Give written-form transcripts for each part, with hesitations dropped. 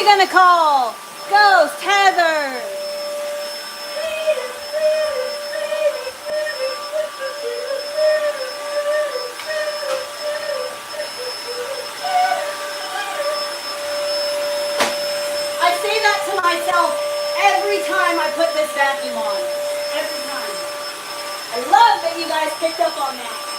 gonna call? Ghost Heather. I say that to myself every time I put this vacuum on. Every time. I love that you guys picked up on that.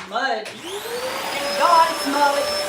Mud. Thank God it's mud.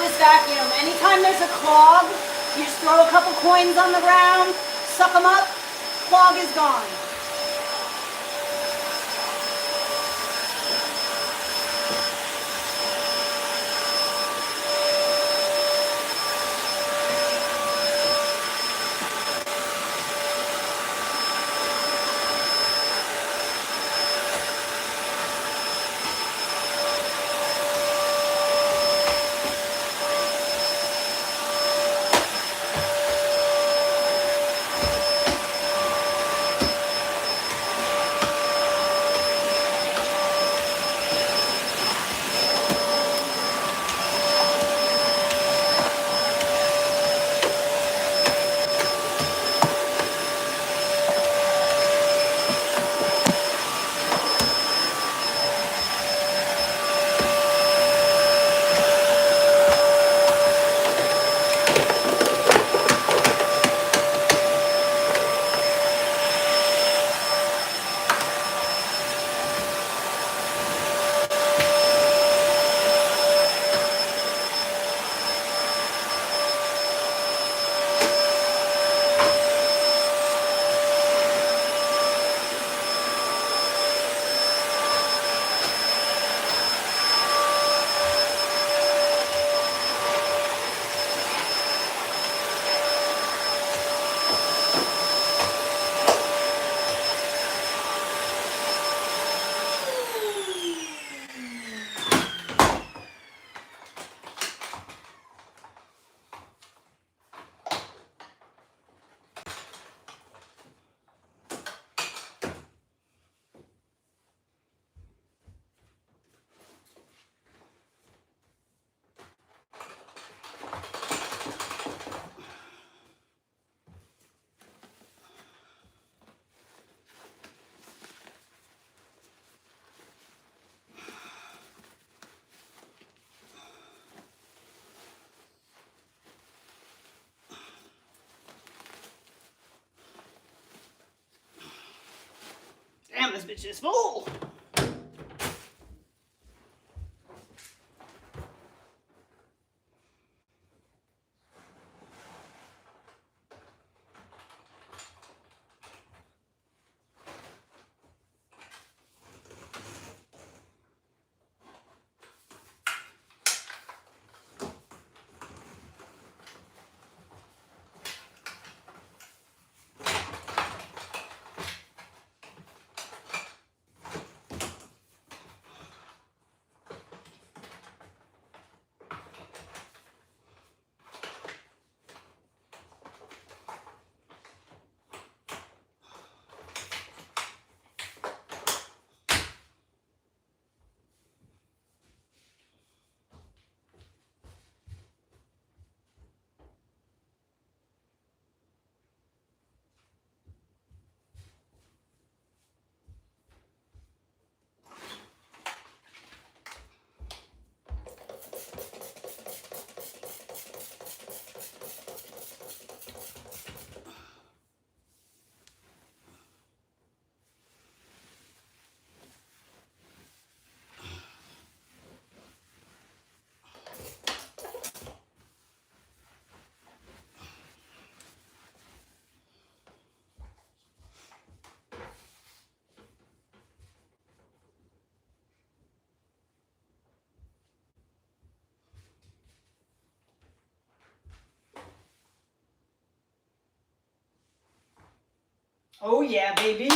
this vacuum. Anytime there's a clog, you just throw a couple coins on the ground, suck them up, clog is gone. Damn, this bitch is full. Oh yeah, baby.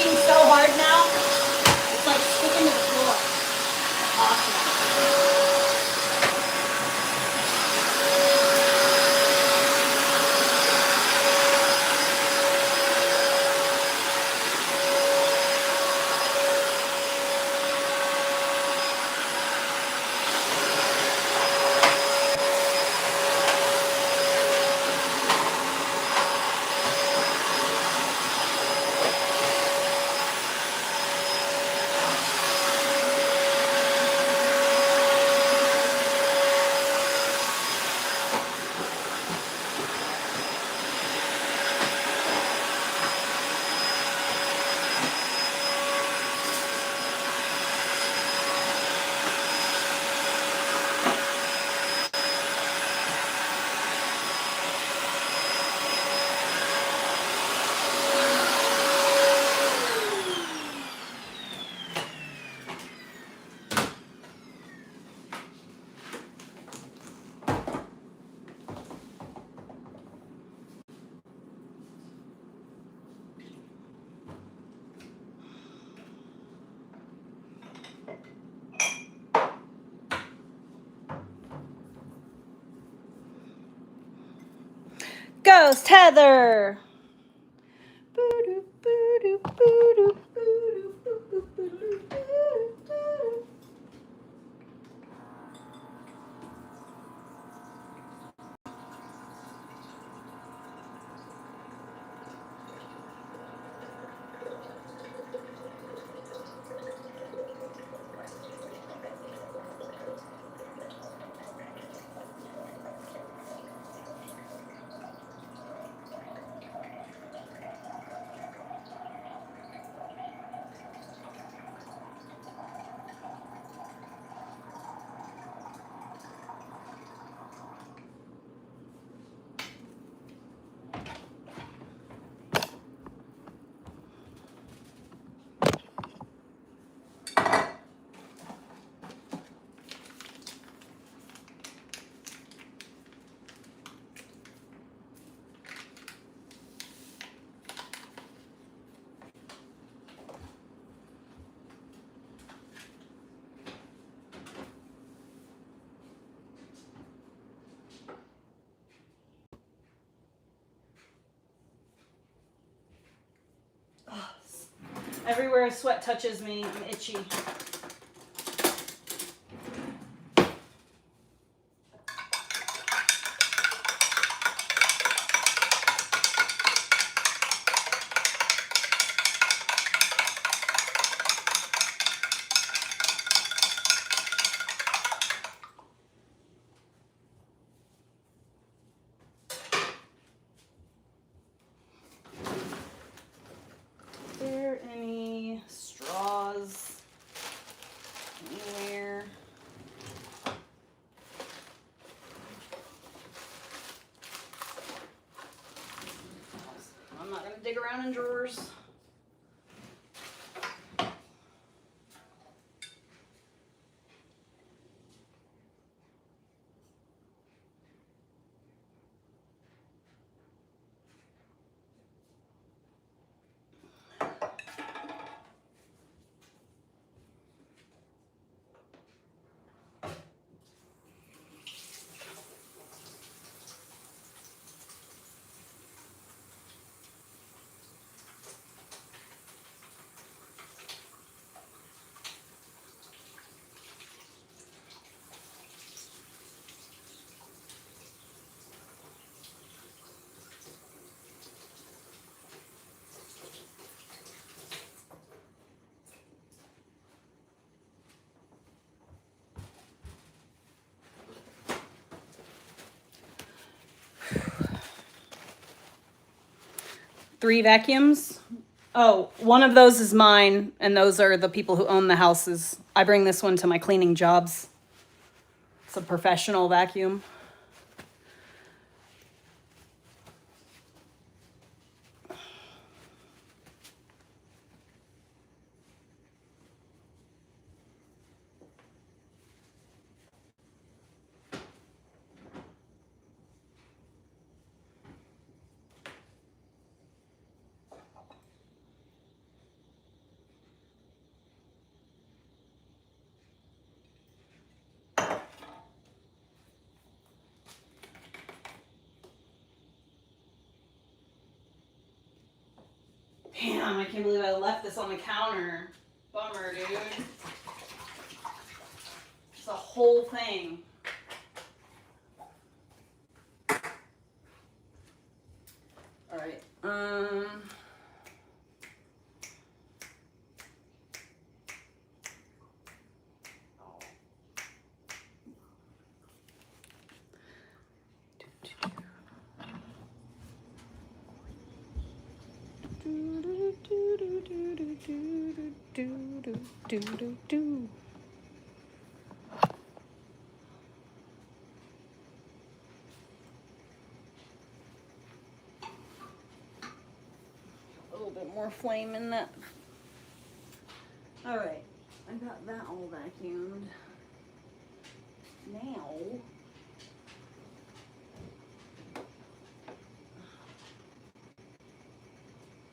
pushing so hard now. It's like sticking to the floor. Awesome. Ghost Heather. Everywhere sweat touches me, I'm itchy. Are there any straws anywhere? I'm not going to dig around in drawers. Three vacuums. Oh, one of those is mine, and those are the people who own the houses. I bring this one to my cleaning jobs. It's a professional vacuum. Damn, I can't believe I left this on the counter. Bummer, dude. It's a whole thing. All right. A little bit more flame in that. All right, I got that all vacuumed. Now,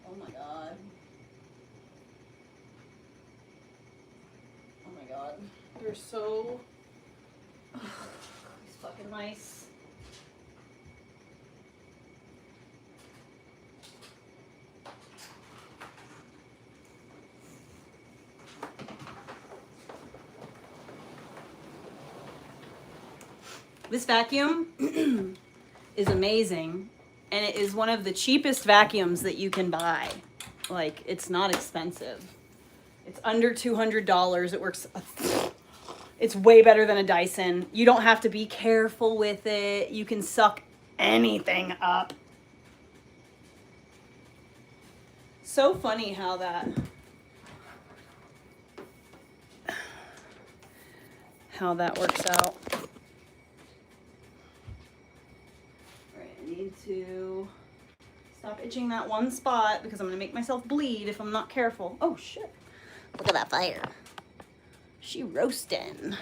oh my god. Oh my god. They're so these fucking mice. This vacuum is amazing, and it is one of the cheapest vacuums that you can buy. Like, it's not expensive. It's under $200. It works. It's way better than a Dyson. You don't have to be careful with it. You can suck anything up. So funny how that works out. To stop itching that one spot because I'm going to make myself bleed if I'm not careful. Oh, shit. Look at that fire. She roasting.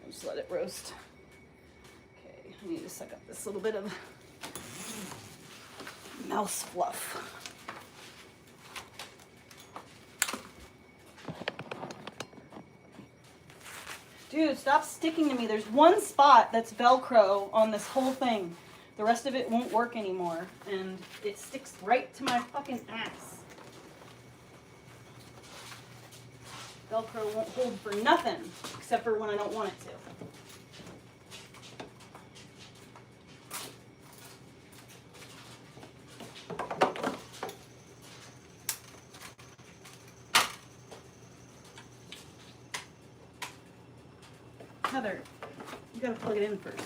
Just let it roast. Okay, I need to suck up this little bit of mouse fluff. Dude, stop sticking to me. There's one spot that's Velcro on this whole thing. The rest of it won't work anymore. And it sticks right to my fucking ass. Velcro won't hold for nothing, except for when I don't want it to. Heather, you gotta plug it in first.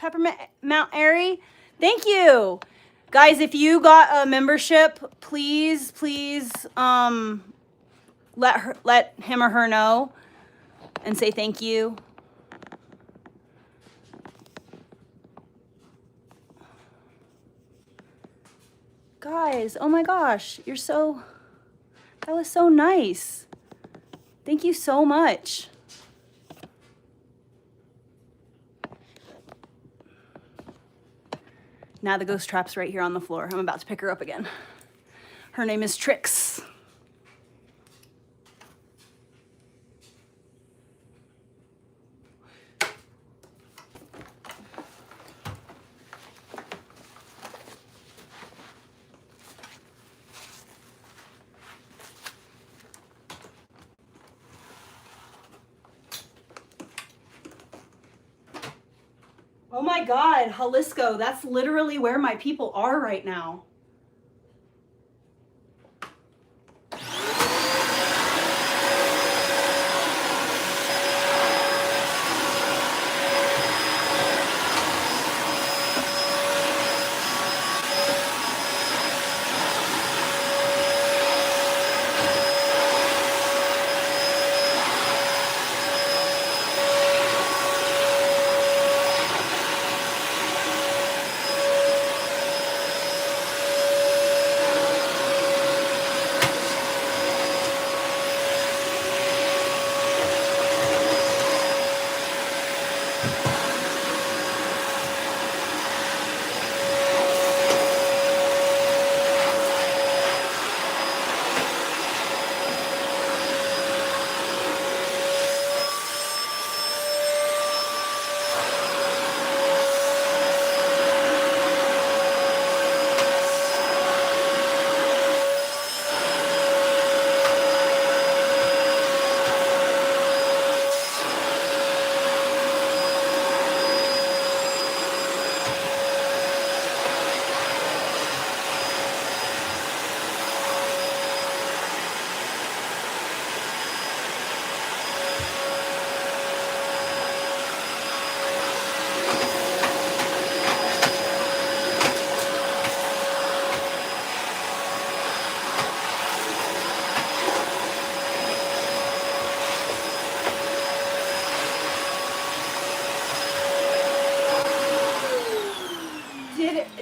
Peppermint Mount Airy. Thank you. Guys, if you got a membership, please, let him or her know and say thank you. Guys, oh my gosh, that was so nice. Thank you so much. Now the ghost trap's right here on the floor. I'm about to pick her up again. Her name is Trix. Oh my God, Jalisco, that's literally where my people are right now.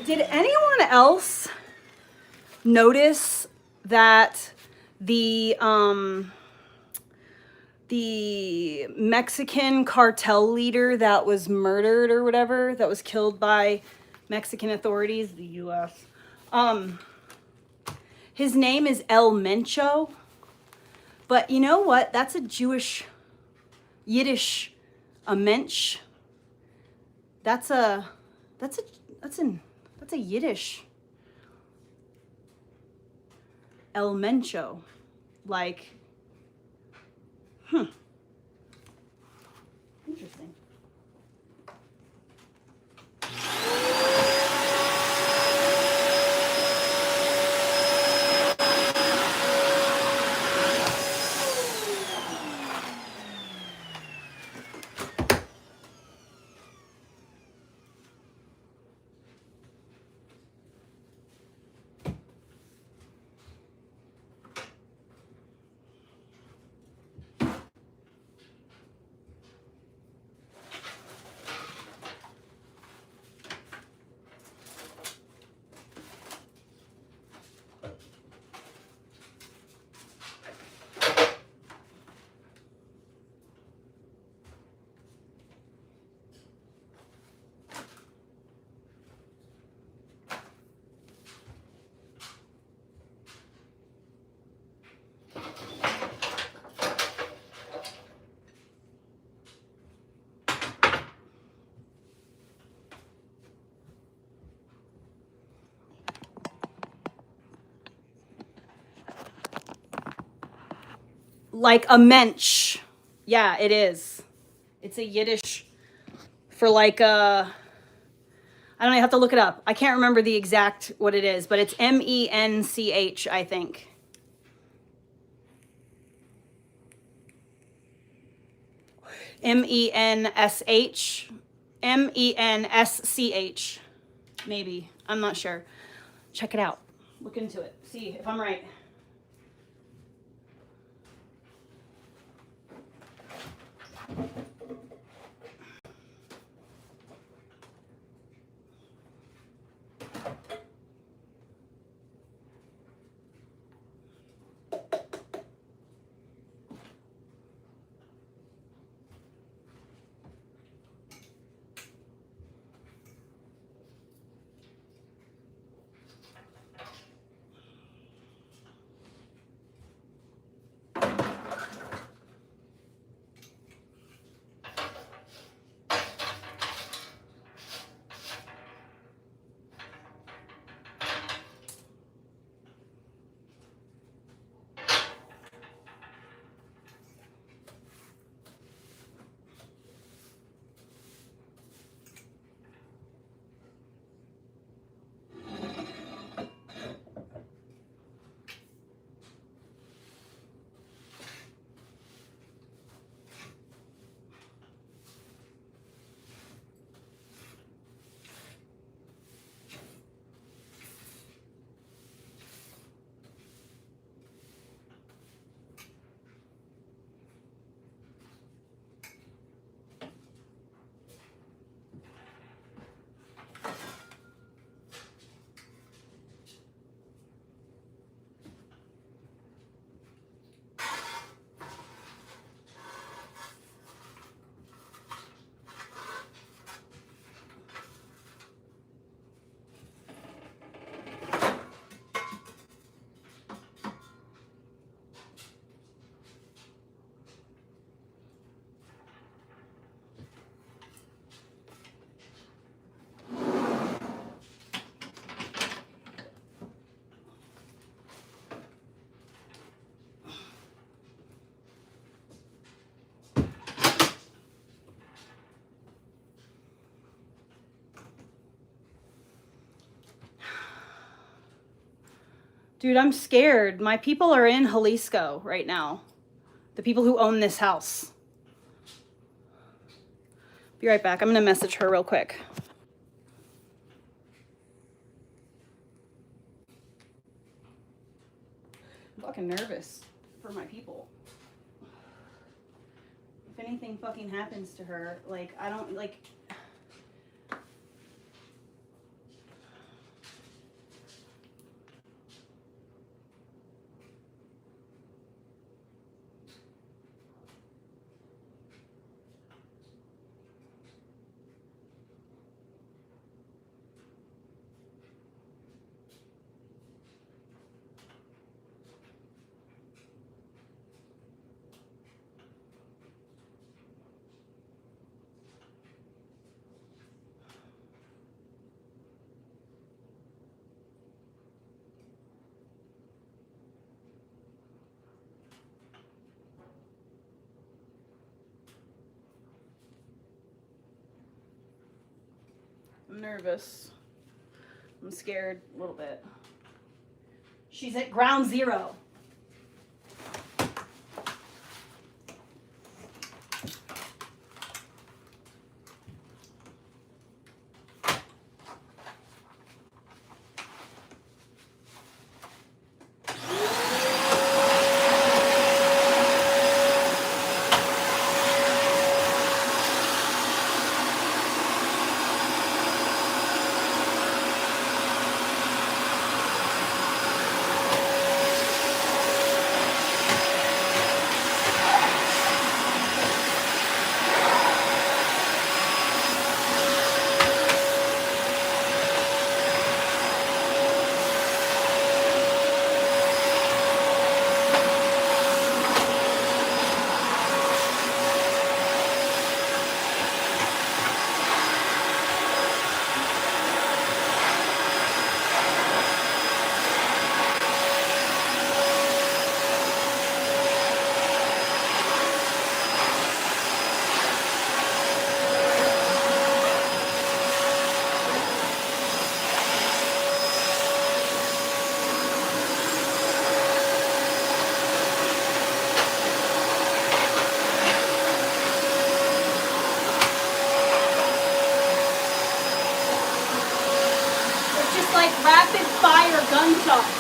Did anyone else notice that the Mexican cartel leader that was murdered or whatever, that was killed by Mexican authorities, the U.S., his name is El Mencho, but you know what? That's a Yiddish, a mensch. That's a Yiddish. El Mencho, like, interesting. Like a mensch. Yeah, it is. It's a Yiddish for like I don't know, I have to look it up. I can't remember the exact what it is, but it's M-E-N-C-H, I think. M-E-N-S-H. MENSCH. Maybe. I'm not sure. Check it out. Look into it. See if I'm right. Dude, I'm scared. My people are in Jalisco right now. The people who own this house. Be right back. I'm going to message her real quick. I'm fucking nervous for my people. If anything fucking happens to her, like, I don't, like... I'm nervous. I'm scared a little bit. She's at ground zero. like rapid fire gunshots.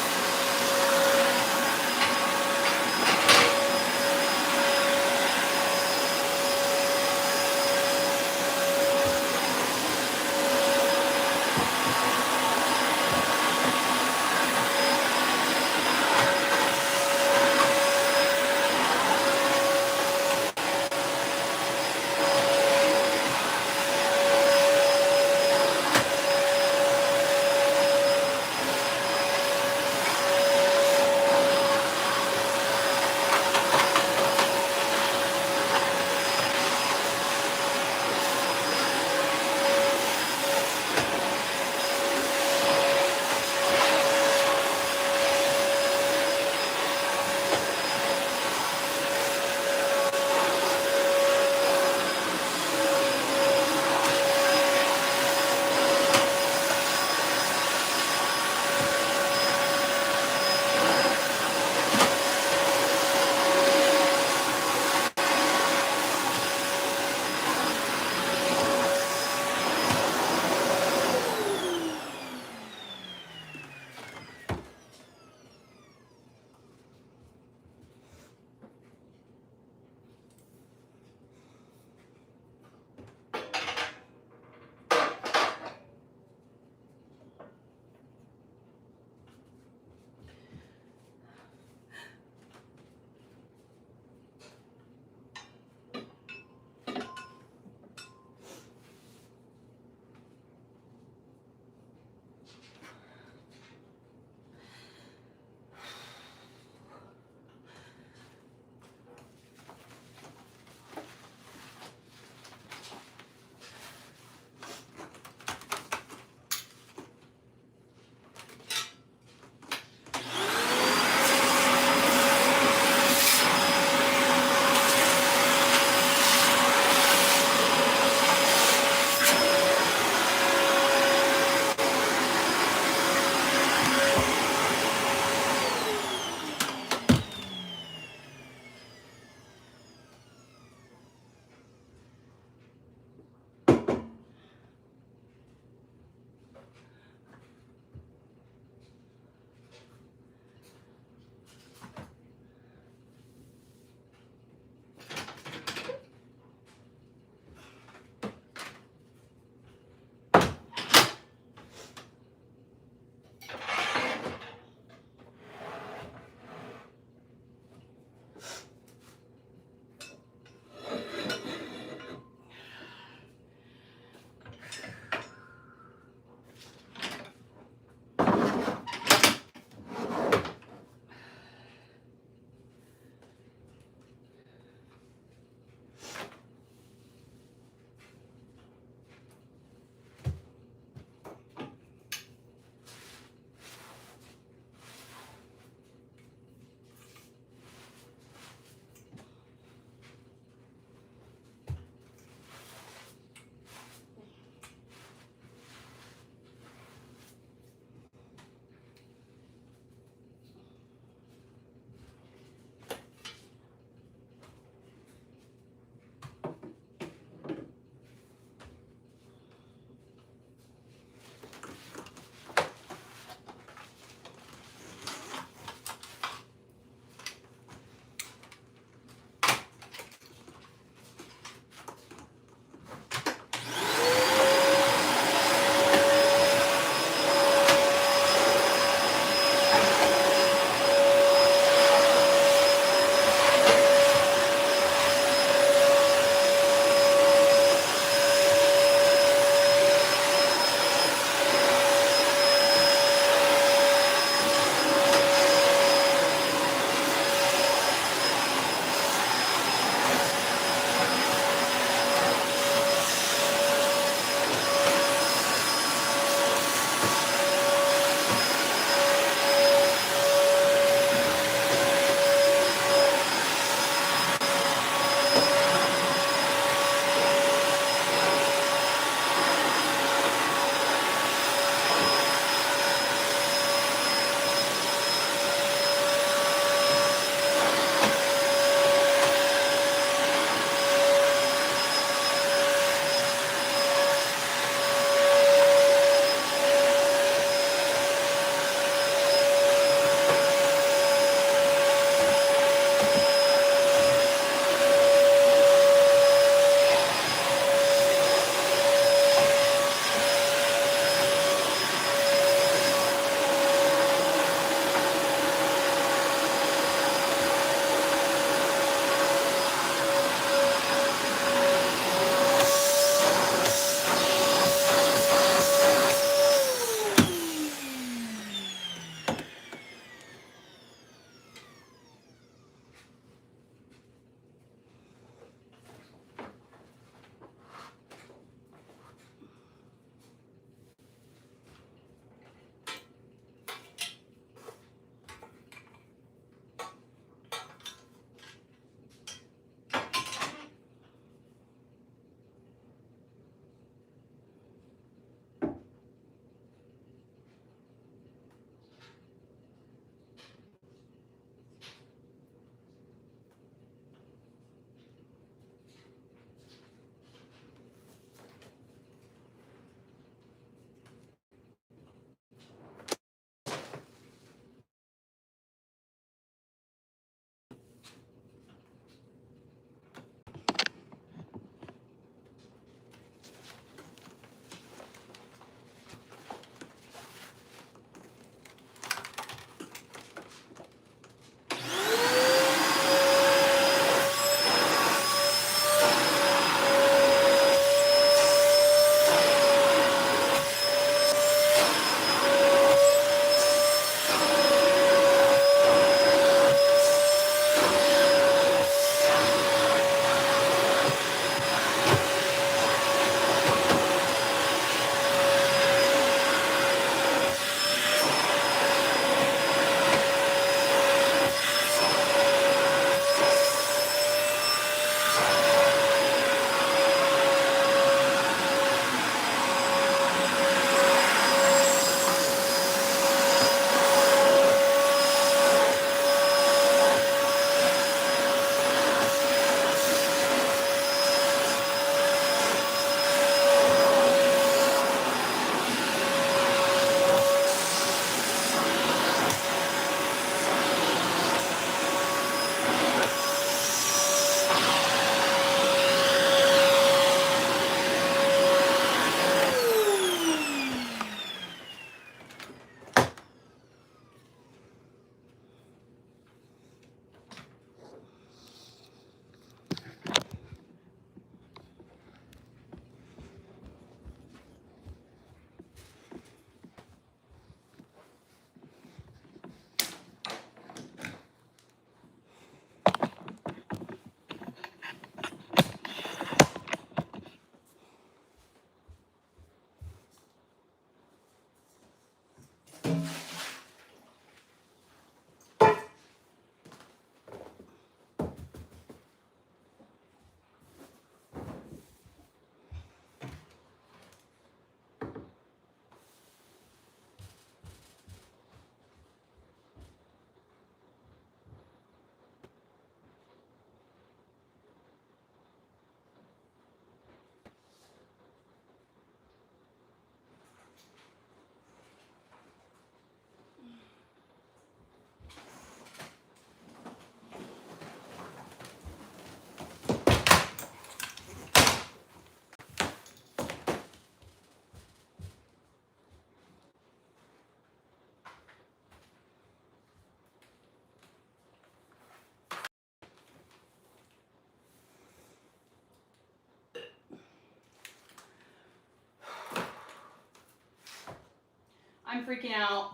I'm freaking out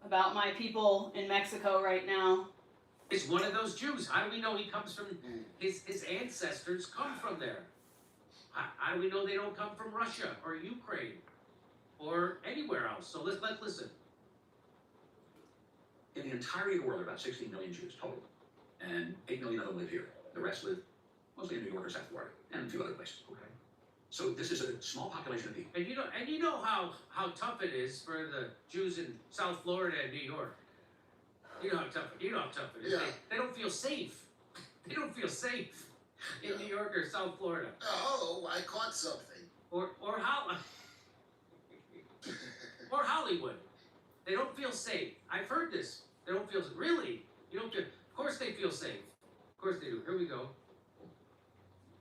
about my people in Mexico right now. Is one of those Jews. How do we know he comes from, his ancestors come from there? How do we know they don't come from Russia or Ukraine or anywhere else? So let's listen. In the entirety of the world, there are about 16 million Jews total, and 8 million of them live here. The rest live mostly in New York or South Florida, and a few other places. Okay. So this is a small population of people. And you know how tough it is for the Jews in South Florida and New York. You know how tough it is. Yeah. They don't feel safe. They don't feel safe in New York or South Florida. Oh, I caught something. Or Hollywood. They don't feel safe. I've heard this. They don't feel really. You don't feel. Of course they feel safe. Of course they do. Here we go.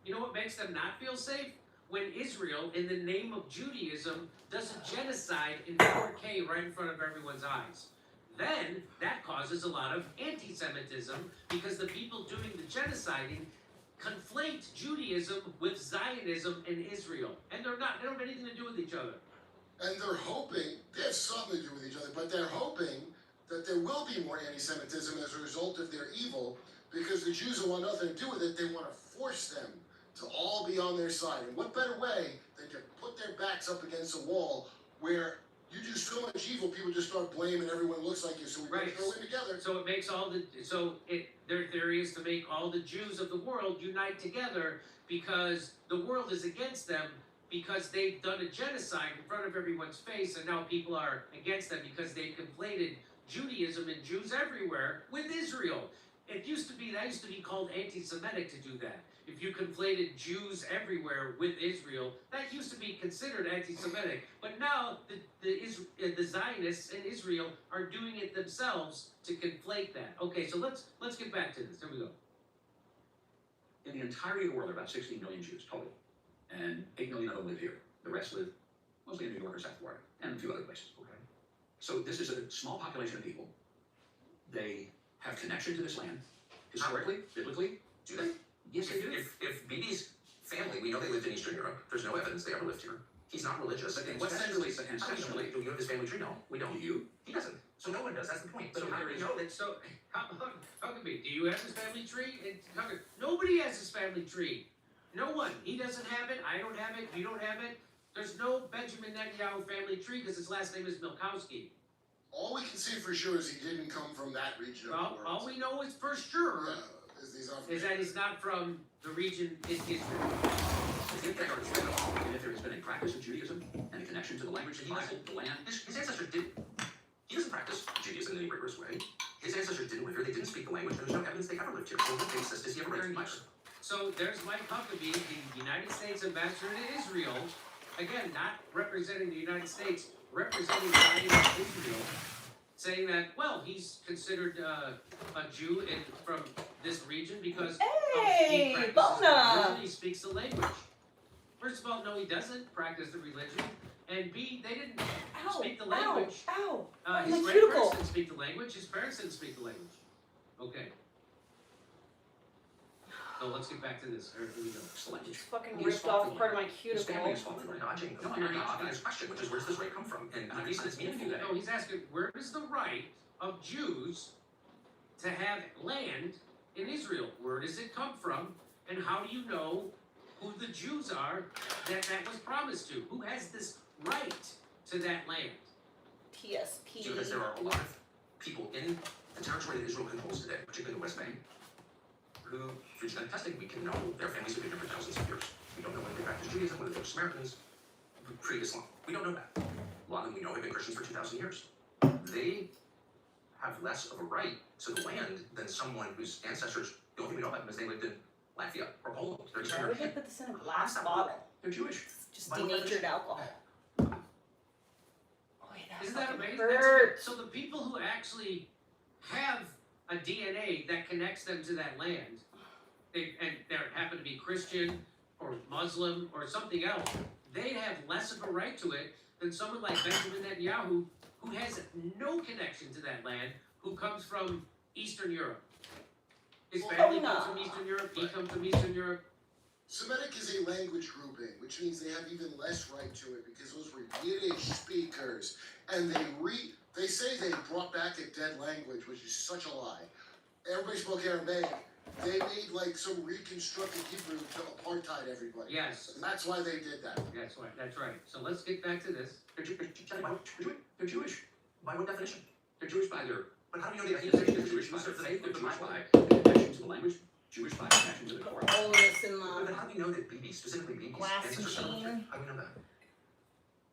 You know what makes them not feel safe? When Israel, in the name of Judaism, does a genocide in 4K right in front of everyone's eyes. Then that causes a lot of anti-Semitism because the people doing the genociding conflate Judaism with Zionism and Israel. And they don't have anything to do with each other. And they're hoping, they have something to do with each other, but they're hoping that there will be more anti-Semitism as a result of their evil, because the Jews will want nothing to do with it. They want to force them to all be on their side. And what better way than to put their backs up against a wall where you do so much evil, people just start blaming everyone looks like you, so we Right. throw in together. So it makes their theory is to make all the Jews of the world unite together because the world is against them because they've done a genocide in front of everyone's face, and now people are against them because they've conflated Judaism and Jews everywhere with Israel. That used to be called anti-Semitic to do that. If you conflated Jews everywhere with Israel, that used to be considered anti-Semitic. But now the Zionists in Israel are doing it themselves to conflate that. Okay, so let's get back to this. Here we go. In the entirety of the world, there are about 16 million Jews total, and 8 million of them live here. The rest live mostly in New York or South Florida, and a few other places. Okay. So this is a small population of people. They have connection to this land, historically, biblically. Do they? Yes, they do. If BB's family, we know they lived in Eastern Europe. There's no evidence they ever lived here. He's not religious. But In what sense? ancestrally, Do you know his family tree? No, we don't. Do you? He doesn't. So no one does. That's the point. So So how there do is you know that? So how can be? Do you have his family tree? Nobody has his family tree. No one. He doesn't have it. I don't have it. You don't have it. There's no Benjamin Netanyahu family tree because his last name is Milkowski. All we can say for sure is he didn't come from that region of Well, the world. all we know is for sure is that he's not from the region in Israel. And if there has been a practice of Judaism and a connection to the language, the Bible, the land, His ancestors didn't. He doesn't practice Judaism in any rigorous way. His ancestors didn't live here. They didn't speak the language. There's no evidence they ever lived here. So on what basis does he have a right to be here? So there's Mike Huckabee, the United States ambassador to Israel, again, not representing the United States, representing the Zionist Israel, saying that, well, he's considered a Jew from this region because Hey, he practices Bona! the religion, he speaks the language. First of all, no, he doesn't practice the religion, and B, they didn't speak the language. Ow! His my grandparents cuticle. didn't speak the language. His parents didn't speak the language. Okay. So let's get back to this. Here we go. it's the language. Fucking He ripped is fought off for part of land. my His family is cuticle. fought for land. Dodging. No, You're you're not. dodging his question, which is where's this right come from? And the reason it's meaningful No, he's asking, where is the right of Jews to have land in Israel? Where does it come from? And how do you know who the Jews are that was promised to? Who has this right to that land? TSP. because there are a lot of people in the territory that Israel controls today, particularly the West Bank, who, through genetic testing, we can know their families have been here for thousands of years. We don't know whether they practice Judaism, whether they're Samaritans, pre-Islam. We don't know that. A lot of them we know have been Christians for 2,000 years. They have less of a right to the land than someone whose ancestors, the only thing we know about them is they lived in Latvia or Poland. They're Eastern Why would they European. put this in a glass bottle? They're Jewish. Just Why would denatured they- alcohol. Oh, wait, Isn't that fucking amazing? hurts. So the people who actually have a DNA that connects them to that land, they happen to be Christian or Muslim or something else, they'd have less of a right to it than someone like Benjamin Netanyahu, who has no connection to that land, who comes from Eastern Europe. His family comes from Eastern Europe, he comes from Eastern Europe. Semitic is a language grouping, which means they have even less right to it because those were Yiddish speakers, and they say they brought back a dead language, which is such a lie. Everybody spoke Aramaic. They made like some reconstructed Hebrew to apartheid everybody. Yes. And that's why they did that. That's right. That's right. So let's get back to this. They're Jewish. By what definition? They're Jewish by their. But how do you know they're Jewish by their faith? They're Jewish by connection to the language. Jewish by connection to the Torah. All of this in But the how do you know that BB, specifically BB's glass ancestors are machine. How do we know that?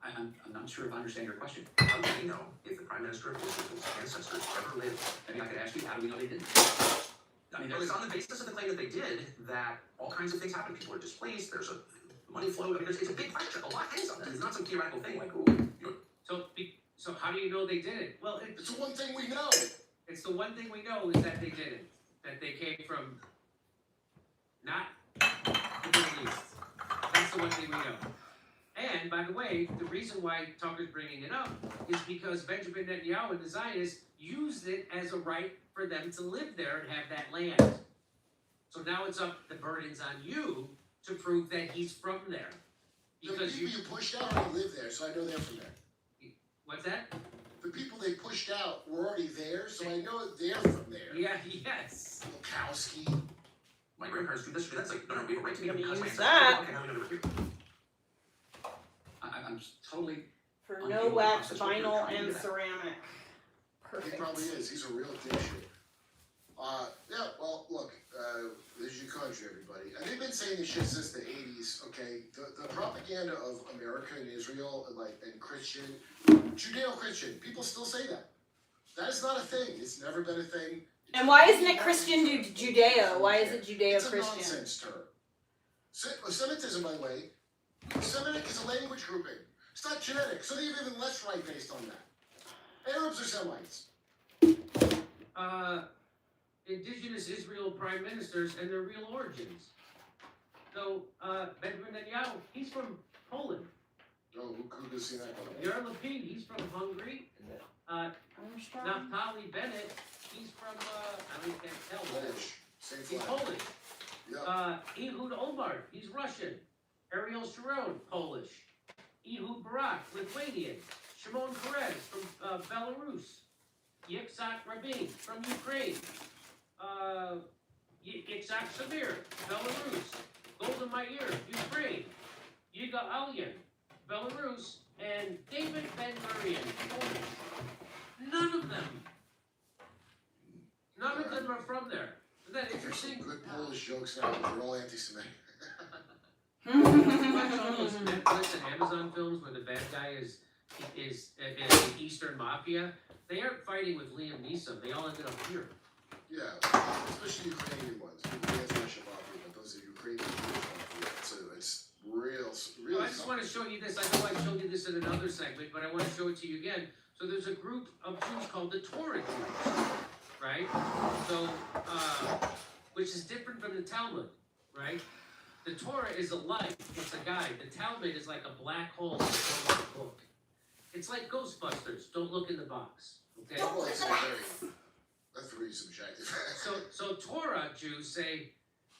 I'm not sure if I understand your question. How do we know if the Prime Minister of Israel's ancestors ever lived? Maybe I could ask you, how do we know they didn't? I mean, Well, it's on the basis of the claim that they did that all kinds of things happen. People are displaced. There's a money flow. I mean, it's a big question. A lot hangs on that. It's not some theoretical thing like, oh, you know. So how do you know they did it? Well, It's the one thing we know. it's the one thing we know is that they did it. That they came from not the Middle East. That's the one thing we know. And by the way, the reason why Tucker's bringing it up is because Benjamin Netanyahu and the Zionists used it as a right for them to live there and have that land. So now it's up, the burden's on you to prove that he's from there. The Because people you, you pushed out already live there, so I know they're from there. what's that? The people they pushed out were already there, so I know they're from there. Yeah, yes. Lukowski. My grandparents do this, do that. It's like, no, we have a right to be here Gonna because my use ancestors that. okay, how do we know they were here? I'm totally. for On no human wax, process, what you're vinyl, trying to and do that. ceramic. He Perfect. probably is. He's a real dipshit. Yeah, well, look, this is your country, everybody. And they've been saying this shit since the 80s, okay? The propaganda of America and Israel, and Christian, Judeo-Christian, people still say that. That is not a thing. It's never been a thing. And why isn't it Christian to Judeo? Why is it It's a Judeo-Christian? nonsense term. Semitism, by the way, Semitic is a language grouping. It's not genetic, so they have even less right based on that. Arabs are Semites. Indigenous Israel prime ministers and their real origins. So, Benjamin Netanyahu, he's from Poland. Oh, who could see that coming? Yair Lapid, he's from Hungary. Armstrong? Naftali Bennett, he's from, I can't tell. Polish. Same He's flag. Polish. Yeah. Ehud Olmert, he's Russian. Ariel Sharon, Polish. Ehud Barak, Lithuanian. Shimon Peres from Belarus. Yitzhak Rabin from Ukraine. Yitzhak Samir, Belarus. Golda Meir, Ukraine. Yigal Alyan, Belarus. And David Ben-Gurion, Polish. None of them are from there. Isn't that There's some interesting? good Polish jokes now, but they're all anti-Semitic. Watch all those Netflix and Amazon films where the bad guy is the Eastern Mafia. They aren't fighting with Liam Neeson. They all ended up here. Yeah, especially Ukrainian ones. People dance Russian mafia, but those are Ukrainian Jewish mafia. It's real. So I just want to show you this. I know I showed you this in another segment, but I want to show it to you again. So there's a group of Jews called the Torah Jews, right? So, which is different from the Talmud, right? The Torah is a light. It's a guide. The Talmud is like a black hole. It's a book. It's like Ghostbusters. Don't look in the box. Okay. Well, that's very subjective. So Torah Jews say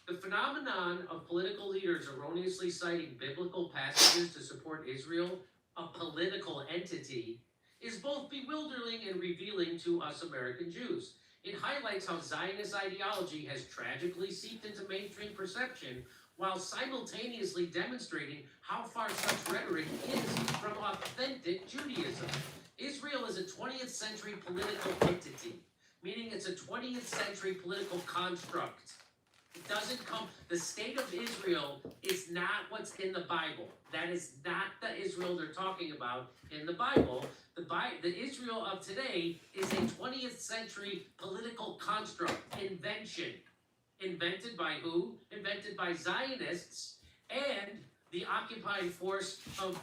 the phenomenon of political leaders erroneously citing biblical passages to support Israel, a political entity, is both bewildering and revealing to us American Jews. It highlights how Zionist ideology has tragically seeped into mainstream perception while simultaneously demonstrating how far such rhetoric is from authentic Judaism. Israel is a 20th century political entity, meaning it's a 20th century political construct. It doesn't come, the state of Israel is not what's in the Bible. That is not the Israel they're talking about in the Bible. The Israel of today is a 20th century political construct, invention. Invented by who? Invented by Zionists and the occupying force of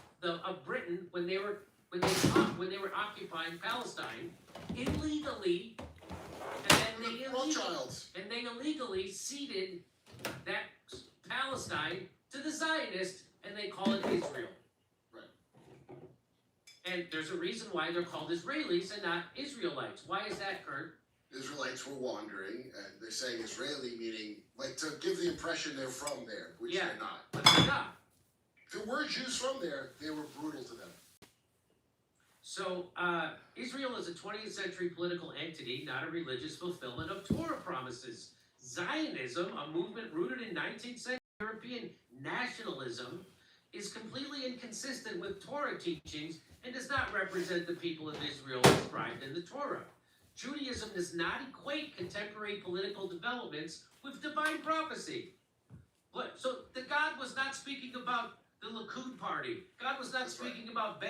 Britain when they were occupying Palestine illegally, and they illegally ceded that Palestine to the Zionists, and they call it Israel. And there's a reason why they're called Israelis and not Israelites. Why is that, Kurt? Israelites were wandering, and they're saying Israeli meaning like to give the impression they're from there, which Yeah. they're not. But they're not. If there were Jews from there, they were brutal to them. So, Israel is a 20th century political entity, not a religious fulfillment of Torah promises. Zionism, a movement rooted in 19th century European nationalism, is completely inconsistent with Torah teachings and does not represent the people of Israel described in the Torah. Judaism does not equate contemporary political developments with divine prophecy. So the God was not speaking about the Likud party. God was not That's right. speaking about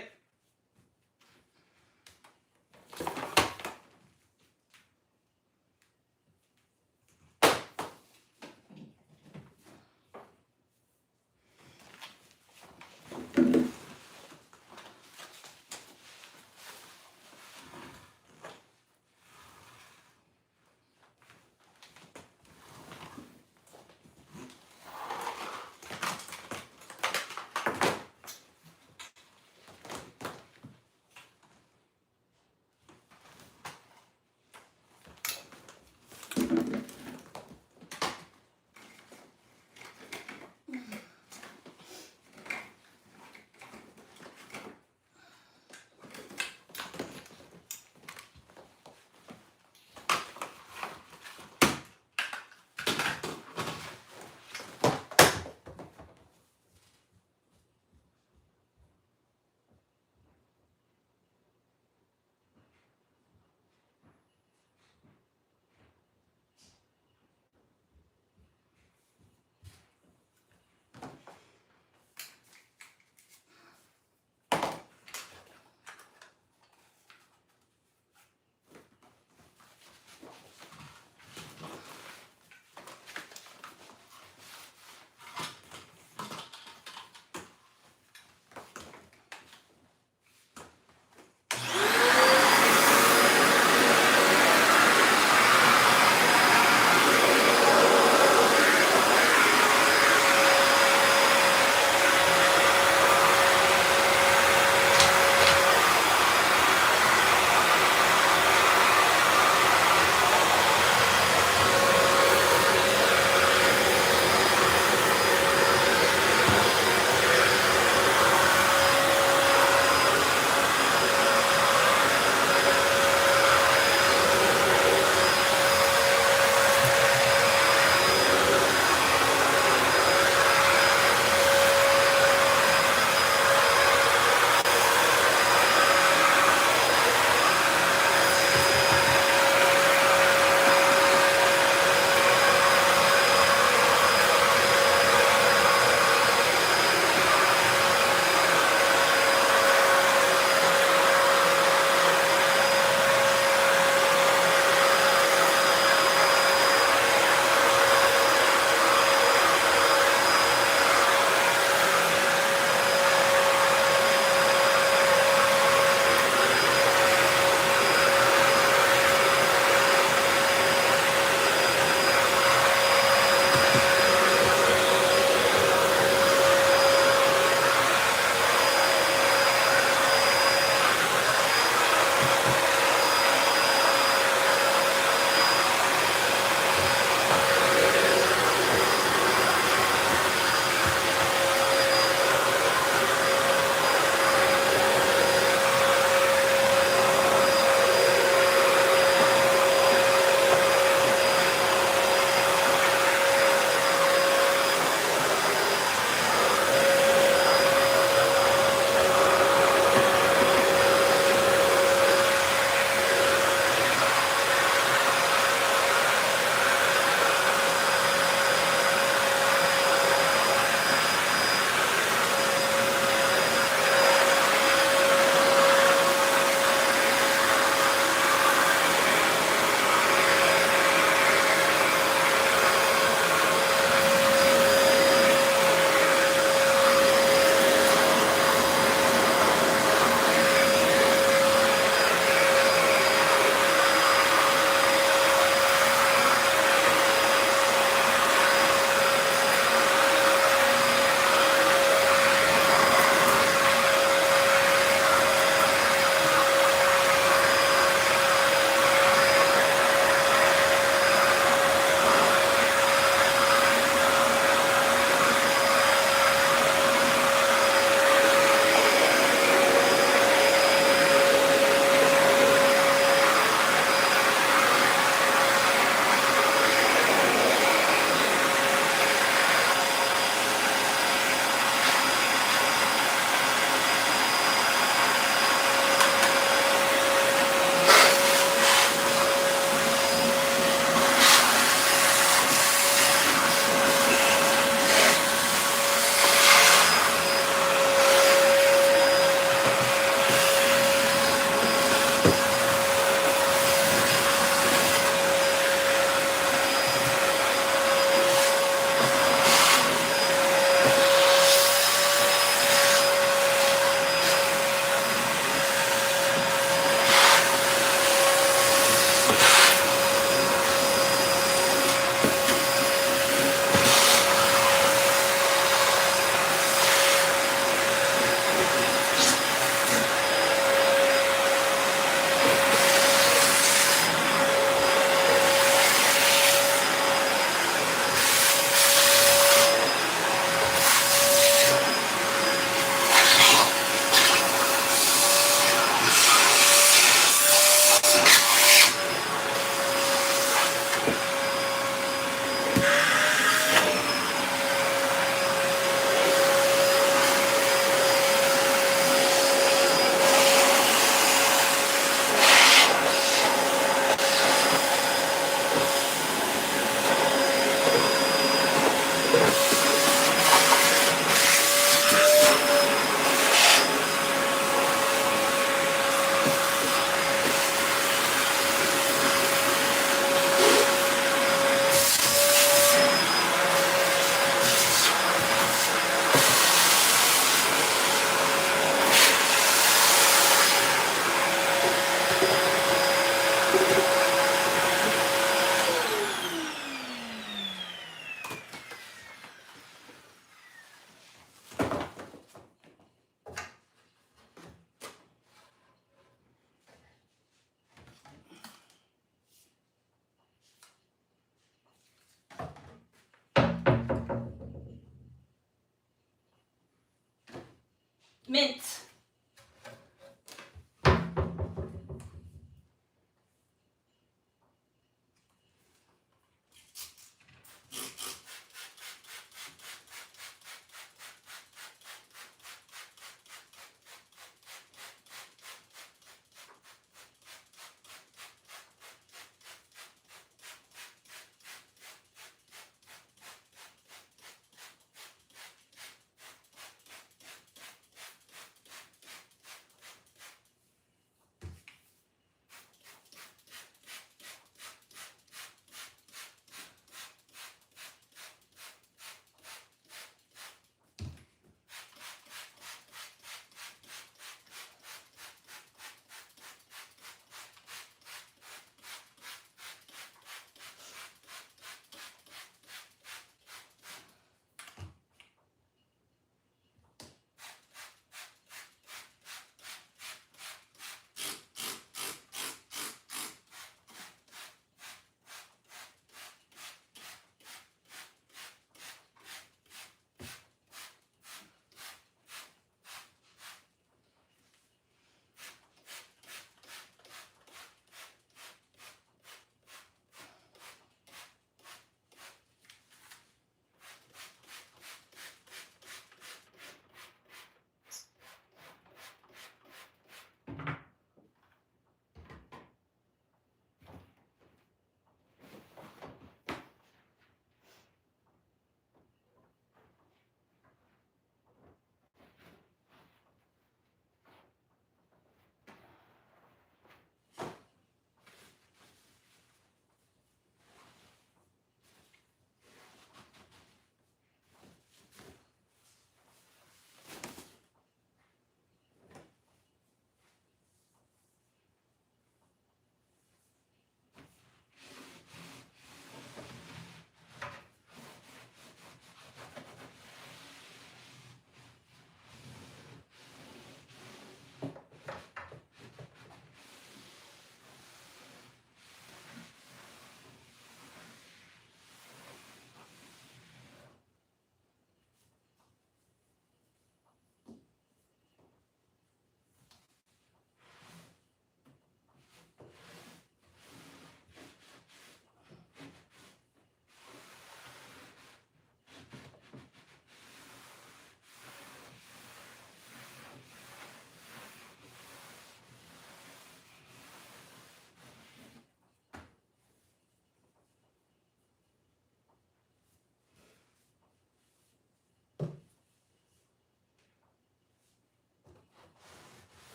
Mint.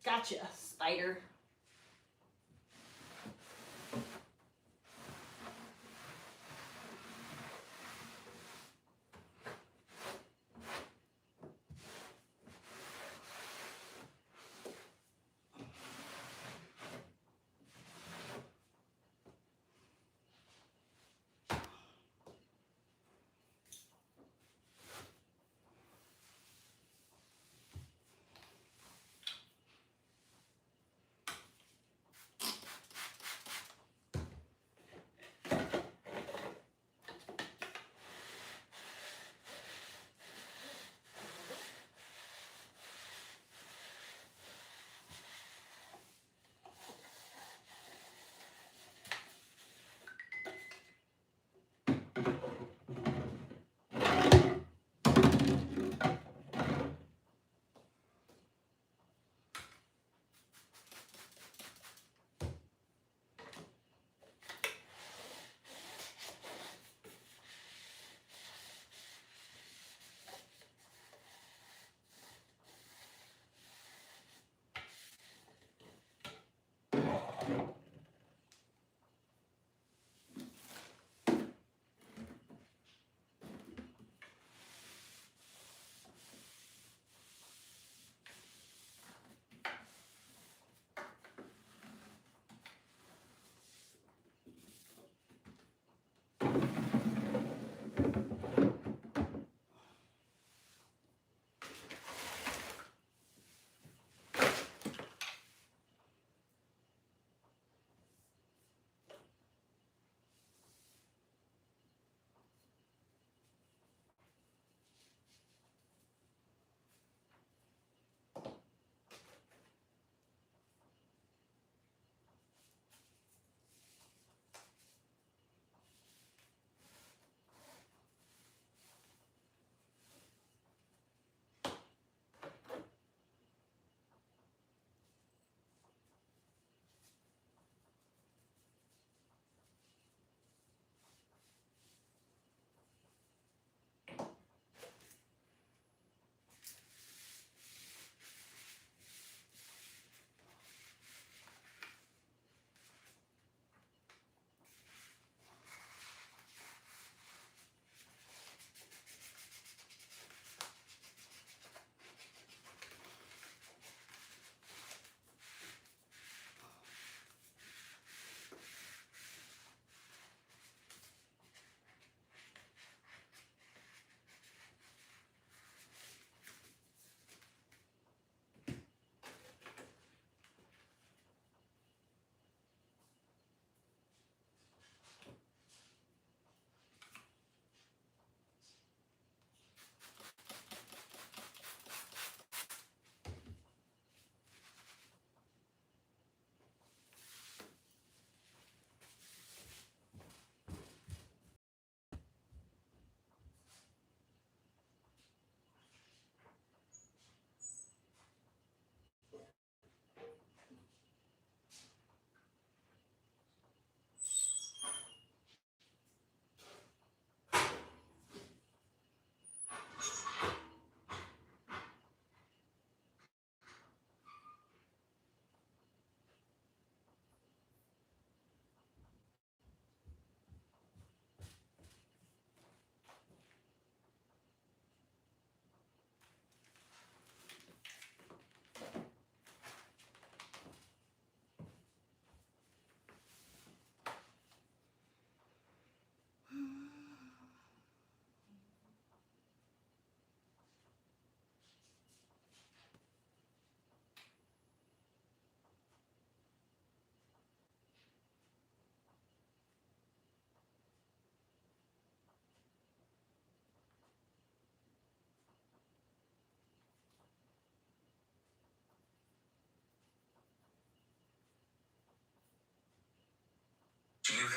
Gotcha, spider.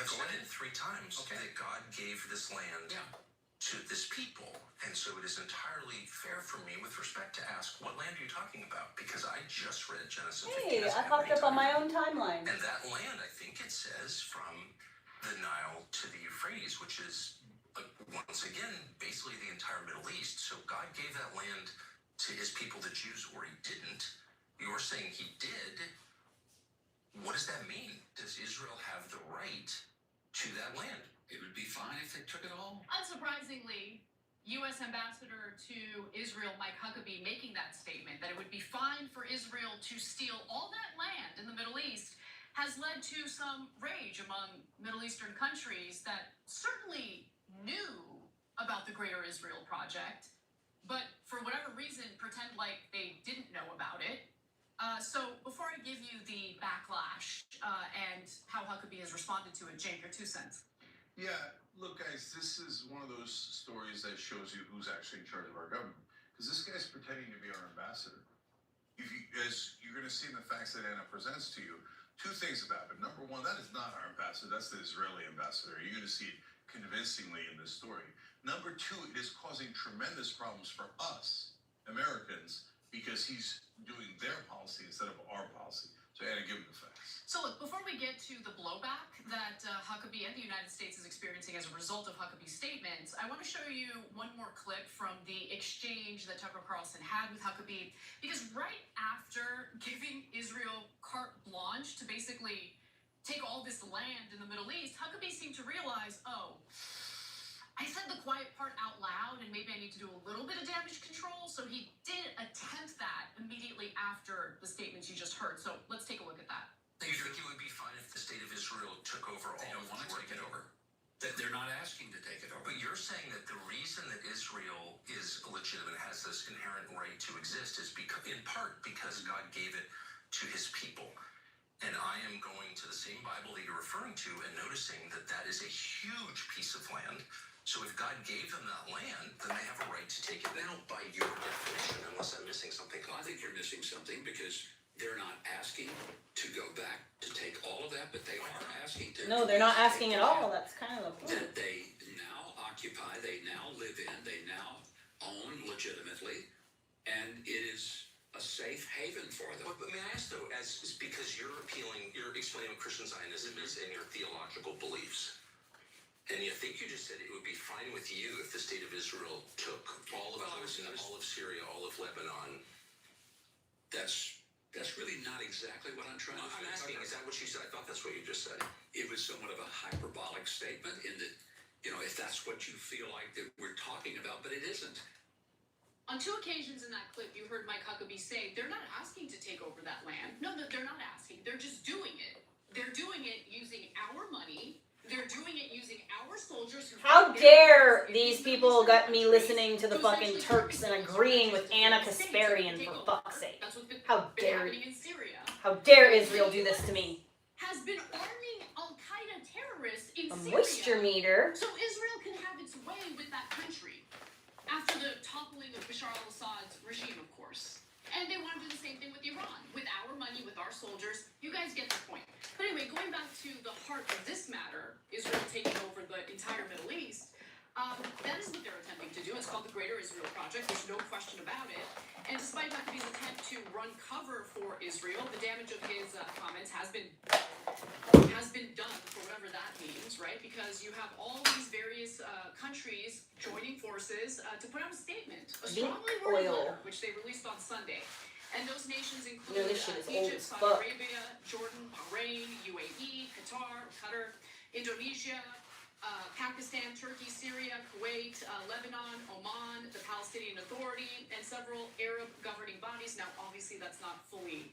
said it 3 times that God gave this land to this people. And so it is entirely fair for me with respect to ask, what land are you talking about? Because I just read Genesis 15. Hey, I popped up on my own timeline. And that land, I think it says, from the Nile to the Euphrates, which is, once again, basically the entire Middle East. So God gave that land to his people, the Jews, or he didn't. You're saying he did. What does that mean? Does Israel have the right to that land? It would be fine if they took it all. Unsurprisingly, U.S. Ambassador to Israel Mike Huckabee making that statement that it would be fine for Israel to steal all that land in the Middle East has led to some rage among Middle Eastern countries that certainly knew about the Greater Israel Project, but for whatever reason pretend like they didn't know about it. So before I give you the backlash and how Huckabee has responded to it, Jake, your 2 cents. Yeah, look, guys, this is one of those stories that shows you who's actually in charge of our government. Because this guy's pretending to be our ambassador. As you're going to see in the facts that Anna presents to you, 2 things about it. Number 1, that is not our ambassador. That's the Israeli ambassador. You're going to see it convincingly in this story. Number 2, it is causing tremendous problems for us, Americans, because he's doing their policy instead of our policy. So Anna, give him the facts. So look, before we get to the blowback that Huckabee and the United States is experiencing as a result of Huckabee's statements, I want to show you one more clip from the exchange that Tucker Carlson had with Huckabee, because right after giving Israel carte blanche to basically take all this land in the Middle East, Huckabee seemed to realize, oh, I said the quiet part out loud, and maybe I need to do a little bit of damage control. So he did attempt that immediately after the statements you just heard. So let's take a look at that. You think it would be fine if the state of Israel took over all They don't of want to Jordan? take it over. That they're not asking to take it over. But you're saying that the reason that Israel is legitimate, has this inherent right to exist, is because, in part because God gave it to his people. And I am going to the same Bible that you're referring to and noticing that that is a huge piece of land. So if God gave them that land, then they have a right to take it now by your definition, unless I'm missing something. Well, I think you're missing something because they're not asking to go back to take all of that, but they are asking to. No, they're not asking at all. That's kind of the point. That they now occupy, they now live in, they now own legitimately, and it is a safe haven for them. But may I ask though, as because you're explaining what Christian Zionism is and your theological beliefs. And you think you just said it would be fine with you if the state of Israel took all of Palestine, all of Syria, all of Lebanon. That's really not exactly what I'm trying to I'm asking, is that what you said? I thought that's what you just said. It was somewhat of a hyperbolic statement in that, if that's what you feel like that we're talking about, but it isn't. On 2 occasions in that clip, you heard Mike Huckabee say they're not asking to take over that land. No, they're not asking. They're just doing it. They're doing it using our money. They're doing it using our soldiers. How dare these people got me listening to the fucking Turks and agreeing with Anna Kasparian, for fuck's sake. How dare in Syria. How dare Israel do this to me? Has been arming Al-Qaeda terrorists in A Syria. moisture meter. So Israel can have its way with that country after the toppling of Bashar al-Assad's regime, of course. And they want to do the same thing with Iran, with our money, with our soldiers. You guys get the point. But anyway, going back to the heart of this matter, Israel taking over the entire Middle East, that is what they're attempting to do. It's called the Greater Israel Project. There's no question about it. And despite Huckabee's attempt to run cover for Israel, the damage of his comments has been done, for whatever that means, right? Because you have all these various countries joining forces to put out a statement, a strongly worded letter, which they released on Sunday. And those nations include this shit is old Egypt, as Saudi fuck. Arabia, Jordan, Bahrain, UAE, Qatar, Indonesia, Pakistan, Turkey, Syria, Kuwait, Lebanon, Oman, the Palestinian Authority, and several Arab governing bodies. Now, obviously, that's not fully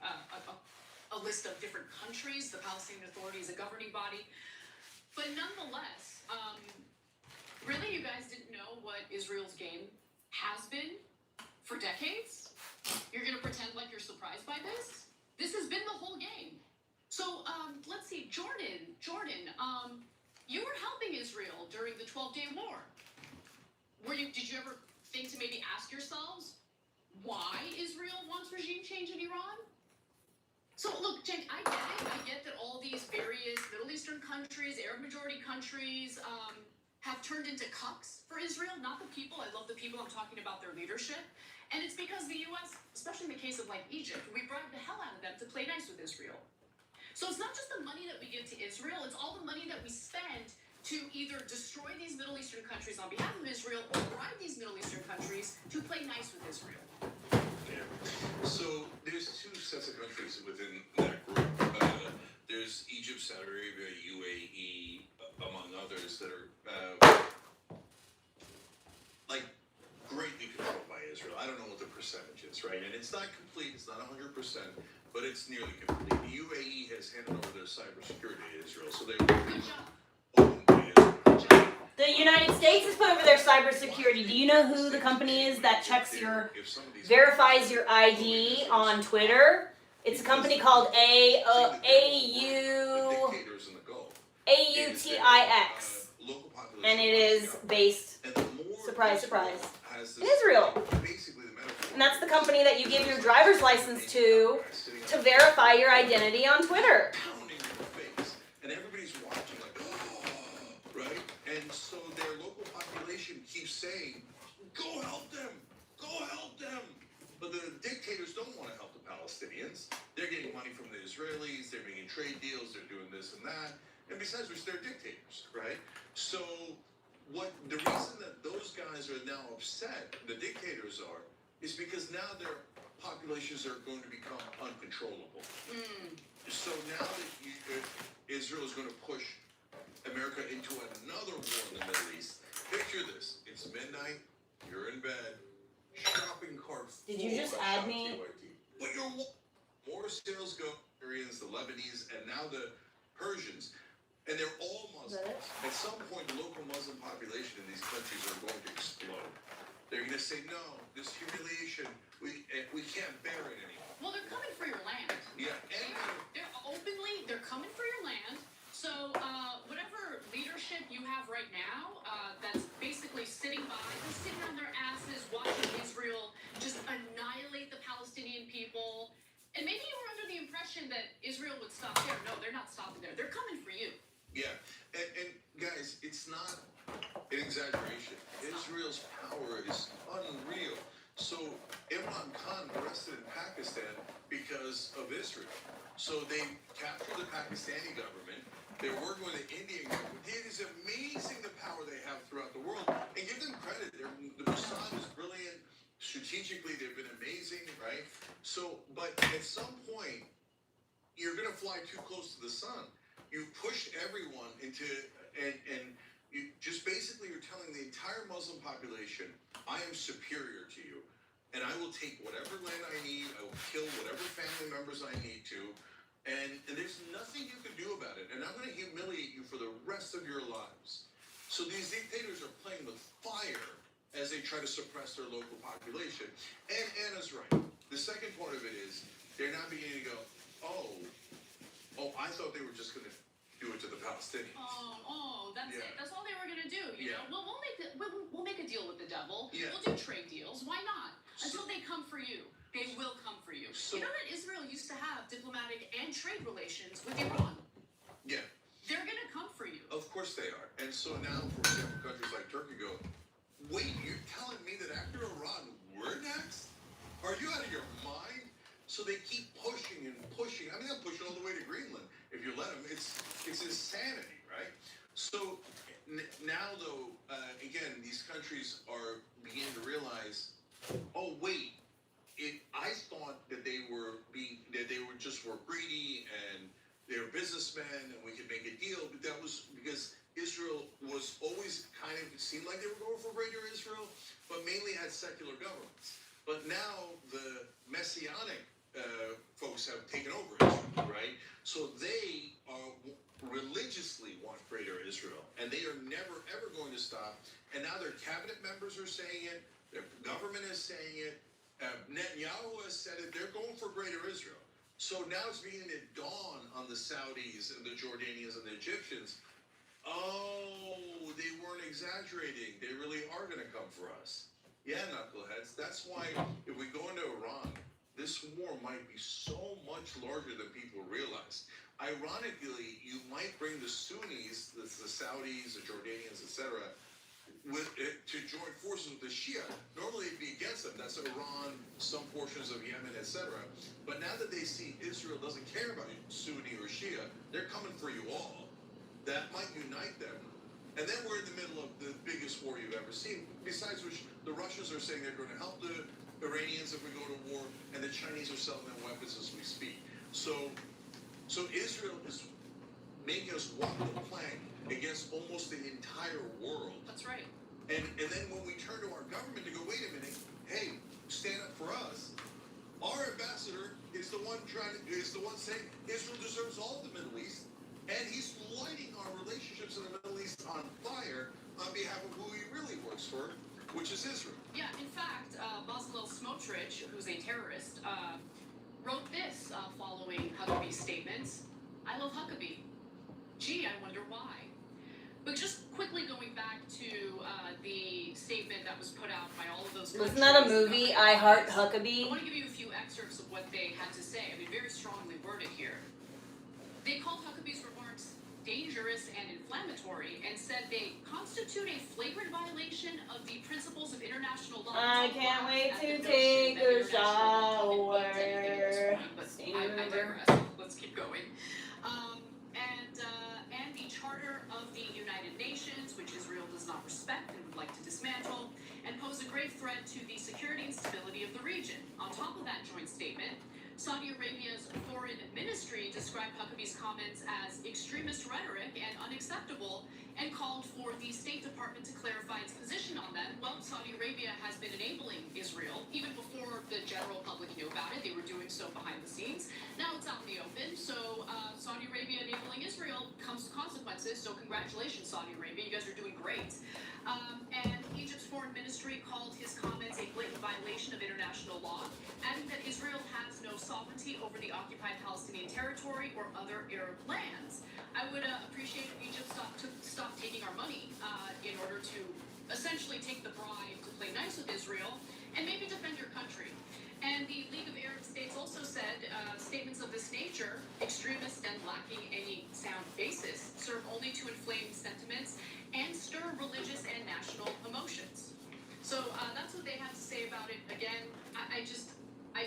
a list of different countries. The Palestinian Authority is a governing body. But nonetheless, really, you guys didn't know what Israel's game has been for decades? You're going to pretend like you're surprised by this? This has been the whole game. So, let's see, Jordan, you were helping Israel during the 12-day war. Did you ever think to maybe ask yourselves why Israel wants regime change in Iran? So look, Cenk, I get it. I get that all these various Middle Eastern Eastern countries, Arab majority countries, have turned into cucks for Israel, not the people. I love the people, I'm talking about their leadership. And it's because the US, especially in the case of like Egypt, we bribed the hell out of them to play nice with Israel. So it's not just the money that we give to Israel, it's all the money that we spend to either destroy these Middle Eastern countries on behalf of Israel or bribe these Middle Eastern countries to play nice with Israel. Yeah. So there's two sets of countries within that group. There's Egypt, Saudi Arabia, UAE, among others that are like greatly controlled by Israel. I don't know what the percentage is, right? And it's not complete, it's not 100%, but it's nearly complete. The UAE has handed over their cybersecurity to Israel, so they're Good job. owned by Israel. The United States has put over their cybersecurity. Do you know who the company is that checks your, verifies your ID on Twitter? It's a company called The dictators in the Gulf. AUTIX, Local population and it is based and the more surprise, surprise, has in this, Israel. basically the metaphor. And that's the company that you give your driver's license to verify your identity on Twitter. Pounding in the face, and everybody's watching like, oh, right? And so their local population keeps saying, go help them, go help them. But the dictators don't want to help the Palestinians. They're getting money from the Israelis, they're making trade deals, they're doing this and that. And besides which, they're dictators, right? So the reason that those guys are now upset, the dictators are, is because now their populations are going to become uncontrollable. So now that Israel is going to push America into another war in the Middle East, picture this: it's midnight, you're in bed, shopping cart. Did you just add me? But you're more sales go Syrians, the Lebanese, and now the Persians, and they're all Muslims. At some point, the local Muslim population in these countries are going to explode. They're going to say, no, this humiliation, we can't bear it anymore. Well, they're coming for your land. Yeah, and They're coming for your land. So whatever leadership you have right now, that's basically sitting by, they're sitting on their asses watching Israel just annihilate the Palestinian people. And maybe you were under the impression that Israel would stop there. No, they're not stopping there. They're coming for you. yeah, and guys, it's not an exaggeration. Israel's power is unreal. So Imran Khan arrested in Pakistan because of Israel. So they captured the Pakistani government. They're working with the Indian government. It is amazing the power they have throughout the world. And give them credit. The Mossad is brilliant. Strategically, they've been amazing, right? So, but at some point, you're going to fly too close to the sun. You've pushed everyone into, and you just basically you're telling the entire Muslim population, I am superior to you, and I will take whatever land I need, I will kill whatever family members I need to, and there's nothing you can do about it, and I'm going to humiliate you for the rest of your lives. So these dictators are playing with fire as they try to suppress their local population. And Anna's right. The second part of it is they're not beginning to go, oh, I thought they were just going to do it to the Palestinians. That's Yeah. it. That's all they were gonna do. You Yeah. know, we'll make a deal with the devil. Yeah. We'll do trade deals. Why not? Until So- they come for you. They will come for you. So- You know that Israel used to have diplomatic and trade relations with Iran. Yeah, They're gonna come for you. of course they are. And so now, for example, countries like Turkey go, wait, you're telling me that after Iran, we're next? Are you out of your mind? So they keep pushing and pushing. I mean, they'll push it all the way to Greenland if you let them. It's insanity, right? So now, though, again, these countries are beginning to realize, oh wait, I thought that they were greedy and they were businessmen and we could make a deal, but that was because Israel was always kind of, it seemed like they were going for greater Israel, but mainly had secular governments. But now the Messianic folks have taken over Israel, right? So they are religiously want greater Israel, and they are never ever going to stop. And now their cabinet members are saying it, their government is saying it, Netanyahu has said it. They're going for greater Israel. So now it's beginning to dawn on the Saudis and the Jordanians and the Egyptians. Oh, they weren't exaggerating. They really are going to come for us. Yeah, knuckleheads. That's why if we go into Iran, this war might be so much larger than people realize. Ironically, you might bring the Sunnis, the Saudis, the Jordanians, etc., to join forces with the Shia. Normally it'd be against them. That's Iran, some portions of Yemen, etc. But now that they see Israel doesn't care about Sunni or Shia, they're coming for you all. That might unite them. And then we're in the middle of the biggest war you've ever seen. Besides which, the Russians are saying they're going to help the Iranians if we go to war, and the Chinese are selling them weapons as we speak. So Israel is making us walk the plank against almost the entire world. That's right. And then when we turn to our government to go, wait a minute, hey, stand up for us. Our ambassador is the one saying Israel deserves all of the Middle East, and he's lighting our relationships in the Middle East on fire on behalf of who he really works for, which is Israel. Yeah, in fact, Bezalel Smotrich, who's a terrorist, wrote this following Huckabee's statements. I love Huckabee. Gee, I wonder why. But just quickly going back to the statement that was put out by all of those countries. Wasn't that a movie, I Heart Huckabee? I want to give you a few excerpts of what they had to say. I mean, very strongly worded here. They called Huckabee's remarks dangerous and inflammatory and said they constitute a flagrant violation of the principles of international law. I can't wait to take a shower. I digress. Let's keep going. And the Charter of the United Nations, which Israel does not respect and would like to dismantle, and pose a grave threat to the security and stability of the region. On top of that joint statement, Saudi Arabia's foreign ministry described Huckabee's comments as extremist rhetoric and unacceptable, and called for the State Department to clarify its position on them. Well, Saudi Arabia has been enabling Israel, even before the general public knew about it. They were doing so behind the scenes. Now it's out in the open, so Saudi Arabia enabling Israel comes with consequences, so congratulations, Saudi Arabia. You guys are doing great. And Egypt's foreign ministry called his comments a blatant violation of international law, adding that Israel has no sovereignty over the occupied Palestinian territory or other Arab lands. I would appreciate if Egypt stop taking our money in order to essentially take the bribe to play nice with Israel and maybe defend your country. And the League of Arab States also said statements of this nature, extremist and lacking any sound basis, serve only to inflame sentiments and stir religious and national emotions. So that's what they have to say about it. Again, I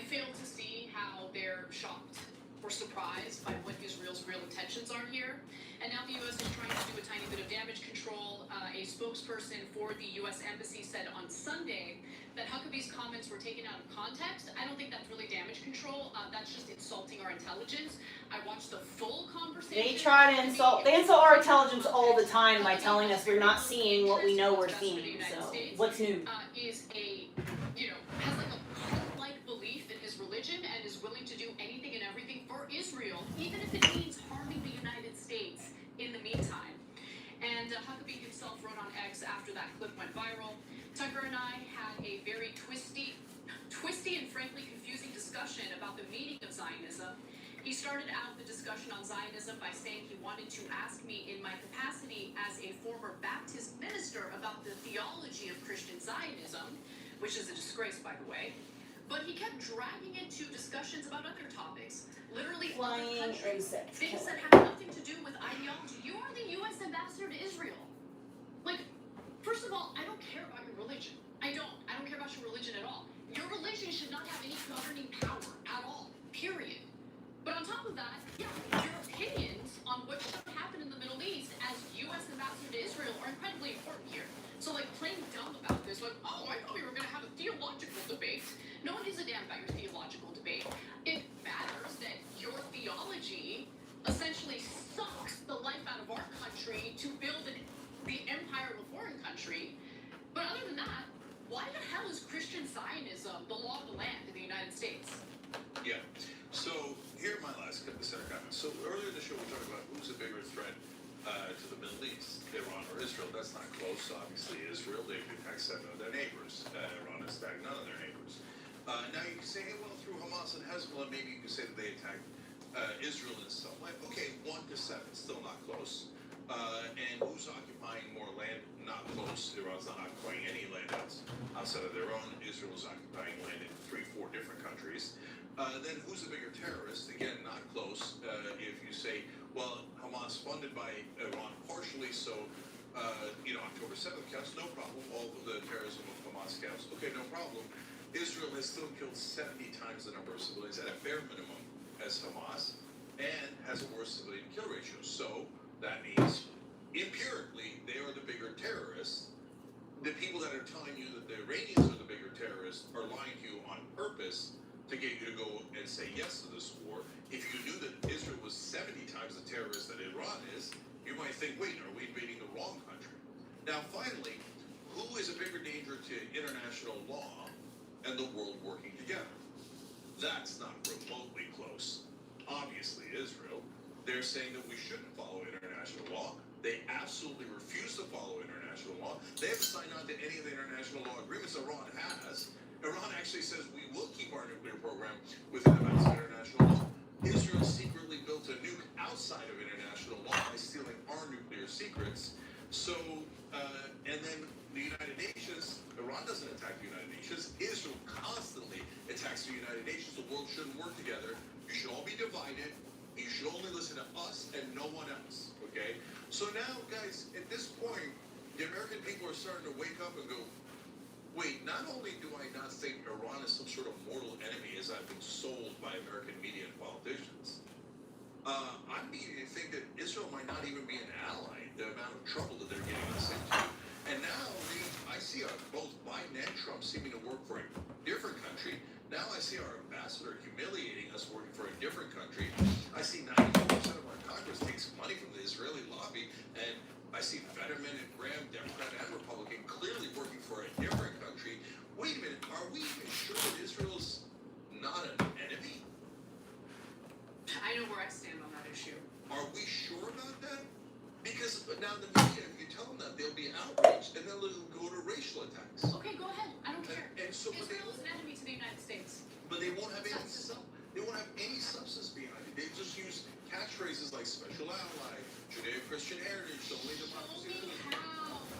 fail to see how they're shocked or surprised by what Israel's real intentions are here. And now the U.S. is trying to do a tiny bit of damage control. A spokesperson for the U.S. Embassy said on Sunday that Huckabee's comments were taken out of context. I don't think that's really damage control. That's just insulting our intelligence. I watched the full conversation. They try to insult our intelligence all the time by telling us we're not seeing what we know we're seeing. So what's new? Is has like a cult-like belief in his religion and is willing to do anything and everything for Israel, even if it means harming the United States in the meantime. And Huckabee himself wrote on X after that clip went viral, Tucker and I had a very twisty and frankly confusing discussion about the meaning of Zionism. He started out the discussion on Zionism by saying he wanted to ask me in my capacity as a former Baptist minister about the theology of Christian Zionism, which is a disgrace, by the way. But he kept dragging into discussions about other topics, literally Flying other countries, insects. things that have nothing to do with ideology. You are the U.S. ambassador to Israel. Like, first of all, I don't care about your religion. I don't care about your religion at all. Your religion should not have any governing power at all, period. But on top of that, yeah, your opinions on what should happen in the Middle East as U.S. ambassador to Israel are incredibly important here. So, like, playing dumb about this, like, oh, I thought we were going to have a theological debate. No one gives a damn about your theological debate. It matters that your theology essentially sucks the life out of our country to build the empire of a foreign country. But other than that, why the hell is Christian Zionism the law of the land in the United States? Yeah. So here are my last set of comments. So earlier in the show we talked about who's a bigger threat to the Middle East, Iran or Israel. That's not close. Obviously, Israel, they've attacked 7 of their neighbors. Iran has attacked none of their neighbors. Now you can say, hey, well, through Hamas and Hezbollah, maybe you can say that they attacked Israel in some way. Okay, 1 to 7, still not close. And who's occupying more land? Not close. Iran's not occupying any land outside of their own. Israel is occupying land in 3-4 different countries. Then who's the bigger terrorist? Again, not close. If you say, well, Hamas funded by Iran partially, so October 7th counts, no problem. All of the terrorism of Hamas counts, okay, no problem. Israel has still killed 70 times the number of civilians at a bare minimum as Hamas, and has a worse civilian kill ratio. So that means empirically they are the bigger terrorists. The people that are telling you that the Iranians are the bigger terrorists are lying to you on purpose to get you to go and say yes to this war. If you knew that Israel was 70 times the terrorist that Iran is, you might think, wait, are we invading the wrong country? Now, finally, who is a bigger danger to international law and the world working together? That's not remotely close. Obviously, Israel. They're saying that we shouldn't follow international law. They absolutely refuse to follow international law. They haven't signed on to any of the international law agreements Iran has. Iran actually says we will keep our nuclear program within the bounds of international law. Israel secretly built a nuke outside of international law by stealing our nuclear secrets. So, and then the United Nations, Iran doesn't attack the United Nations. Israel constantly attacks the United Nations. The world shouldn't work together. You should all be divided. You should only listen to us and no one else, okay? So now, guys, at this point, the American people are starting to wake up and go, wait, not only do I not think Iran is some sort of mortal enemy as I've been sold by American media and politicians, I'm beginning to think that Israel might not even be an ally, the amount of trouble that they're getting us into. And now I see both Biden and Trump seeming to work for a different country. Now I see our ambassador humiliating us working for a different country. I see 94% of our Congress takes money from the Israeli lobby, and I see Fetterman and Graham, Democrat and Republican, clearly working for a different country. Wait a minute, are we even sure that Israel's not an enemy? I know where I stand on that issue. Are we sure about that? Because now the media, if you tell them that, they'll be outraged and they'll go to racial attacks. Okay, go ahead. I don't care. And so, Israel is an enemy to the United States. but they won't have any substance behind it. They just use catchphrases like special ally, Judeo-Christian heritage, the only democracy.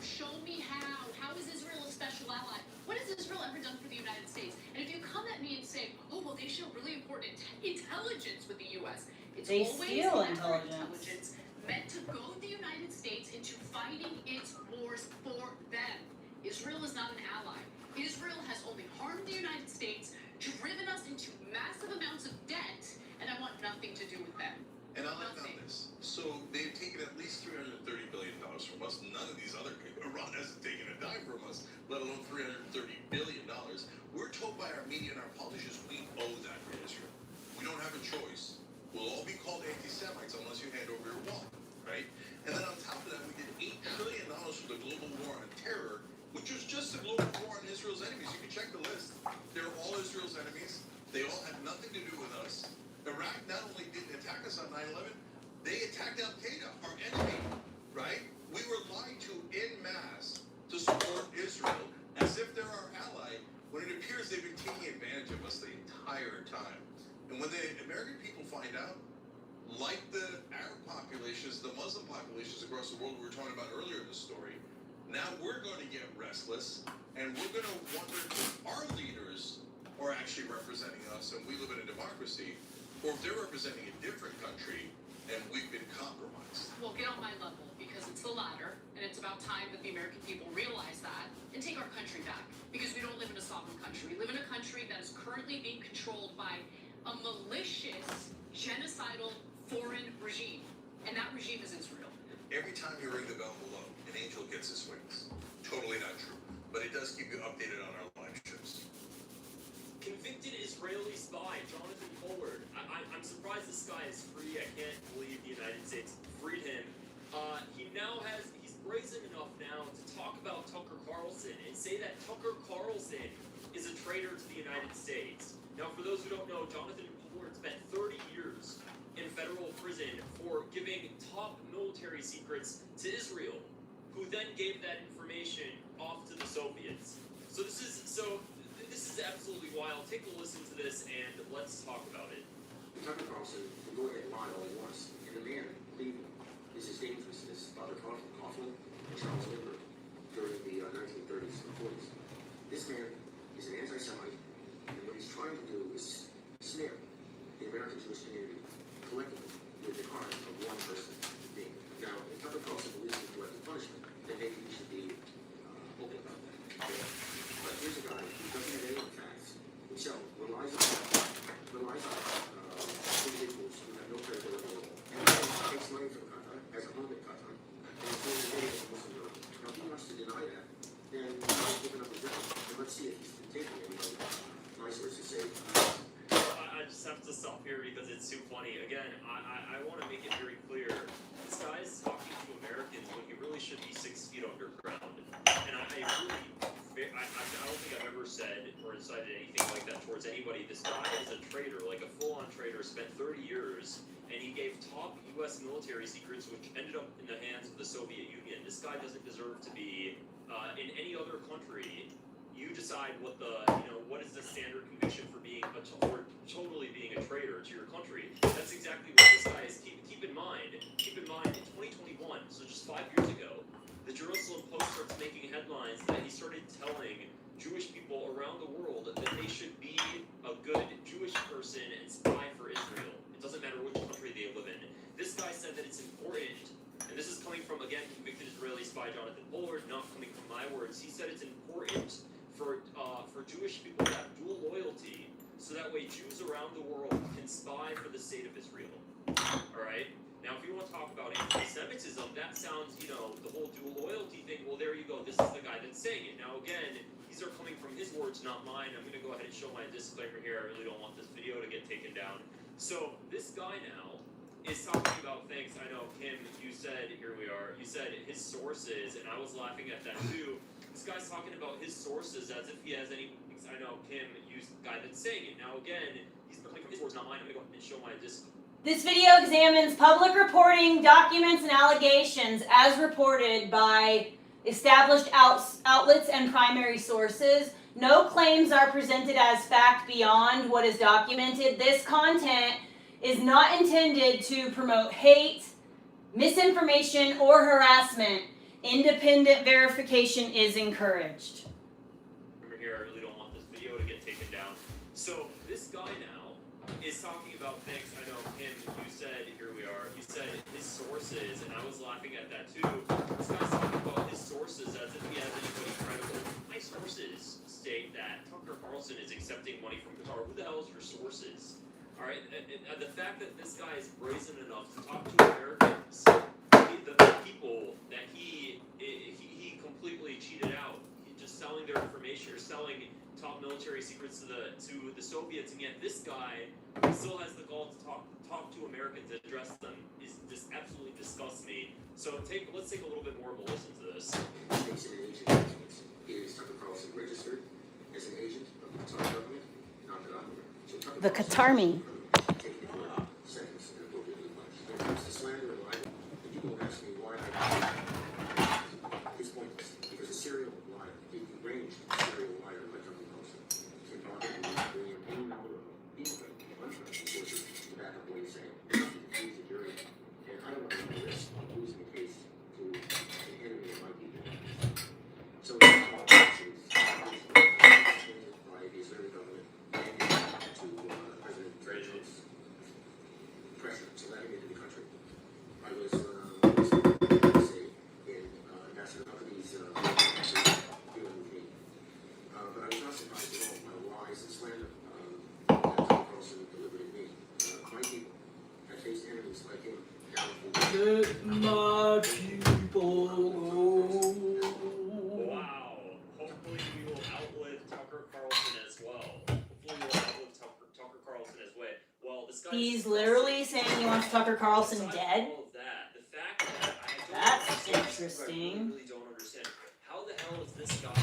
Show me how. How is Israel a special ally? What has Israel ever done for the United States? And if you come at me and say, oh, well, they show really important intelligence with the U.S., it's They always steal elaborate intelligence. meant to goad the United States into fighting its wars for them. Israel is not an ally. Israel has only harmed the United States, driven us into massive amounts of debt, and I want nothing to do with them. And I like on this. So they've taken at least $330 billion from us. None of these other, Iran hasn't taken a dime from us, let alone $330 billion. We're told by our media and our politicians we owe that to Israel. We don't have a choice. We'll all be called anti-Semites unless you hand over your wall, right? And then on top of that, we did $8 trillion for the global war on terror, which was just a global war on Israel's enemies. You can check the list. They're all Israel's enemies. They all had nothing to do with us. Iraq not only didn't attack us on 9/11, they attacked Al Qaeda, our enemy, right? We were lied to en masse to support Israel as if they're our ally, when it appears they've been taking advantage of us the entire time. And when the American people find out, like the Arab populations, the Muslim populations across the world we were talking about earlier in the story, now we're going to get restless, and we're going to wonder if our leaders are actually representing us, and we live in a democracy, or if they're representing a different country, and we've been compromised. Well, get on my level, because it's the latter, and it's about time that the American people realize that and take our country back. Because we don't live in a sovereign country. We live in a country that is currently being controlled by a malicious, genocidal, foreign regime. And that regime is Israel. Every time you ring the bell below, an angel gets his wings. Totally not true. But it does keep you updated on our live shows. Convicted Israeli spy Jonathan Pollard. I'm surprised this guy is free. I can't believe the United States freed him. He's brazen enough now to talk about Tucker Carlson and say that Tucker Carlson is a traitor to the United States. Now, for those who don't know, Jonathan Pollard spent 30 years in federal prison for giving top military secrets to Israel, who then gave that information off to the Soviets. So this is absolutely wild. Take a listen to this and let's talk about it. Tucker Carlson can go ahead and lie all he wants. And the man, believe me, is as dangerous as Father Coughlin and Charles Lindbergh during the 1930s and 40s. This man is an anti-Semite, and what he's trying to do is snare the American Jewish community collectively with the crime of one person being. Now, if Tucker Carlson believes in collective punishment, then maybe we should be open about that. Okay? But here's a guy who doesn't have any of the facts himself, relies on individuals who have no credibility at all, and then takes money from Qatar, has a home in Qatar, and is doing the bidding of Muslim Europe. Now, if he wants to deny that, then he's giving up his job. And let's see if he's taking anybody. My sources say. I just have to stop here because it's too funny. Again, I want to make it very clear. This guy is talking to Americans when he really should be 6 feet underground. And I don't think I've ever said or incited anything like that towards anybody. This guy is a traitor, like a full-on traitor, spent 30 years, and he gave top U.S. military secrets, which ended up in the hands of the Soviet Union. This guy doesn't deserve to be in any other country. You decide what is the standard conviction for being totally being a traitor to your country. That's exactly what this guy is. Keep in mind, in 2021, so just 5 years ago, the Jerusalem Post starts making headlines that he started telling Jewish people around the world that they should be a good Jewish person and spy for Israel. It doesn't matter which country they live in. This guy said that it's important, and this is coming from, again, convicted Israeli spy Jonathan Bullard, not coming from my words. He said it's important for Jewish people to have dual loyalty, so that way Jews around the world can spy for the state of Israel. All right? Now, if you want to talk about anti-Semitism, that sounds, the whole dual loyalty thing, well, there you go. This is the guy that's saying it. Now, again, these are coming from his words, not mine. I'm going to go ahead and show my disclaimer here. I really don't want this video to get taken down. So, this guy now is talking about things. I know, Kim, you said, here we are, you said his sources, and I was laughing at that too. This guy's talking about his sources as if he has any. I know, Kim, you guy that's saying it. Now, again, he's coming from his words, not mine. I'm going to go ahead and show my disclaimer. This video examines public reporting, documents, and allegations as reported by established outlets and primary sources. No claims are presented as fact beyond what is documented. This content is not intended to promote hate, misinformation, or harassment. Independent verification is encouraged. Here, I really don't want this video to get taken down. So this guy now is talking about things. I know, Kim, you said, here we are, you said his sources, and I was laughing at that too. This guy's talking about his sources as if he has anybody credible. My sources state that Tucker Carlson is accepting money from Qatar. Who the hell is your sources? All right, the fact that this guy is brazen enough to talk to Americans, the people that he completely cheated out, just selling their information or selling top military secrets to the Soviets, and yet this guy still has the gall to talk to Americans and address them. This absolutely disgusts me. So let's take a little bit more of a listen to this. Makes it an agent. Is Tucker Carlson registered as an agent of the Qatar government? Not that I'm aware. So Tucker The Qatarmi. taking the word sentence and appropriately punished. When it comes to slander and libel, and people ask me why it's pointless. Because a serial liar, a deranged serial liar like Tucker Carlson, can target and bring in any number of people that untrust sources to back up what he's saying. He's a jury, and I don't want to run the risk of losing the case to an enemy that might be there. So by the Israeli government and to President Trump's pressure to let him into the country. I was say in Ambassador Huckabee's dealing with me. But I was not surprised at all by the lies and slander that Tucker Carlson delivered at me. My people have faced enemies like him down Let my people go. Wow. Hopefully we will outlive Tucker Carlson as well. Hopefully we'll outlive Tucker Carlson as well. Well, this guy. He's literally saying he wants Tucker Carlson dead. All of that, the fact that That's I interesting. really don't understand. How the hell is this guy,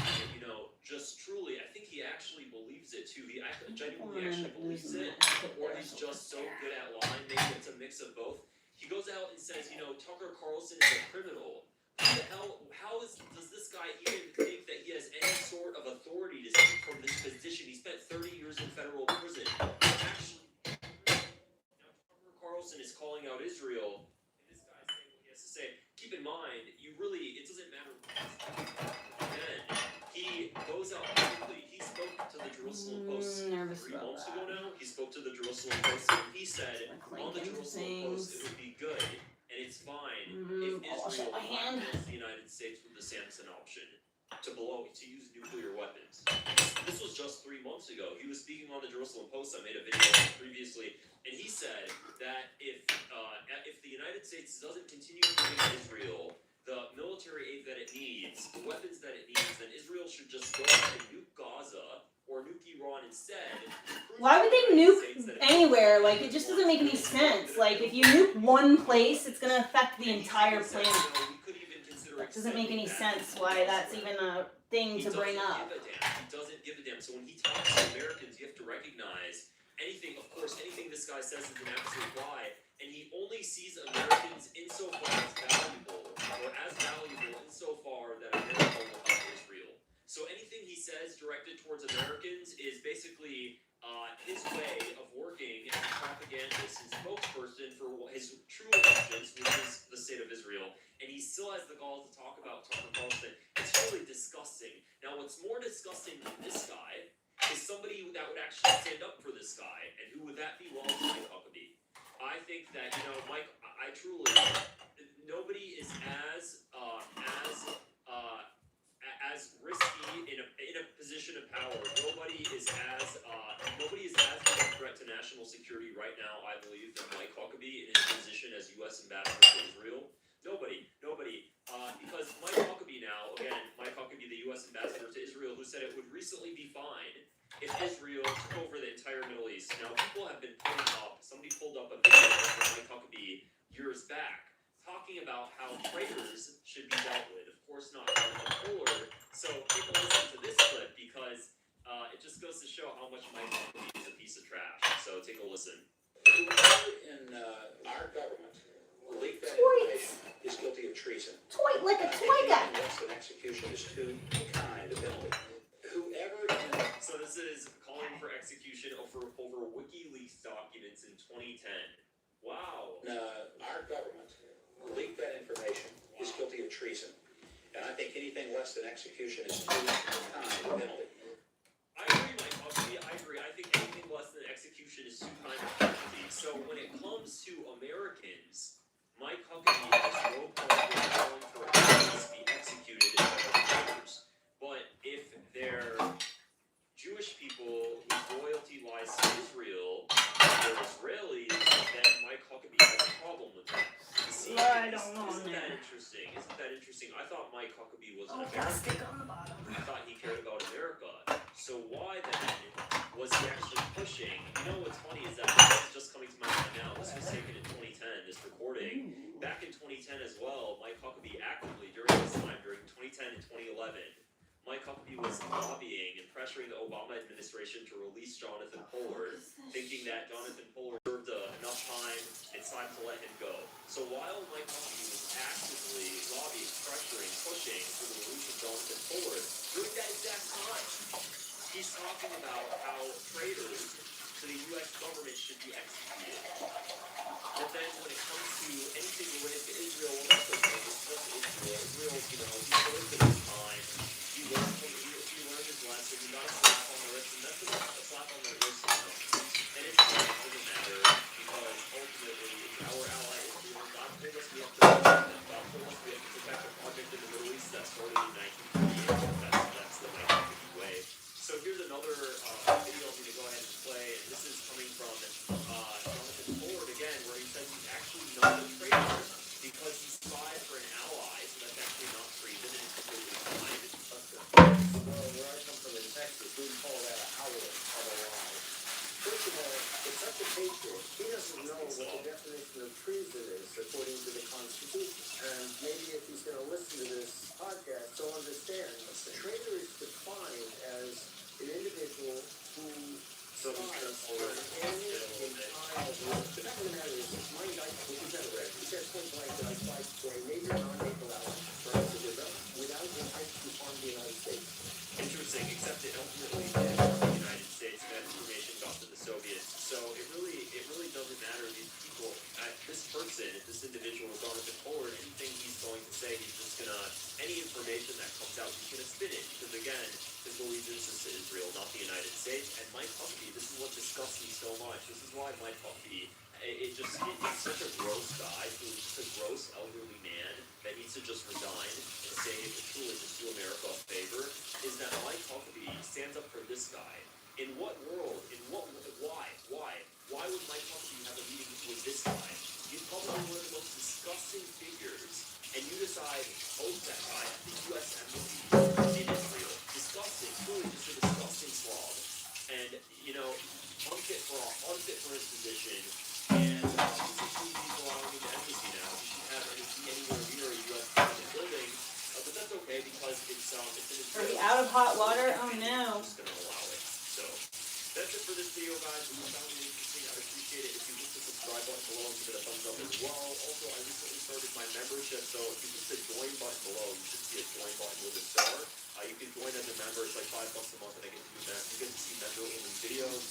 just truly, I think he actually believes it too. He genuinely actually believes it, or he's just so good at lying. Maybe it's a mix of both. He goes out and says, Tucker Carlson is a criminal. How the hell, does this guy even think that he has any sort of authority to speak from this position? He spent 30 years in federal prison. Actually, now Tucker Carlson is calling out Israel, and this guy's saying what he has to say. Keep in mind, it doesn't matter. Again, he goes out publicly. He spoke to to the Jerusalem Post Nervous 3 about months that. ago now. He spoke to the Jerusalem Post and he said Like on the linking Jerusalem Post things. it would be good and it's fine I'll if shake Israel my hand. blackmails the United States with the Samson option to use nuclear weapons. This was just 3 months ago. He was speaking on the Jerusalem Post. I made a video on it previously, and he said that if the United States doesn't continue giving Israel the military aid that it needs, the weapons that it needs, then Israel should just go ahead and nuke Gaza or nuke Iran instead. Why would they nuke anywhere? Like, it just doesn't make any sense. Like, if you nuke one place, it's gonna affect the entire planet. That doesn't make any sense why that's even a thing to bring up. He doesn't give a damn. So when he talks to Americans, you have to recognize anything, of course, anything this guy says is an absolute lie, and he only sees Americans insofar as valuable insofar that America will help Israel. So anything he says directed towards Americans is basically his way of working as a propagandist and spokesperson for his true allegiance, which is the state of Israel. And he still has the gall to talk about Tucker Carlson. It's really disgusting. Now, what's more disgusting than this guy is somebody that would actually stand up for this guy. And who would that be? Well, it's Mike Huckabee. I think that, Mike, I truly, nobody is as risky in a position of power. Nobody is as big a threat to national security right now, I believe, than Mike Huckabee in his position as U.S. ambassador to Israel. Nobody. Because Mike Huckabee now, again, Mike Huckabee, the U.S. ambassador to Israel, who said it would recently be fine if Israel took over the entire Middle East. Now, people have been pulling up, somebody pulled up a video of Mike Huckabee years back, talking about how traitors should be dealt with. Of course not Jonathan Pollard. So take a listen to this clip because it just goes to show how much Mike Huckabee is a piece of trash. So take a listen. In our government, leak that information is guilty of treason. Like a toy gun. Less than execution is too kind a penalty. Whoever So this is calling for execution over WikiLeaks documents in 2010. Wow. in our government leak that information is guilty of treason. And I think anything less than execution is too kind a penalty. I agree, Mike Huckabee. I agree. I think anything less than execution is too kind of penalty. So when it comes to Americans, Mike Huckabee has no problem with calling for Americans to be executed in federal courts. But if they're Jewish people whose loyalty lies to Israel, they're Israelis, then Mike Huckabee has a problem with that. See, I don't know, isn't that man. interesting? Isn't that interesting? I thought Mike Huckabee was Oh, an plastic American. on the bottom. I thought he cared about America. So why then was he actually pushing? What's funny is that this is just coming to my mind now. This was taken in 2010, this recording. Back in 2010 as well, Mike Huckabee actively during this time, during 2010 and 2011, Mike Huckabee was lobbying and pressuring the Obama administration to release Jonathan Pollard, thinking that Jonathan Pollard served enough time, it's time to let him go. So while Mike Huckabee was actively lobbying, pressuring, pushing for the release of Jonathan Pollard, during that exact time, he's talking about how traitors to the U.S. government should be executed. But then when it comes to anything related to Israel, well, that's okay. It's just Israel. Israel, he served his time. He learned his lesson. He got a slap on the wrist, and that's a slap on the wrist. And it's fine. It doesn't matter because ultimately it's our ally Israel. God told us we have to protect them. God told us we have to protect a project in the Middle East that started in 1948. That's the Mike Huckabee way. So here's another video I'm going to go ahead and play, and this is coming from Jonathan Pollard again, where he says he's actually not a traitor because he spied for an ally, so that's actually not treason and it's completely fine. Well, where I come from in Texas, we call that a howler of a lie. First of all, it's such a patriot. He doesn't know what the definition of treason is according to the Constitution. And maybe if he's going to listen to this podcast, he'll understand. A traitor is defined as an individual who spies for an enemy in time of war. The fact of the matter is, my indictment, which is never read, he says point blank that I spied for a major non-naval ally, France or Israel, without intent to harm the United States. Interesting, except it ultimately did harm the United States, and that information got to the Soviets. So it really doesn't matter. These people, this person person, if this individual is Jonathan Pollard, anything he's going to say, he's just gonna, any information that comes out, he's gonna spin it. Because again, his allegiance is to Israel, not the United States. And Mike Huckabee, this is what disgusts me so much. This is why Mike Huckabee, he's such a gross guy, who's just a gross elderly man that needs to just resign and say, truly just do America a favor, is that Mike Huckabee stands up for this guy. In what world, why would Mike Huckabee have a meeting with this guy? He's probably one of the most disgusting figures, and you decide, oh, that guy at the U.S. Embassy in Israel. Disgusting, truly just a disgusting slob. And, you know, unfit for his position, and he should be allowing him to embassy now. He shouldn't have anywhere near a U.S. government building, but that's okay because it's in his Are we out of hot water? Oh no. I'm just gonna allow it. So that's it for this video, guys. If you found it interesting, I'd appreciate it if you hit the subscribe button below and give it a thumbs up as well. Also, I recently started my membership, so if you hit the join button below, you should see a join button with a star. You can join as a member. It's like $5 a month, and I get to do that. You get to see member-only videos.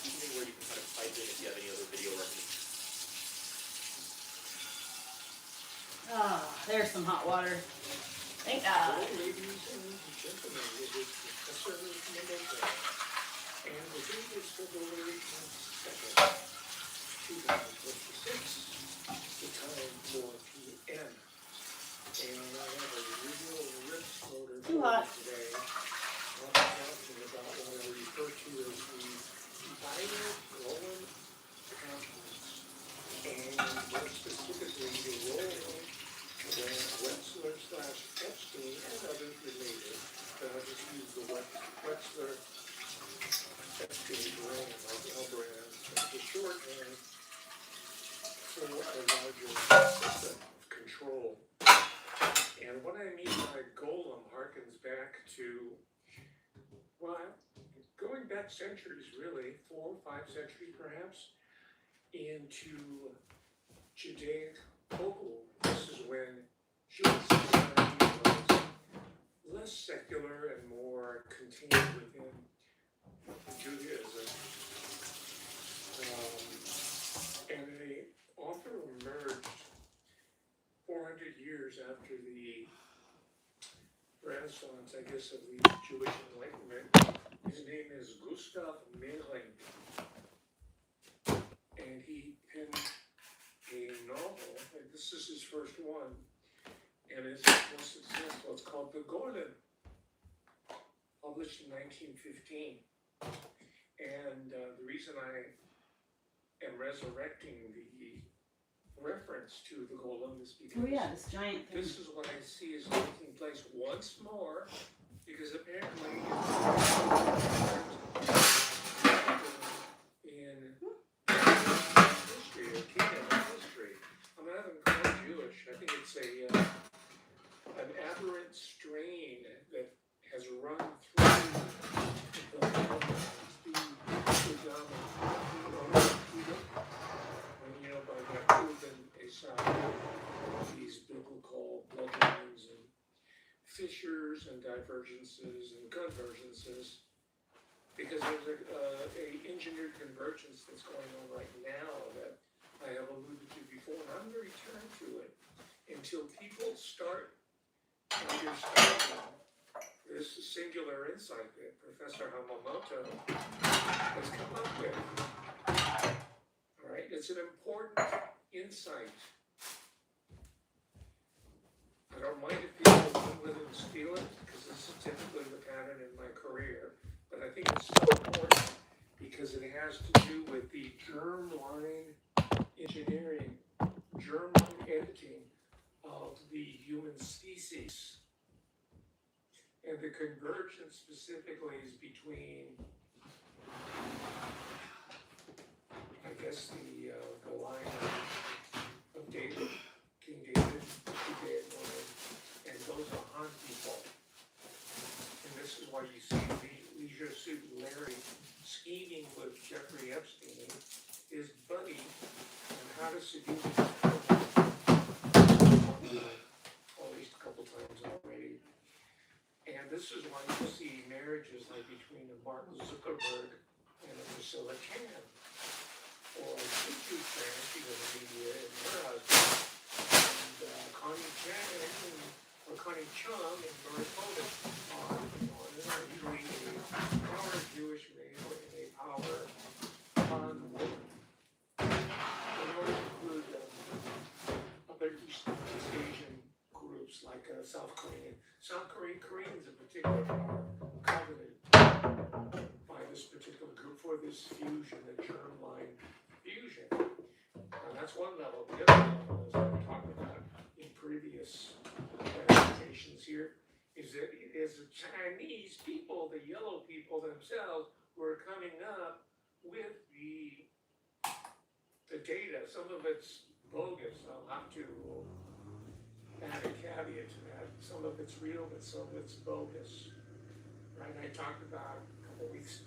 Anything where you can kind of type in if you have any other video recommendations. Ah, there's some hot water. Thank God. Ladies and gentlemen, it is Professor Mendoza, and the date is February 22nd, 2026, the time 4 p.m. And I have a real rip loader Too hot. today. I'll be talking about what I refer to as the binary Roland complex, and more specifically the role that Wexler/Epstein and others related, just use the Wexler-Epstein brand, like L brand, as a shorthand for a larger system of control. And what I mean by golem harkens back to, well, going back centuries really, 4 or 5 centuries perhaps, into Judaic folklore. This is when Jewish society was less secular and more contained within Judaism. And the author emerged 400 years after the Renaissance, I guess, of the Jewish Enlightenment. His name is Gustav Meyrink, and he penned a novel, and this is his first one, and it's most successful. It's called The Golem, published in 1915. And the reason I am resurrecting the reference to the Golem is because Oh yeah, this giant thing. this is what I see is taking place once more, because apparently in history, a kingdom of history. I'm not even called Jewish. I think it's an aberrant strain that has run through the when, you know, by that proven aside these biblical bloodlines and fissures and divergences and convergences, because there's a engineered convergence that's going on right now that I have alluded to before, and I'm going to return to it until people start understanding this singular insight that Professor Hamamoto has come up with. All right, it's an important insight. I don't mind if people come with it and steal it, because this is typically the pattern in my career. But I think it's so important because it has to do with the germline engineering, germline editing of the human species. And the convergence specifically is between, I guess, the line of David, King David, Judaic line, and those are Han people. And this is why you see Leisure Suit Larry scheming with Jeffrey Epstein, his buddy, on how to seduce him. At least a couple times already. And this is why you see marriages like between a Mark Zuckerberg and a Priscilla Chan, or a Tutu Chan, you know, the media in their Connie Chung in Minnesota on usually a power Jewish male and a power woman. They don't include other East Asian groups like South Korean. South Koreans in particular are coveted by this particular group for this fusion, the germline fusion. And that's one level. The other level, as we talked about in previous presentations here, is that it is the Chinese people, the yellow people themselves, who are coming up with the data. Some of it's bogus. I'll have to add a caveat to that. Some of it's real, but some of it's bogus. Right? I talked about a couple weeks.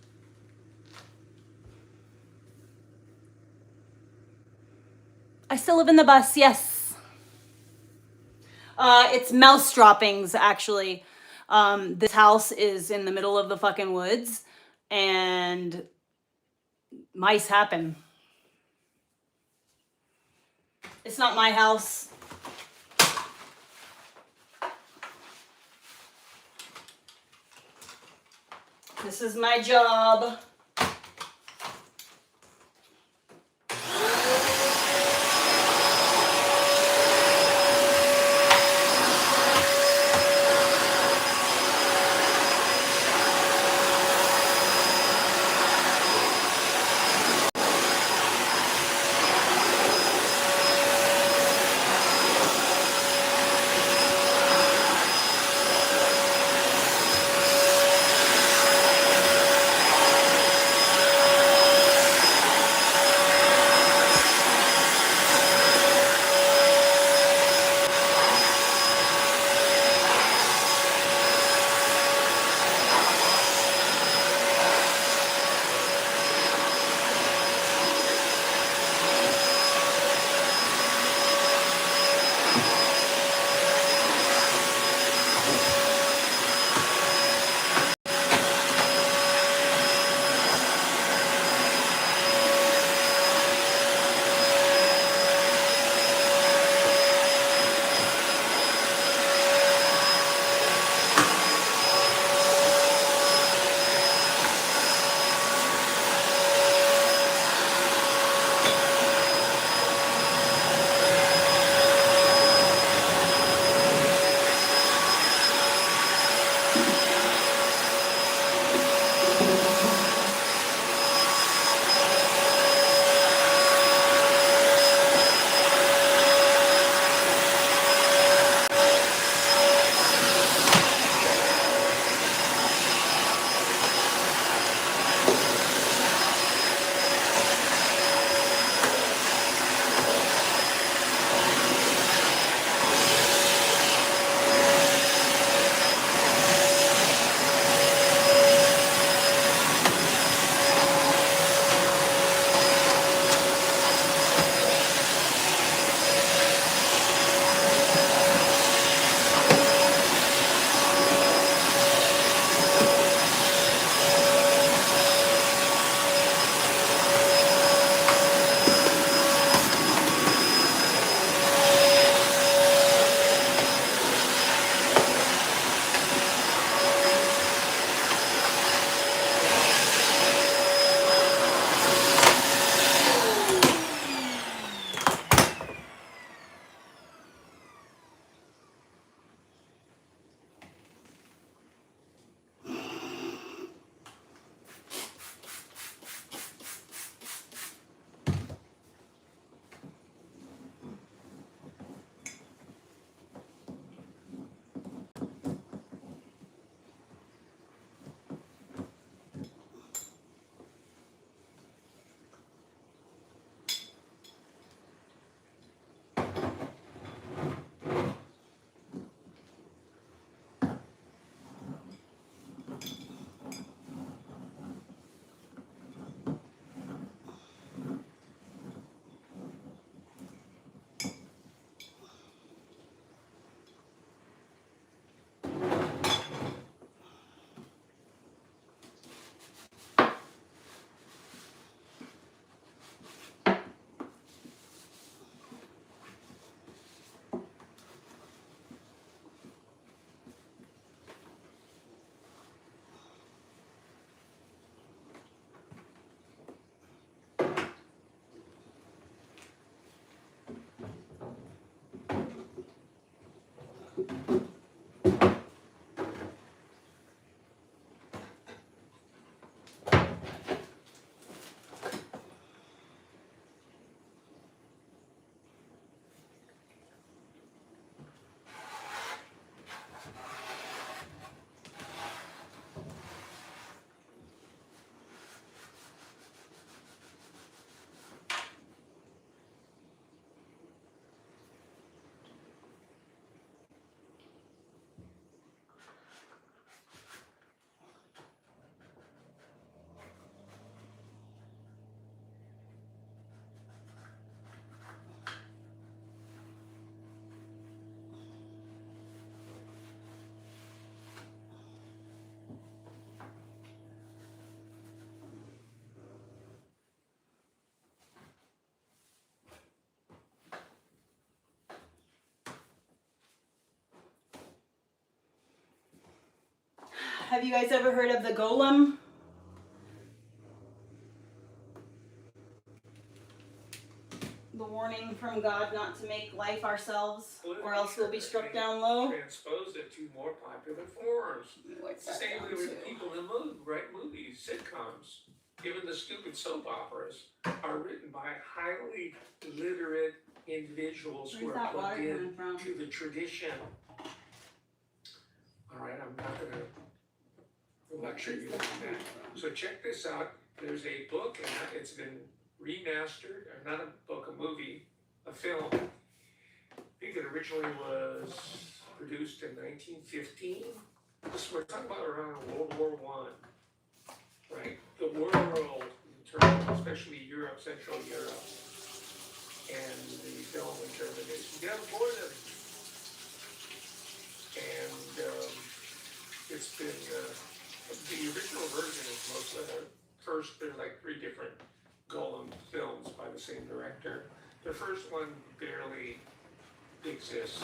I still live in the bus, yes. It's mouse droppings, actually. This house is in the middle of the fucking woods, and mice happen. It's not my house. This is my job. Have you guys ever heard of the golem? The warning from God not to make life ourselves, or else we'll be struck down low. Transposed it to more popular forms. What's It's the that same down way with to? people in write movies, sitcoms. Even the stupid soap operas are written by highly literate individuals who Where's are that water plugged in coming from? to the tradition. All right, I'm not gonna lecture you on that. So check this out. There's a book, and it's been remastered, or not a book, a movie, a film. I think it originally was produced in 1915. We're talking about around World War I, right? The world, in terms of especially Europe, Central Europe, and the film interpretation. You have more than, and it's been, the original version is most of the first, there's like 3 different Golem films by the same director. The first one barely exists.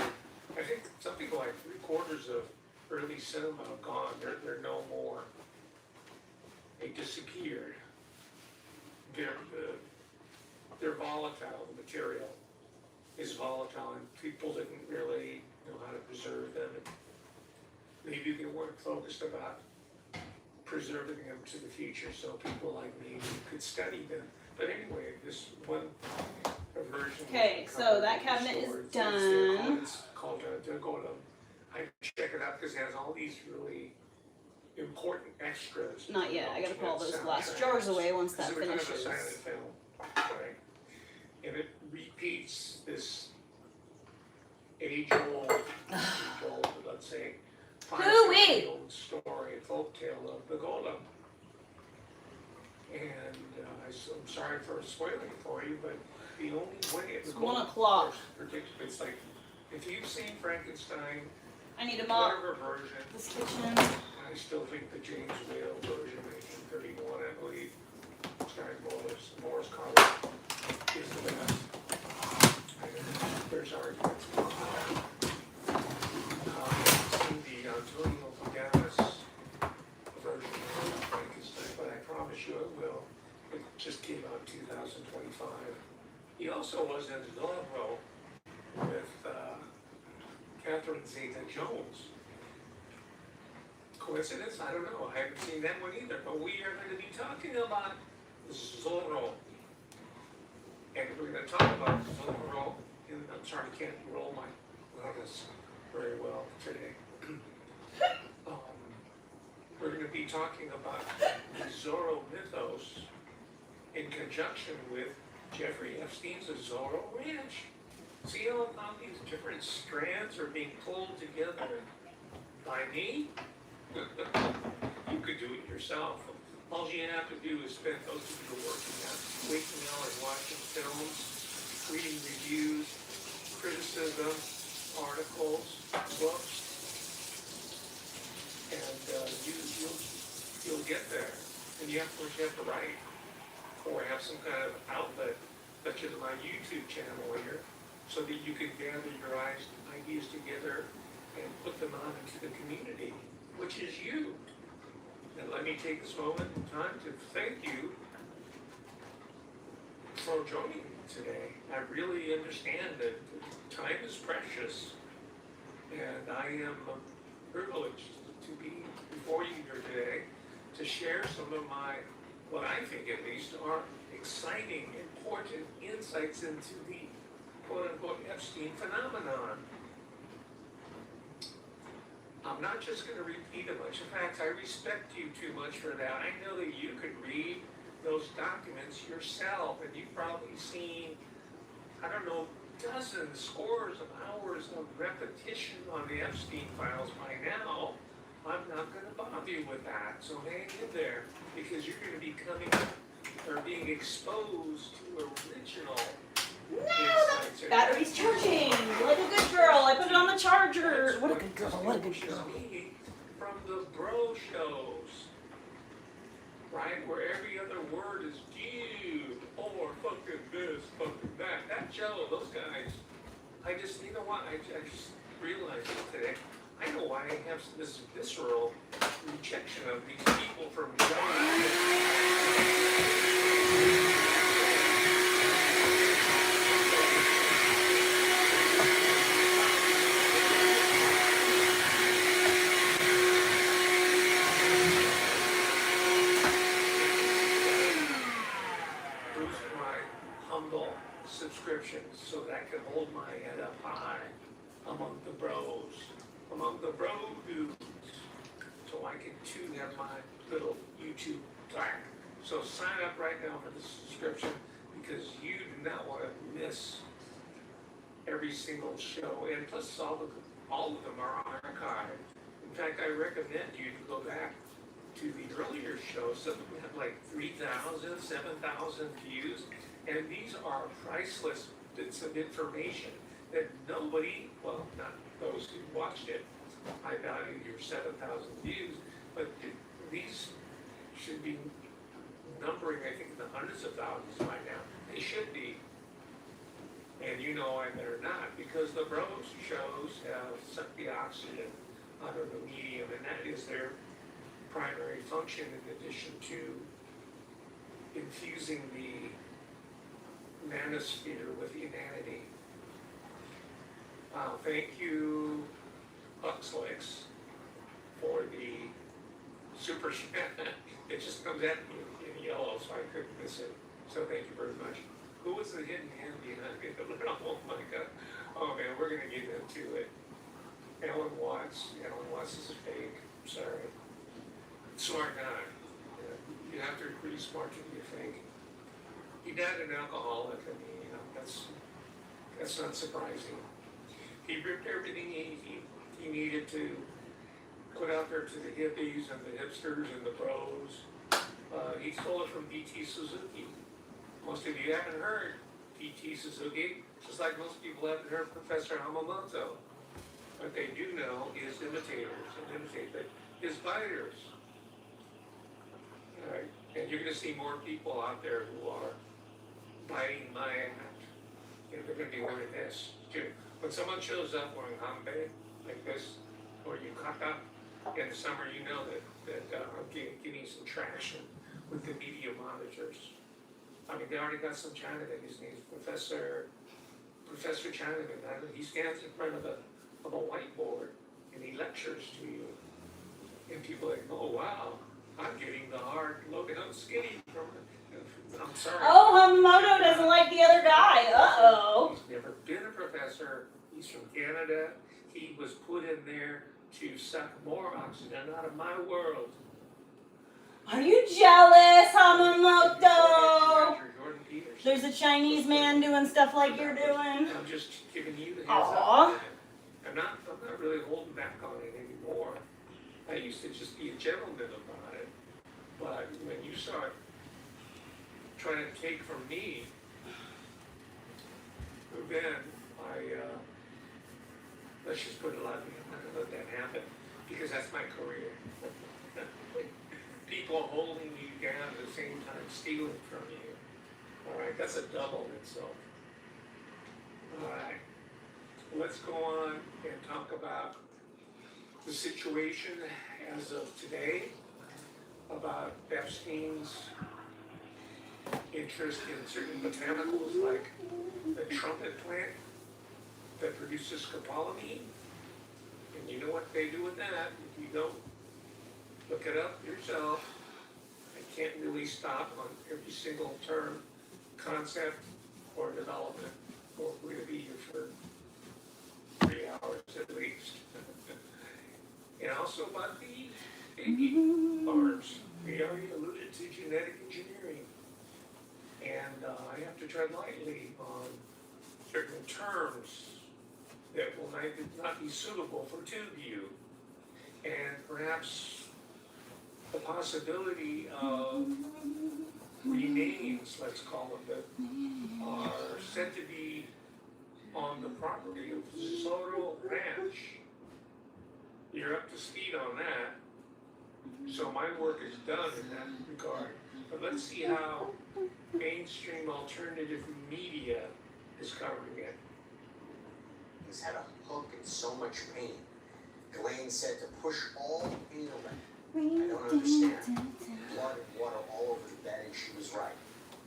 I think something like 3/4 of early cinema are gone. They're no more. They disappeared. They're volatile. The material is volatile, and people didn't really know how to preserve them. And maybe they weren't focused about preserving them to the future, so people like me could study them. But anyway, this one version. Okay, so that cabinet is done. It's called the Golem. I check it out because it has all these really important extras. Not yet. I gotta pull all those glass Soundtracks. jars away once that So we're talking about finishes. silent film, right? And it repeats this age-old, let's say, Hoo-wee! old story, folktale of the Golem. And I'm sorry for spoiling it for you, but the only way It's 1 o'clock. it's like, if you've seen Frankenstein, I need a mop. whatever version, This kitchen. I still think the James Whale version, 1931, I believe, starring Morris Carver, is the best. There's arguments. Seen the Antonio Banderas version of Frankenstein, but I promise you it will. It just came out in 2025. He also was in Zorro with Catherine Zeta-Jones. Coincidence? I don't know. I haven't seen that one either. But we are going to be talking about Zorro. And we're going to talk about Zorro. I'm sorry, I can't roll my lettuce very well today. We're going to be talking about the Zorro mythos in conjunction with Jeffrey Epstein's Zorro Ranch. See how these different strands are being pulled together by me? You could do it yourself. All you have to do is spend those of you working out, waking hours watching films, reading reviews, criticism, articles, books, and you'll get there. And you have to write or have some kind of outlet, such as my YouTube channel here, so that you can gather your ideas together and put them out into the community, which is you. And let me take this moment in time to thank you for joining me today. I really understand that time is precious, and and I am privileged to be before you here today to share some of my, what I think at least, are exciting, important insights into the quote-unquote Epstein phenomenon. I'm not just going to repeat a bunch of facts. I respect you too much for that. I know that you could read those documents yourself, and you've probably seen, I don't know, dozens, scores of hours of repetition on the Epstein files by now. I'm not going to bother you with that, so hang in there, because you're going to be coming or being exposed to original insights. Battery's charging like a good girl. I put it on the charger. What a good girl. What a good girl. From the bro shows, right, where every other word is dude or fucking this, fucking that. That show, those guys. I just, you know what? I just realized today. I know why I have this visceral rejection of these people from boost my humble subscriptions so that I can hold my head up high among the bros, among the bro dudes, so I can too have my little YouTube plaque. So sign up right now for the subscription because you do not want to miss every single show. And plus all of them are archived. In fact, I recommend you to go back to the earlier shows. Some of them have like 3,000, 7,000 views. And these are priceless bits of information that nobody, well, not those who watched it, I value your 7,000 views, but these should be numbering, I think, in the hundreds of thousands by now. They should be. And you know I better not, because the bros shows have sucked the oxygen out of the medium, and that is their primary function in addition to infusing the manosphere with humanity. Thank you, Huxlix, for the super chat. It just comes at me in yellow, so I couldn't miss it. So thank you very much. Who was the hidden hand behind it? Oh my God. Oh man, we're gonna get into it. Alan Watts. Alan Watts is a fake. Sorry. Smart guy. You have to be pretty smart to be a fake. He died an alcoholic. I mean, that's not surprising. He ripped everything he needed to put out there to the hippies and the hipsters and the bros. He stole it from D.T. Suzuki. Most of you haven't heard D.T. Suzuki, just like most people haven't heard Professor Hamamoto. What they do know is imitators and imitate his biters. All right, and you're going to see more people out there who are biting my act. And they're going to be wearing this too. When someone shows up wearing hambe like this, or yukata, in the summer, you know that I'm getting some traction with the media monitors. I mean, they already got some Chinaman. His name's Professor Chinaman. He stands in front of a whiteboard and he lectures to you. And people are like, oh wow, I'm getting the hard look, and I'm skinny from it. I'm sorry. Oh, Hamamoto doesn't like the other guy. Uh-oh. He's never been a professor. He's from Canada. He was put in there to suck more oxygen out of my world. Are you jealous, Hamamoto? There's a Chinese man doing stuff like you're doing. I'm just giving you the heads Aw. up. I'm not really holding back on it anymore. I used to just be a gentleman about it. But when you start trying to take from me, then let's just put it lightly, I'm not gonna let that happen, because that's my career. People holding you down at the same time, stealing from you. All right, that's a double in itself. All right, let's go on and talk about the situation as of today about Epstein's interest in certain botanicals like the trumpet plant that produces scopolamine. And you know what they do with that? If you don't look it up yourself, I can't really stop on every single term, concept, or development, or we're gonna be here for 3 hours at least. And also about the baby farms. We already alluded to genetic engineering. And I have to tread lightly on certain terms that will not be suitable for tube view. And perhaps the possibility of renames, let's call them, that are said to be on the property of Soto Ranch. You're up to speed on that. So my work is done in that regard. But let's see how mainstream alternative media is covering it. He's had a hook and so much pain. Elaine said to push all the pain away. I don't understand. Blood and water all over the bed, and she was right.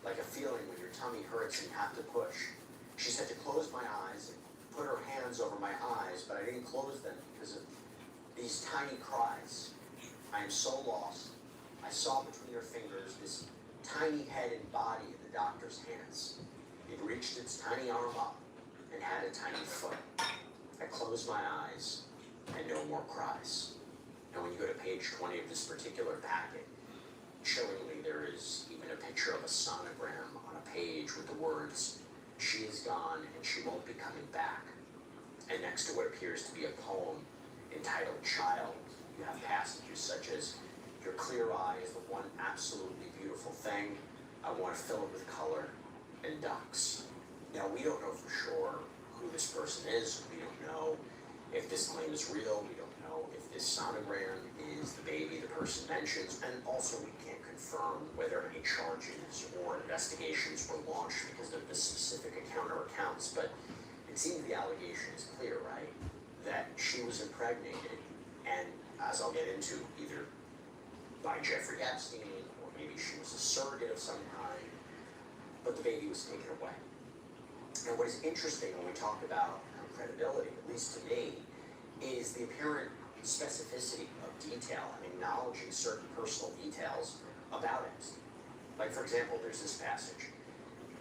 Like a feeling when your tummy hurts and you have to push. She said to close my eyes and put her hands over my eyes, but I didn't close them because of these tiny cries. I am so lost. I saw between her fingers this tiny head and body in the doctor's hands. It reached its tiny arm up and had a tiny foot. I closed my eyes and no more cries. And when you go to page 20 of this particular packet, chillingly there is even a picture of a sonogram on a page with the words, "She is gone and she won't be coming back." And next to what appears to be a poem entitled "Child," you have passages such as, "Your clear eye is the one absolutely beautiful thing. I want to fill it with color and ducks." Now, we don't know for sure who this person is. We don't know if this claim is real. We don't know if this sonogram is the baby the person mentions. And also, we can't confirm whether any charges or investigations were launched because of this specific account or accounts. But it seems the allegation is clear, right? That she was impregnated, and as I'll get into, either by Jeffrey Epstein, or maybe she was a surrogate of some kind, but the baby was taken away. And what is interesting when we talk about credibility, at least to me, is the apparent specificity of detail and acknowledging certain personal details about Epstein. Like, for example, there's this passage.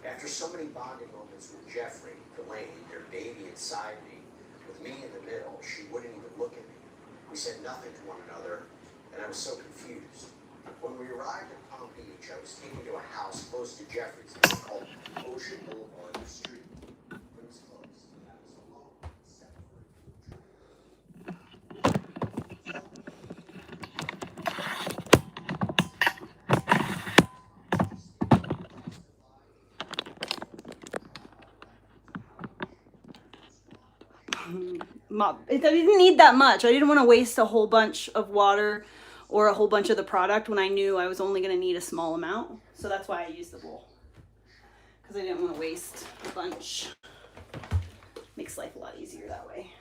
"After so many bonding moments with Jeffrey, Elaine, their baby inside me, with me in the middle, she wouldn't even look at me. We said nothing to one another, and I was so confused. When we arrived at Palm Beach, I was taken to a house close to Jeffrey's called Ocean Boulevard Street. It was closed, and I was alone, except for It didn't need that much. I didn't want to waste a whole bunch of water or a whole bunch of the product when I knew I was only going to need a small amount. So that's why I used the bowl, because I didn't want to waste a bunch. Makes life a lot easier that way.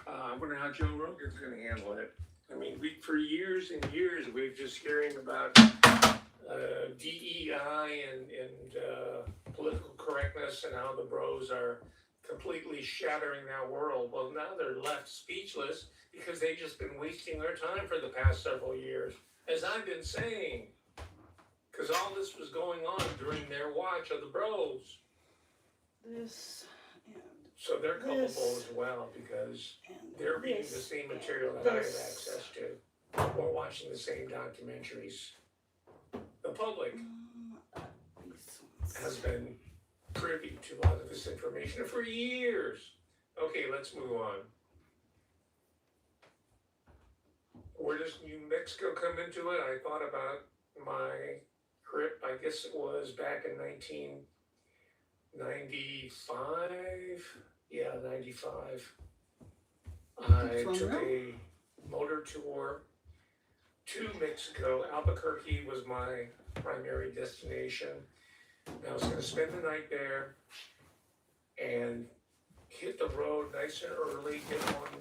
I wonder how Joe Rogan's going to handle it. I mean, for years and years, we've just hearing about DEI and political correctness and how the bros are completely shattering that world. Well, now they're left speechless because they've just been wasting their time for the past several years, as I've been saying, because all this was going on during their watch of the bros. This and So they're culpable this, as well because and they're reading the this, same material that I have this. access to, or watching the same documentaries. The public These ones. has been privy to a lot of this information for years. Okay, let's move on. where does New Mexico come into it? I thought about my trip, I guess it was back in 1995. Yeah, 95. I took a motor tour to Mexico. Albuquerque was my primary destination. I was going to spend the night there and hit the road nice and early, get on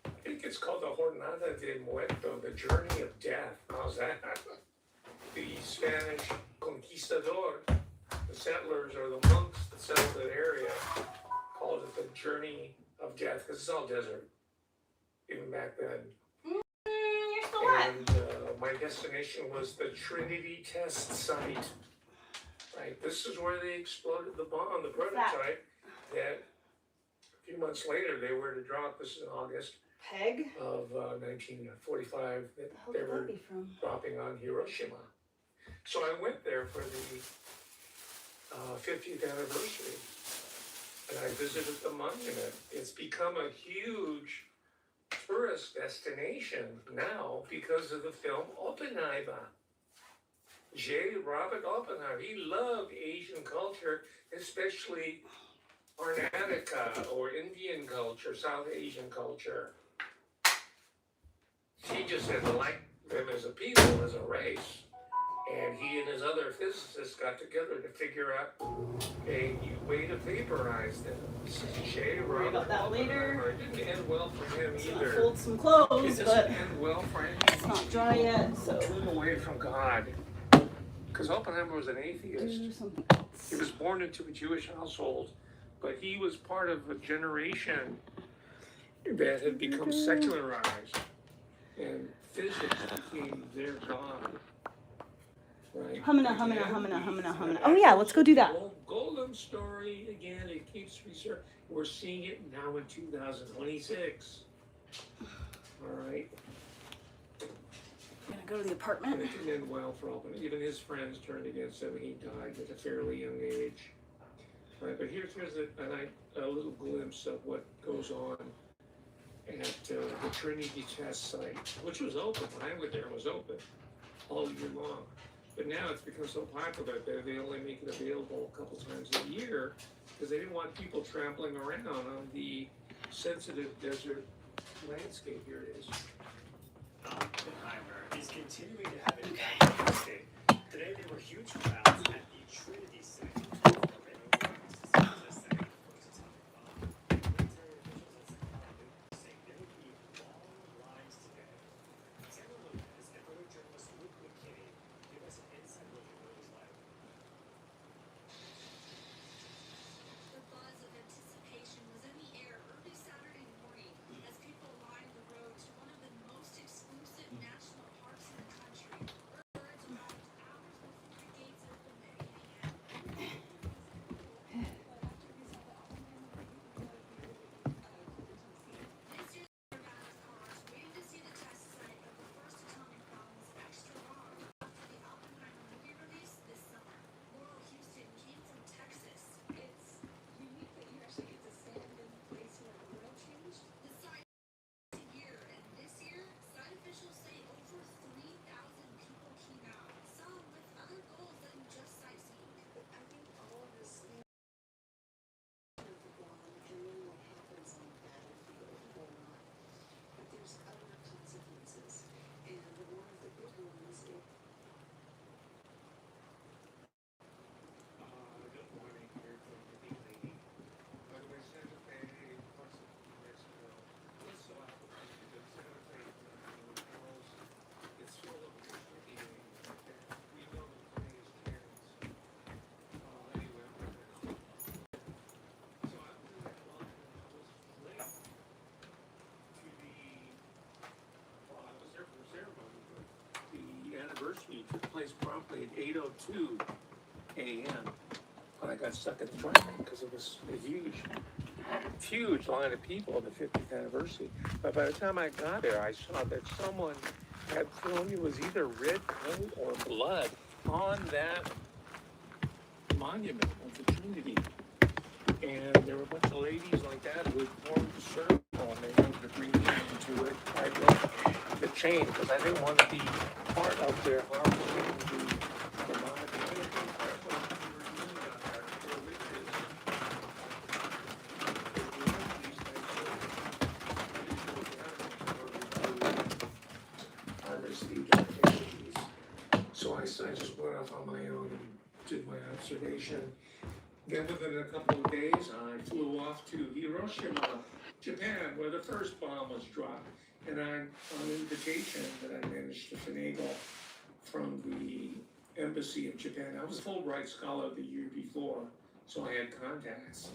I think it's called the Jornada de Muerto, the Journey of Death. How's that? The Spanish conquistador, the settlers or the monks that settled that area, called it the Journey of Death, because it's all desert, even back then. You're still wet. And my destination was the Trinity test site. Right, this is where they exploded the bomb, the prototype, that a few months later they were to drop. This is in August Peg? of 1945 that Who they could were that be from? dropping on Hiroshima. So I went there for the 50th anniversary, and I visited the monument. It's become a huge tourist destination now because of the film Oppenheimer. J. Robert Oppenheimer, he loved Asian culture, especially Karnataka or Indian culture, South Asian culture. He just said to like them as a people, as a race. And he and his other physicists got together to figure out a new way to vaporize them. This is J. Worry Robert about that later. Oppenheimer. It didn't end well for him It's gonna either. fold some It clothes, doesn't but end well for any it's not dry yet, so turn away from God. Because Oppenheimer was an atheist. do something else. He was born into a Jewish household, but he was part of a generation that had become secularized, and physics became their God. Right? Humana. Oh yeah, let's go do that. Golden story again. It keeps research. We're seeing it now in 2026. All right. Gonna go to the And apartment. it didn't end well for Oppenheimer. Even his friends turned against him. He died at a fairly young age. Right, but here's a little glimpse of what goes on at the Trinity test site, which was open. When I went there, it was open all year long. But now it's become so popular that they only make it available a couple times a year because they didn't want people trampling around on the sensitive desert landscape. Here it is. Oppenheimer is continuing to have an impact in the state. Today there were huge crowds at the Trinity site. The buzz of anticipation was in the air early Saturday morning as people lined the road to one of the most exclusive national parks in the country. Birds arrived hours before the gates opened at 8 a.m. This year's Nevada cars waiting to see the test site of the first atomic bomb was extra long after the Oppenheimer movie release this summer. Laurel Houston came from Texas. It's unique that you actually get to stand in the place where the world changed. The site is a year, and this year, site officials say over 3,000 people came out, some with other goals than just sightseeing. I think all of this thing of the bomb and then what happens on the battlefield or not. But there's other consequences, and one of the big ones is Good morning here from the big lady. By the way, Santa Fe, parts of New Mexico, also Albuquerque, but Santa Fe, Hills, it's full of Christian eating. We know the play is cannons. Anyway, I'm not gonna so I'm doing that line, and I was late to well, I was there for the ceremony, but the anniversary took place promptly at 8:02 a.m. But I got stuck in the traffic because it was a huge line of people on the 50th anniversary. But by the time I got there, I saw that someone had thrown, it was either red paint or blood on that monument of the Trinity. And there were a bunch of ladies like that who had formed a circle and they wanted to bring me into it. I change, because I didn't want to be part of their harvesting the commodity. I think part of what we were doing out there, which is, we have these types of harvest these activities. So I just went off on my own and did my observation. Then within a couple of days, I flew off to Hiroshima, Japan, where the first bomb was dropped. And on invitation that I managed to finagle from the embassy of Japan. I was a Fulbright scholar the year before, so I had contacts.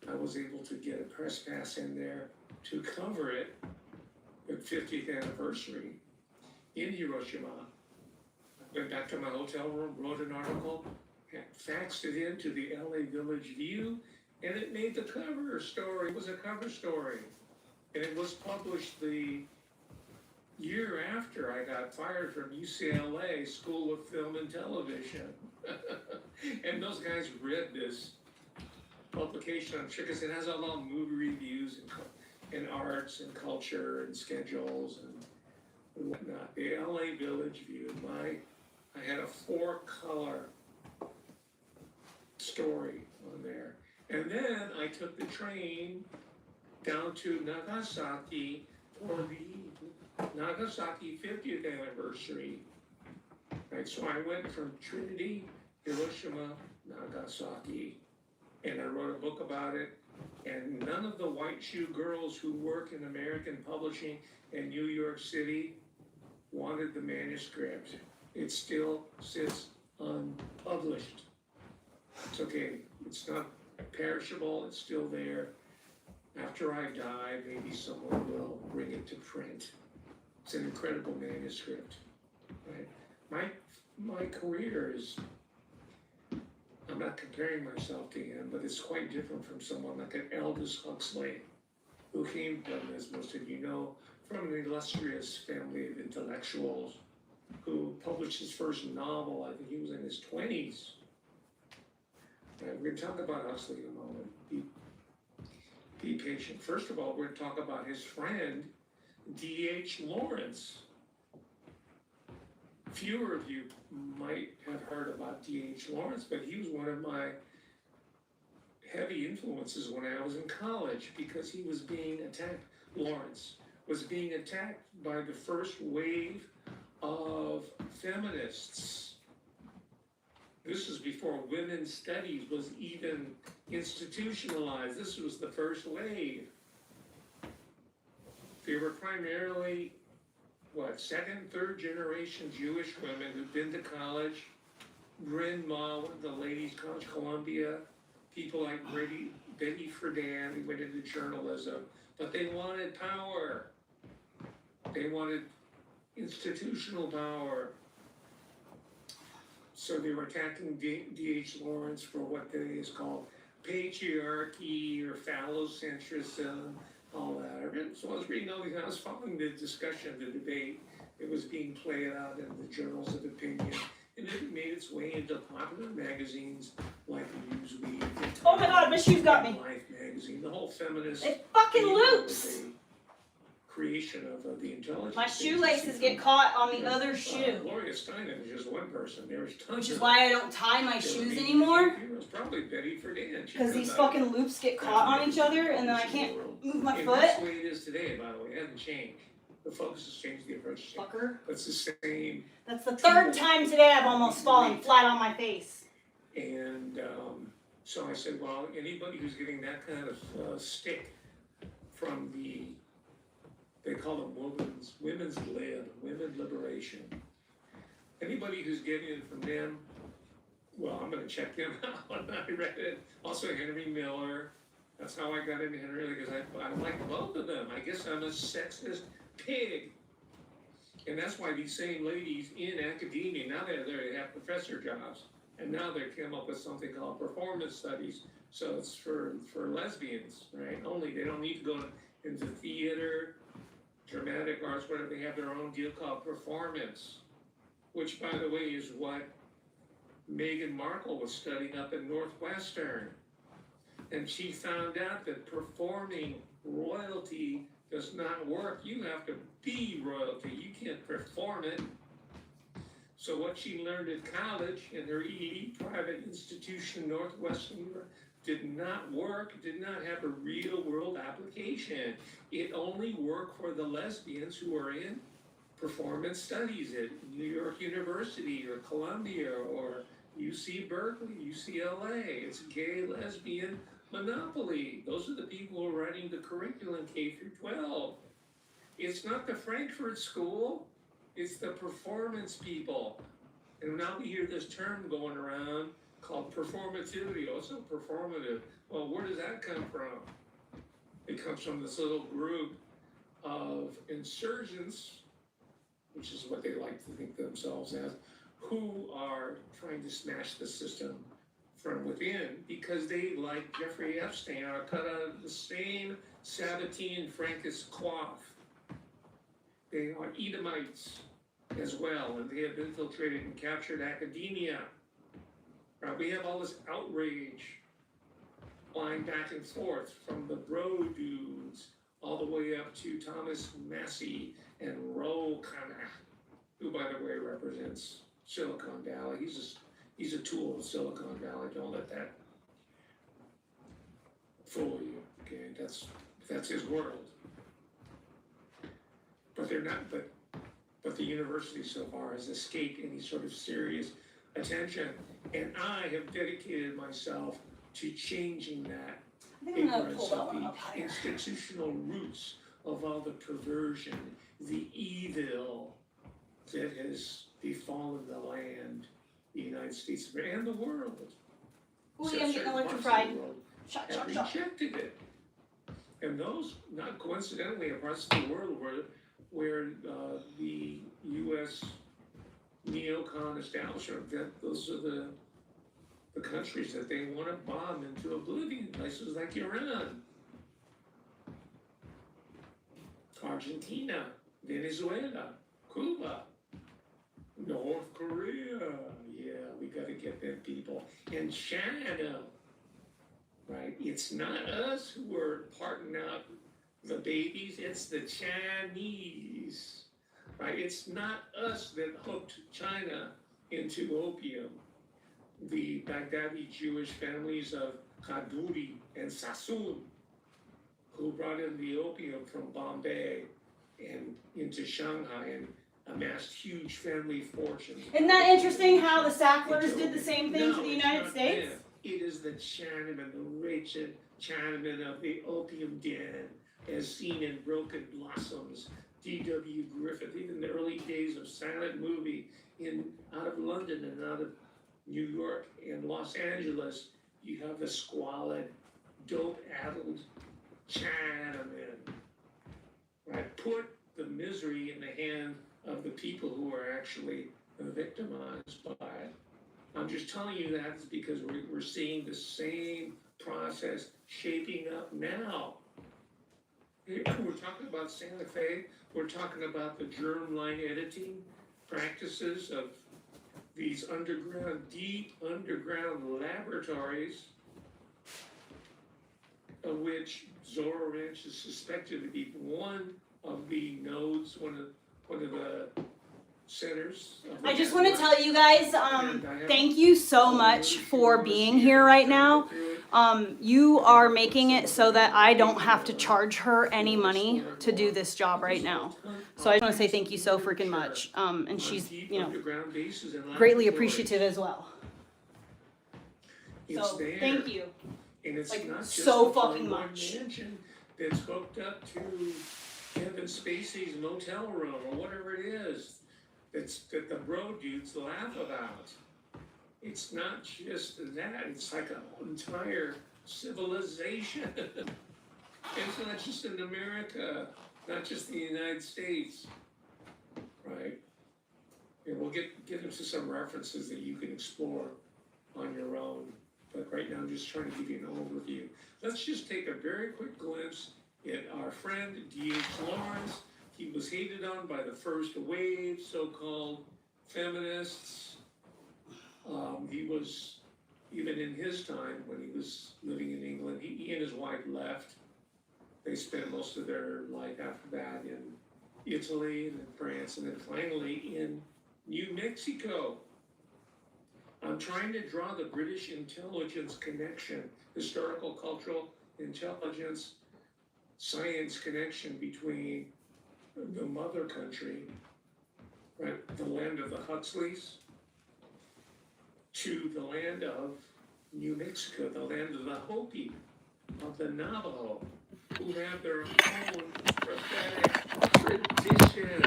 I was able to get a press pass in there to cover it, the 50th anniversary in Hiroshima. I went back to my hotel room, wrote an article, faxed it in to the LA Village View, and it made the cover story. It was a cover story. And it was published the year after I got fired from UCLA School of Film and Television. And those guys read this publication, I'm sure, because it has all movie reviews and arts and culture and schedules and whatnot. The LA Village View, I had a 4-color story on there. And then I took the train down to Nagasaki for the Nagasaki 50th anniversary. Right, so I went from Trinity, Hiroshima, Nagasaki, and I wrote a book about it. And none of the white shoe girls who work in American publishing in New York City wanted the manuscript. It still sits unpublished. It's okay, it's not perishable, it's still there. After I die, maybe someone will bring it to print. It's an incredible manuscript, right? My career is, I'm not comparing myself to him, but it's quite different from someone like an Aldous Huxley, who came from, as most of you know, from an illustrious family of intellectuals, who published his first novel, I think he was in his 20s. And we're going to talk about Huxley in a moment. Be patient. First of all, we're going to talk about his friend, D.H. Lawrence. Fewer of you might have heard about D.H. Lawrence, but he was one of my heavy influences when I was in college, because he was being attacked. Lawrence was being attacked by the first wave of feminists. This was before women's studies was even institutionalized. This was the first wave. They were primarily, second, third generation Jewish women who'd been to college. Bryn Mawr, the ladies' college, Columbia, people like Betty Friedan, who went into journalism, but they wanted power. They wanted institutional power. So they were attacking D.H. Lawrence for what today is called patriarchy or phallocentrism, all that. So I was reading all these, I was following the discussion, the debate. It was being played out in the journals of opinion, and it made its way into popular magazines like Newsweek. Oh my God, my shoes got me. Life magazine, the whole feminist. It fucking loops. Creation of the intelligence. My shoelaces get caught on the other shoe. Gloria Steinem is just one person. There's tons. Which is why I don't tie my shoes anymore. It's probably Betty Friedan. Because these fucking loops get caught on each other, and then I can't move my foot. That's the way it is today, by the way. It hasn't changed. The focus has changed, the approach has changed. Fucker. But it's the same. That's the third time today I've almost fallen flat on my face. And so I said, well, anybody who's getting that kind of stick from they call them women's lib, women liberation. Anybody who's getting it from them, well, I'm going to check them out. I read it. Also Henry Miller. That's how I got into Henry, because I like both of them. I guess I'm a sexist pig. And that's why these same ladies in academia, now they have professor jobs. And now they came up with something called performance studies. So it's for lesbians, right? Only they don't need to go into theater, dramatic arts, whatever. They have their own deal called performance, which, by the way, is what Meghan Markle was studying up in Northwestern. And she found out that performing royalty does not work. You have to be royalty. You can't perform it. So what she learned at college in her elite private institution, Northwestern University, did not work, did not have a real world application. It only worked for the lesbians who are in performance studies at New York University or Columbia or UC Berkeley, UCLA. It's a gay lesbian monopoly. Those are the people who are writing the curriculum K through 12. It's not the Frankfurt School, it's the performance people. And now we hear this term going around called performativity. Oh, it's so performative. Well, where does that come from? It comes from this little group of insurgents, which is what they like to think themselves as, who are trying to smash the system from within because they, like Jeffrey Epstein, are cut out of the same Sabbatine Frankist cloth. They are Edomites as well, and they have infiltrated and captured academia. Right, we have all this outrage flying back and forth from the bro dudes all the way up to Thomas Massey and Ro Khanna, who, by the way, represents Silicon Valley. He's a tool of Silicon Valley. Don't let that fool you. Okay, that's his world. But they're not. But the university so far has escaped any sort of serious attention, and I have dedicated myself to changing that I think I'm gonna ignorance pull that of one the up higher. institutional roots of all the perversion, the evil that has befallen the land, the United States of America, and the world. Ooh, So yeah, I'm getting certain parts of the electrified. world Shot, have shot, shot. rejected it. And those, not coincidentally, are parts of the world where the U.S. neocon establishment, that those are the countries that they want to bomb into oblivion, places like Iran, Argentina, Venezuela, Cuba, North Korea. Yeah, we got to get them people. And China, right? It's not us who are parting out the babies, it's the Chinese, right? It's not us that hooked China into opium. The Baghdadi Jewish families of Kaduri and Sassoon, who brought in the opium from Bombay and into Shanghai and amassed huge family fortunes. Isn't that interesting how the Sacklers did the same thing to the United States? Them. It is the Chinaman, the wretched Chinaman of the opium den, as seen in Broken Blossoms, D.W. Griffith, even the early days of silent movie out of London and out of New York and Los Angeles. You have the squalid, dope-addled Chinaman, right? Put the misery in the hand of the people who are actually victimized by it. I'm just telling you that is because we're seeing the same process shaping up now. We're talking about Santa Fe. We're talking about the germline editing practices of these deep underground laboratories, of which Zora Ranch is suspected to be one of the nodes, one of the centers. I just want to tell you guys, thank you so much for being here right now. You are making it so that I don't have to charge her any money to do this job right now. So I just want to say thank you so freaking much. And she's, greatly appreciative as well. So thank you. And it's Like, not just so a fucking one much. mansion that's hooked up to Kevin Spacey's motel room or whatever it is that the bro dudes laugh about. It's not just that, it's like an entire civilization. It's not just in America, not just the United States, right? And we'll get into some references that you can explore on your own. But right now I'm just trying to give you an overview. Let's just take a very quick glimpse at our friend D.H. Lawrence. He was hated on by the first wave, so-called feminists. He was, even in his time when he was living in England, he and his wife left They spent most of their life after that in Italy and then France and then finally in New Mexico. I'm trying to draw the British intelligence connection, historical, cultural, intelligence, science connection between the mother country, right, the land of the Huxleys, to the land of New Mexico, the land of the Hopi, of the Navajo, who have their own prophetic tradition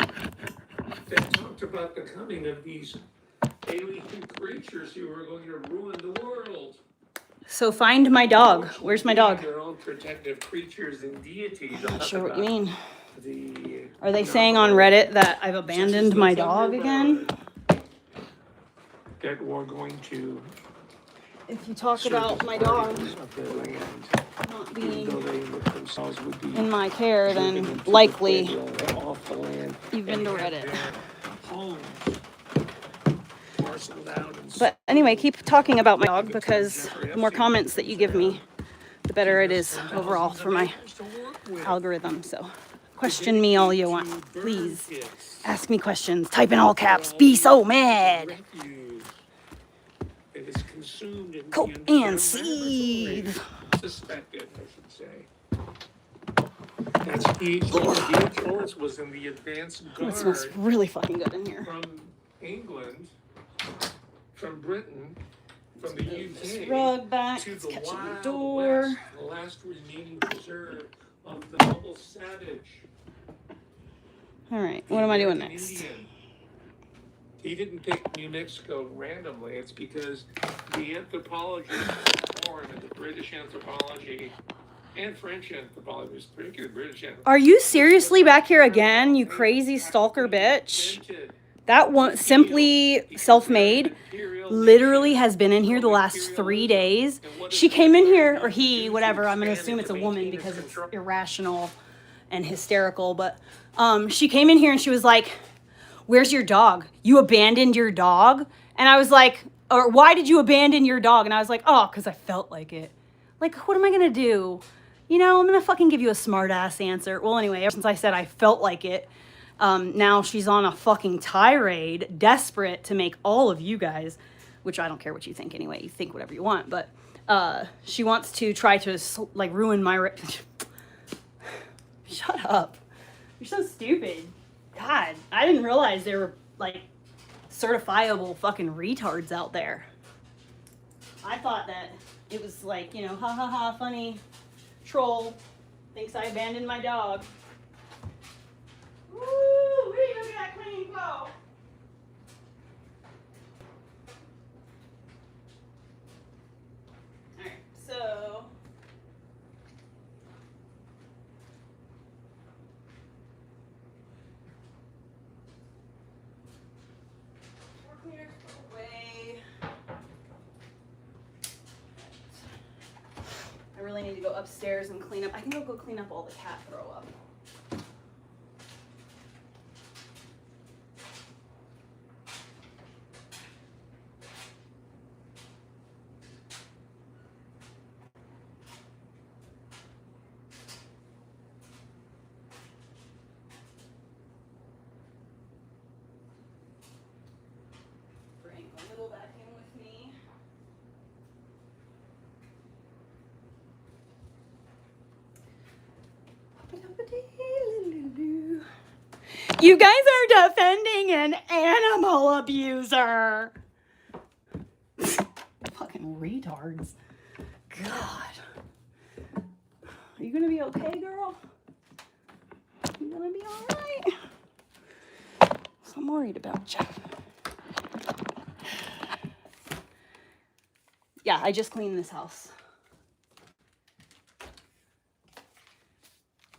that talked about the coming of these alien creatures who are going to ruin the world. So find my dog. Where's my dog? Their own protective creaters and deities. I'm not sure what you mean. The Are they saying on Reddit that I've abandoned my dog again? That we're going to If you talk about my dog of their land, not even though being they look themselves would be in my care, driven then into the likely pueblo off the land you've been and to have Reddit. their homes parceled out and But anyway, keep talking about my dog because the more comments that you give me, the better it is overall for my algorithm. So question me all you want. Please ask me questions. Type in all caps. Be so mad. It is consumed in Cope the and laboratory. seethe. Suspected, I should say. That's H. Lawrence. Lawrence was in the advance Oh, it smells guard really fucking good in here. from England, from Britain, from the This UK rug back. to It's the catching the Wild door. West, the last remaining preserve of the noble savage. All right, the what am I doing American next? Indian. He didn't pick New Mexico randomly. It's because the anthropology form and the British anthropology and French anthropology, was particularly British anthropology. Are you seriously back here again, you crazy stalker bitch? That one, Simply Self-Made, literally has been in here the last 3 days. She came in here, or he, whatever, I'm gonna assume it's a woman because it's irrational and hysterical, but she came in here and she was like, where's your dog? You abandoned your dog? And I was like, or why did you abandon your dog? And I was like, oh, because I felt like it. Like, what am I gonna do? You know, I'm gonna fucking give you a smart ass answer. Well, anyway, ever since I said I felt like it, now she's on a fucking tirade, desperate to make all of you guys, which I don't care what you think anyway, you think whatever you want, but she wants to try to like ruin my Shut up. You're so stupid. God, I didn't realize there were like certifiable fucking retards out there. I thought that it was like, you know, ha ha ha, funny troll thinks I abandoned my dog. Woo! Look at that clean go. Alright, so we're cleared away. I really need to go upstairs and clean up. I think I'll go clean up all the cat throw up. Bring a little back in with me. You guys are defending an animal abuser. Fucking retards. God. Are you gonna be okay, girl? You gonna be alright? I'm worried about you. Yeah, I just cleaned this house.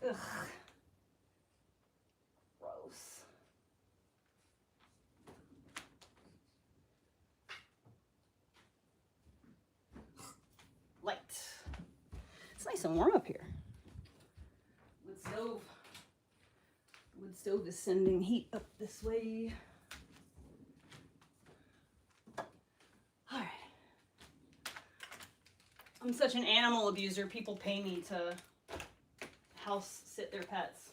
Ugh. Gross. Light. It's nice and warm up here. Wood stove is sending heat up this way. Alright. I'm such an animal abuser. People pay me to house sit their pets.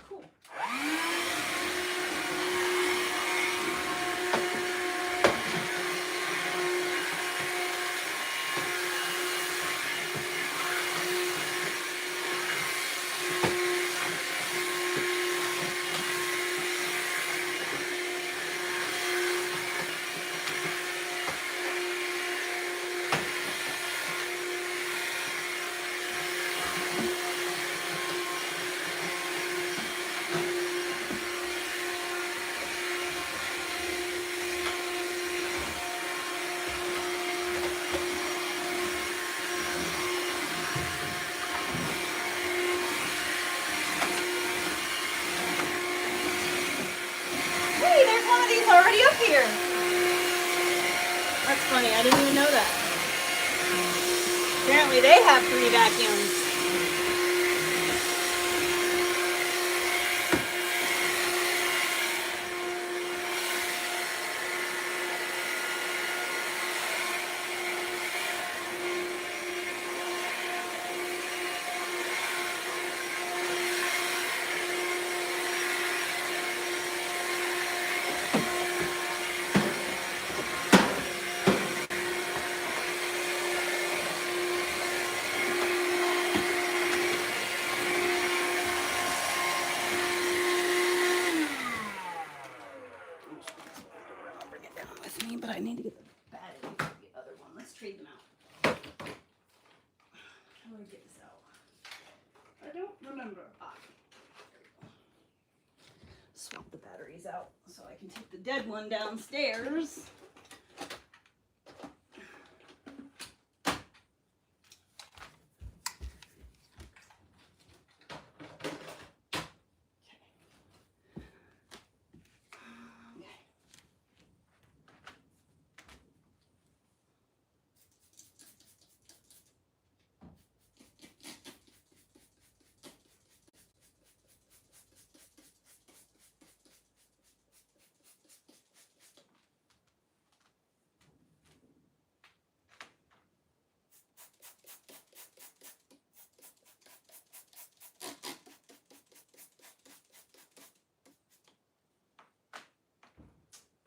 Cool. Hey, there's one of these already up here. That's funny, I didn't even know that. Apparently they have 3 vacuums. I'll bring it down with me, but I need to get the battery for the other one. Let's trade them out. How do I get this out? I don't remember. Ah, there we go. Swap the batteries out so I can take the dead one downstairs.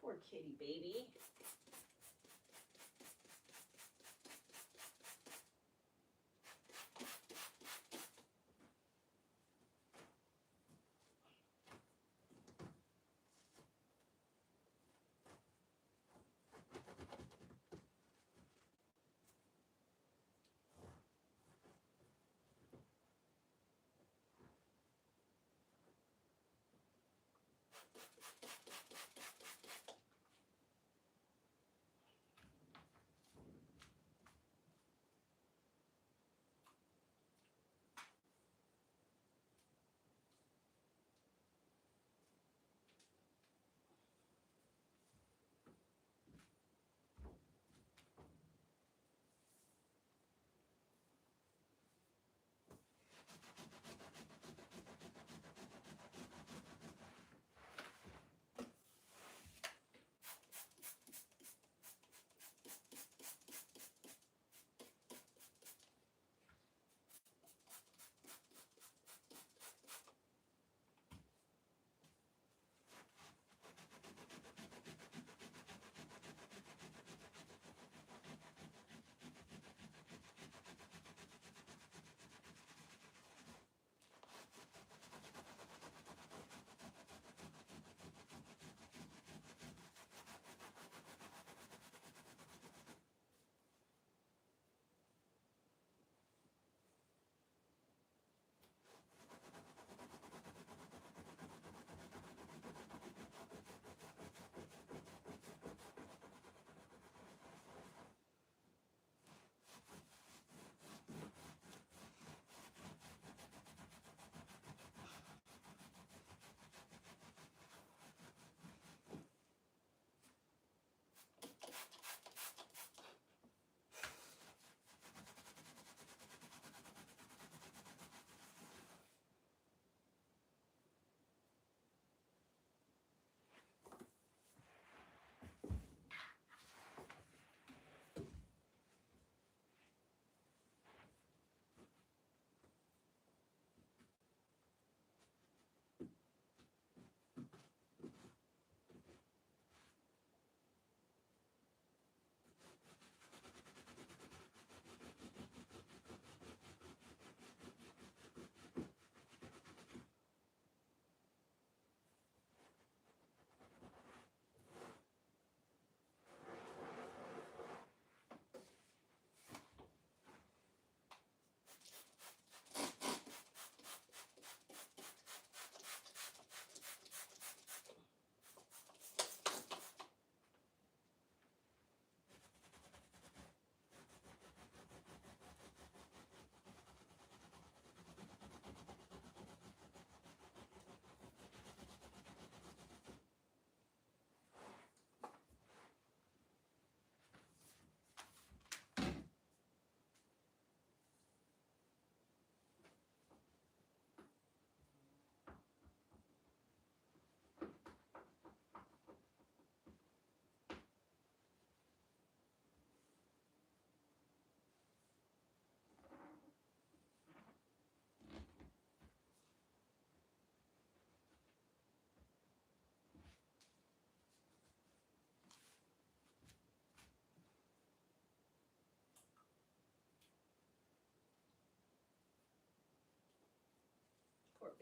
Poor kitty baby.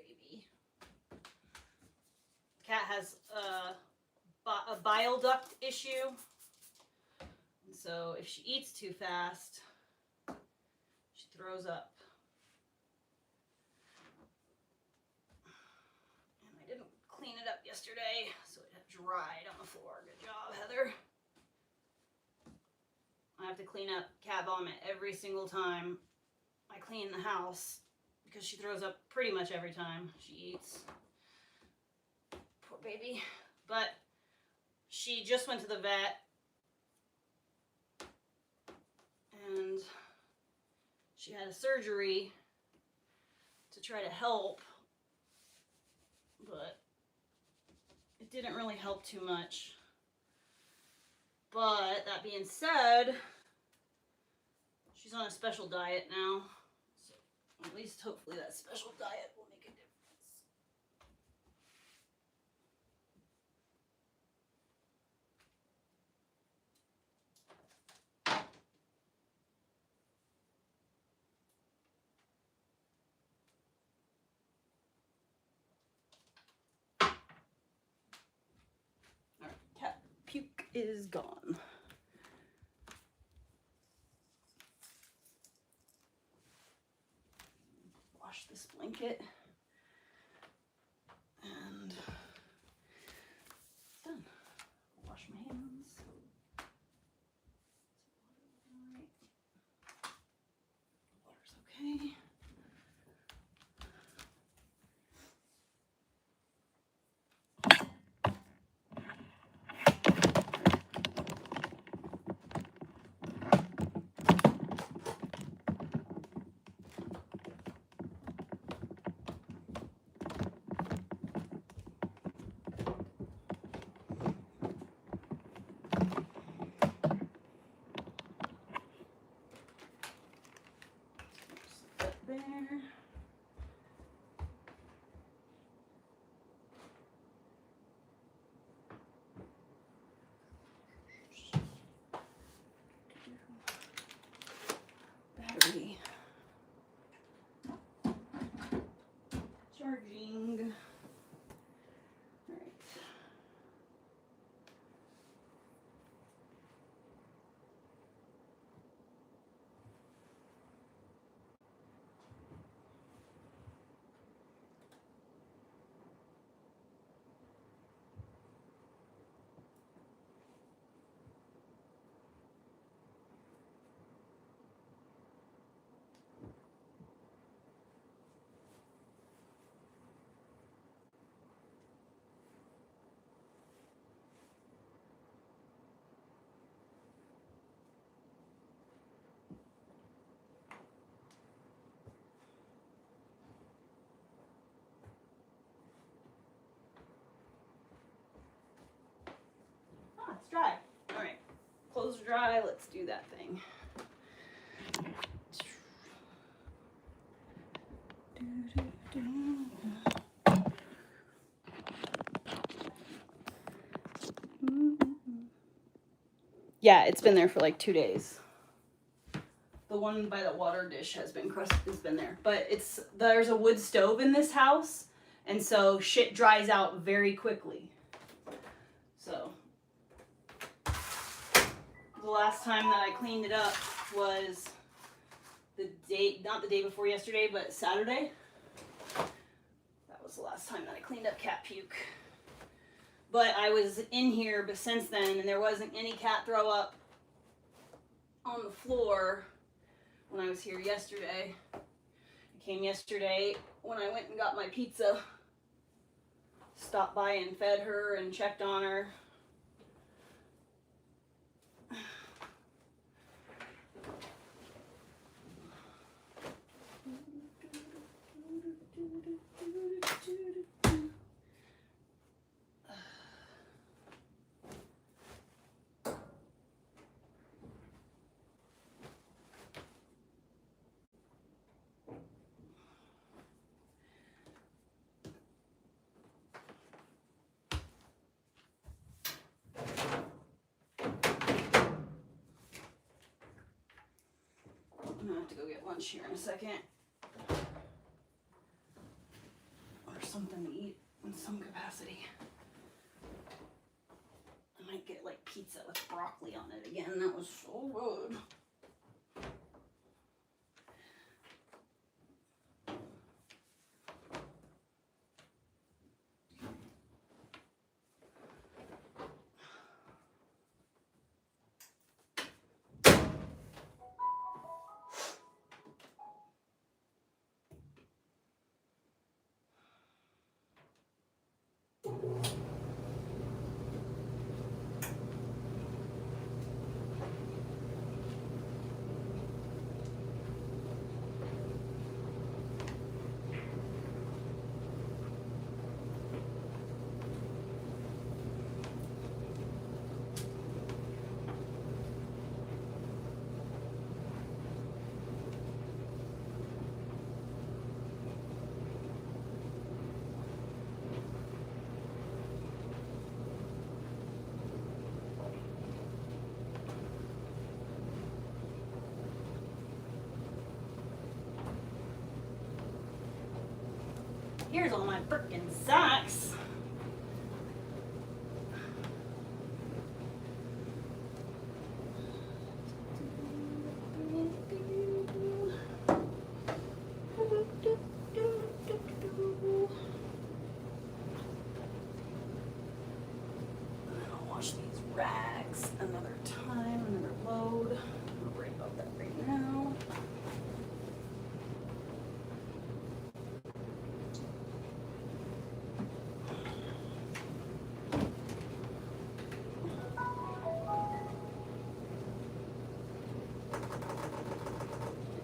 baby. Cat has a bile duct issue. And so if she eats too fast, she throws up. And I didn't clean it up yesterday, so it had dried on the floor. Good job, Heather. I have to clean up cat vomit every single time I clean the house because she throws up pretty much every time she eats. Poor baby. But she just went to the vet and she had a surgery to try to help, but it didn't really help too much. But that being said, she's on a special diet now, so at least hopefully that special diet will make a difference. All right, cat puke is gone. Wash this blanket and it's done. Wash my hands. Water's okay. Set there. Battery. Charging. All right. Ah, it's dry. All right, clothes are dry. Let's do that thing. Yeah, it's been there for like 2 days. The one by the water dish has been there, but there's a wood stove in this house, and so shit dries out very quickly. So the last time that I cleaned it up was not the day before yesterday, but Saturday. That was the last time that I cleaned up cat puke. But I was in here but since then, and there wasn't any cat throw up on the floor when I was here yesterday. I came yesterday when I went and got my pizza. Stopped by and fed her and checked on her. I'm gonna have to go get lunch here in a second. some capacity. I might get like pizza with broccoli on it again. That was so good. Here's all my frickin' socks. I'll wash these rags another time, another load. I'll worry about that right now.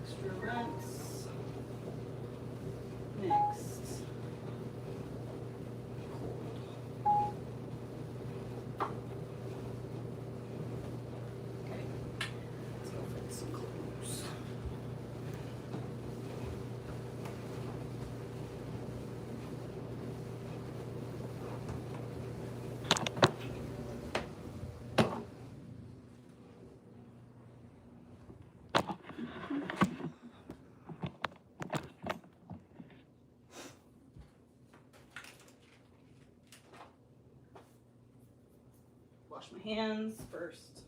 Extra rinse. Next. Okay. Let's go fit some clothes. Wash my hands first.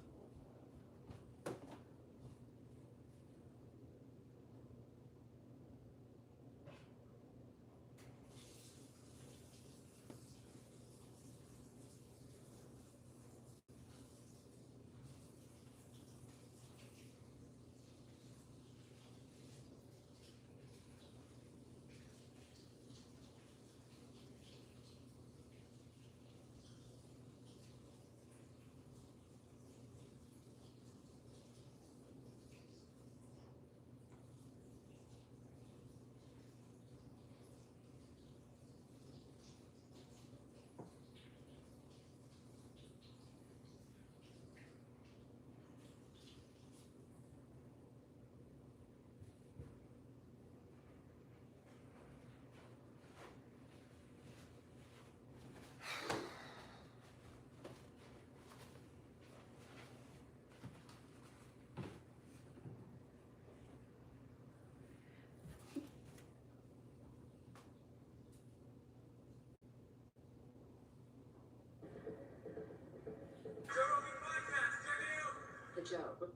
The Joe.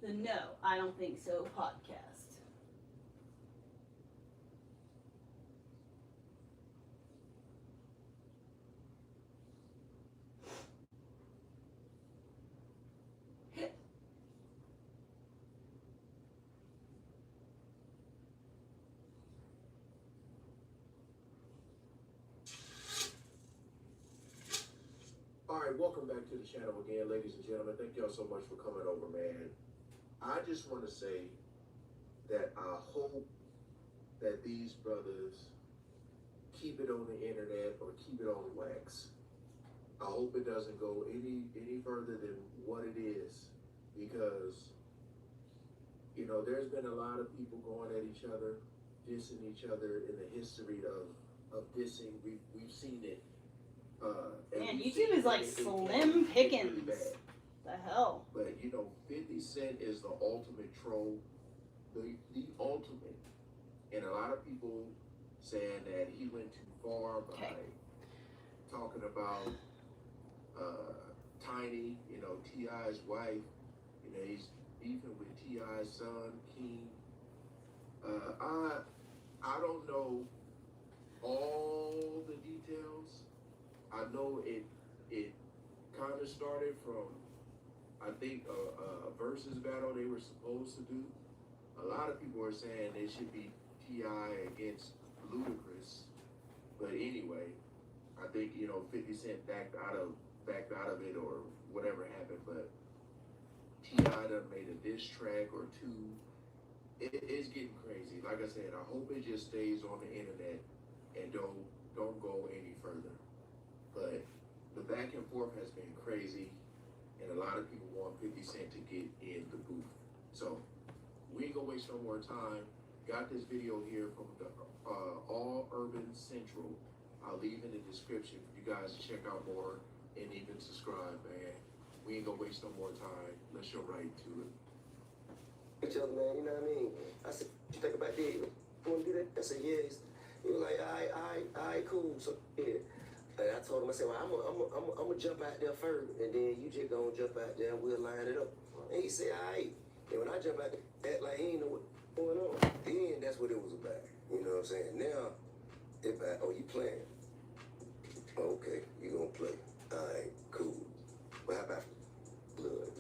The No, I Don't Think So podcast. All right, welcome back to the channel again, ladies and gentlemen. Thank y'all so much for coming over, man. I just want to say that I hope that these brothers keep it on the internet or keep it on wax. I hope it doesn't go any further than what it is, because you know there's been a lot of people going at each other, dissing each other in the history of dissing. We've seen it. And Man, we've YouTube seen is like it slim get really pickings. bad. The hell? But you know, 50 Cent is the ultimate troll, the ultimate. And a lot of people saying that he went too far by Okay. talking about Tiny, you know, T.I.'s wife. You know, he's beefing with T.I.'s son, King. I don't know all the details. I know it kind of started from, I think, a versus battle they were supposed to do. A lot of people are saying it should be T.I. against Ludacris. But anyway, I think, you know, 50 Cent backed out of it or whatever happened. But T.I. done made a diss track or two. It's getting crazy. Like I said, I hope it just stays on the internet and don't go any further. But the back and forth has been crazy, and a lot of people want 50 Cent to get in the booth. So we ain't gonna waste no more time. Got this video here from the All Urban Central. I'll leave in the description for you guys to check out more and even subscribe, man. We ain't gonna waste no more time. Let's jump right to it. Each other, man, you know what I mean? I said, you think about that? You wanna do that? I said, yes. He was like, all right, cool. So, yeah. And I told him, I said, well, I'm gonna jump out there first, and then you just gonna jump out there and we'll line it up. And he said, all right. And when I jump out there, act like he ain't know what's going on. Then that's what it was about. You know what I'm saying? Now, if you playing? Okay, you gonna play. All right, cool. What about blood?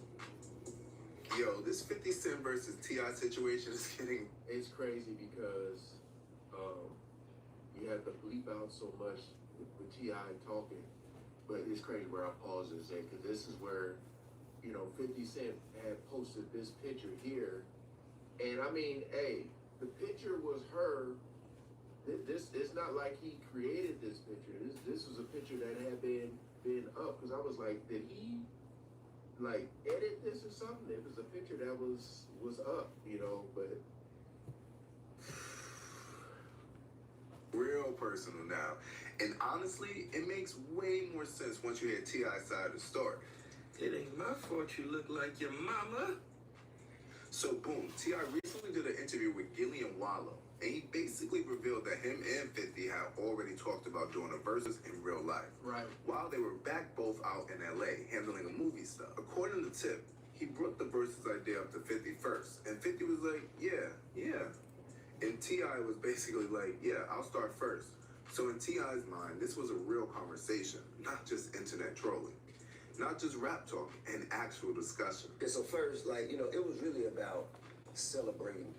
Yo, this 50 Cent versus T.I. situation is getting... It's crazy because you have to bleep out so much with T.I. talking, but it's crazy where I pause and say, because this is where, you know, 50 Cent had posted this picture here, and I mean, hey, the picture was her. This it's not like he created this picture. This was a picture that had been up, because I was like, did he like edit this or something? It was a picture that was up, you know, but real personal now. And honestly, it makes way more sense once you hear T.I.'s side of the story. it ain't my fault you look like your mama. So boom, T.I. recently did an interview with Gillian Wallow, and he basically revealed that him and 50 had already talked about doing a versus in real life. Right. While they were back both out in LA handling a movie stuff. According to Tip, he brought the versus idea up to 50 first, and 50 was like, yeah. And T.I. was basically like, yeah, I'll start first. So in T.I.'s mind, this was a real conversation, not just internet trolling. Not just rap talk, an actual discussion. And so first, like, you know, it was really about celebrating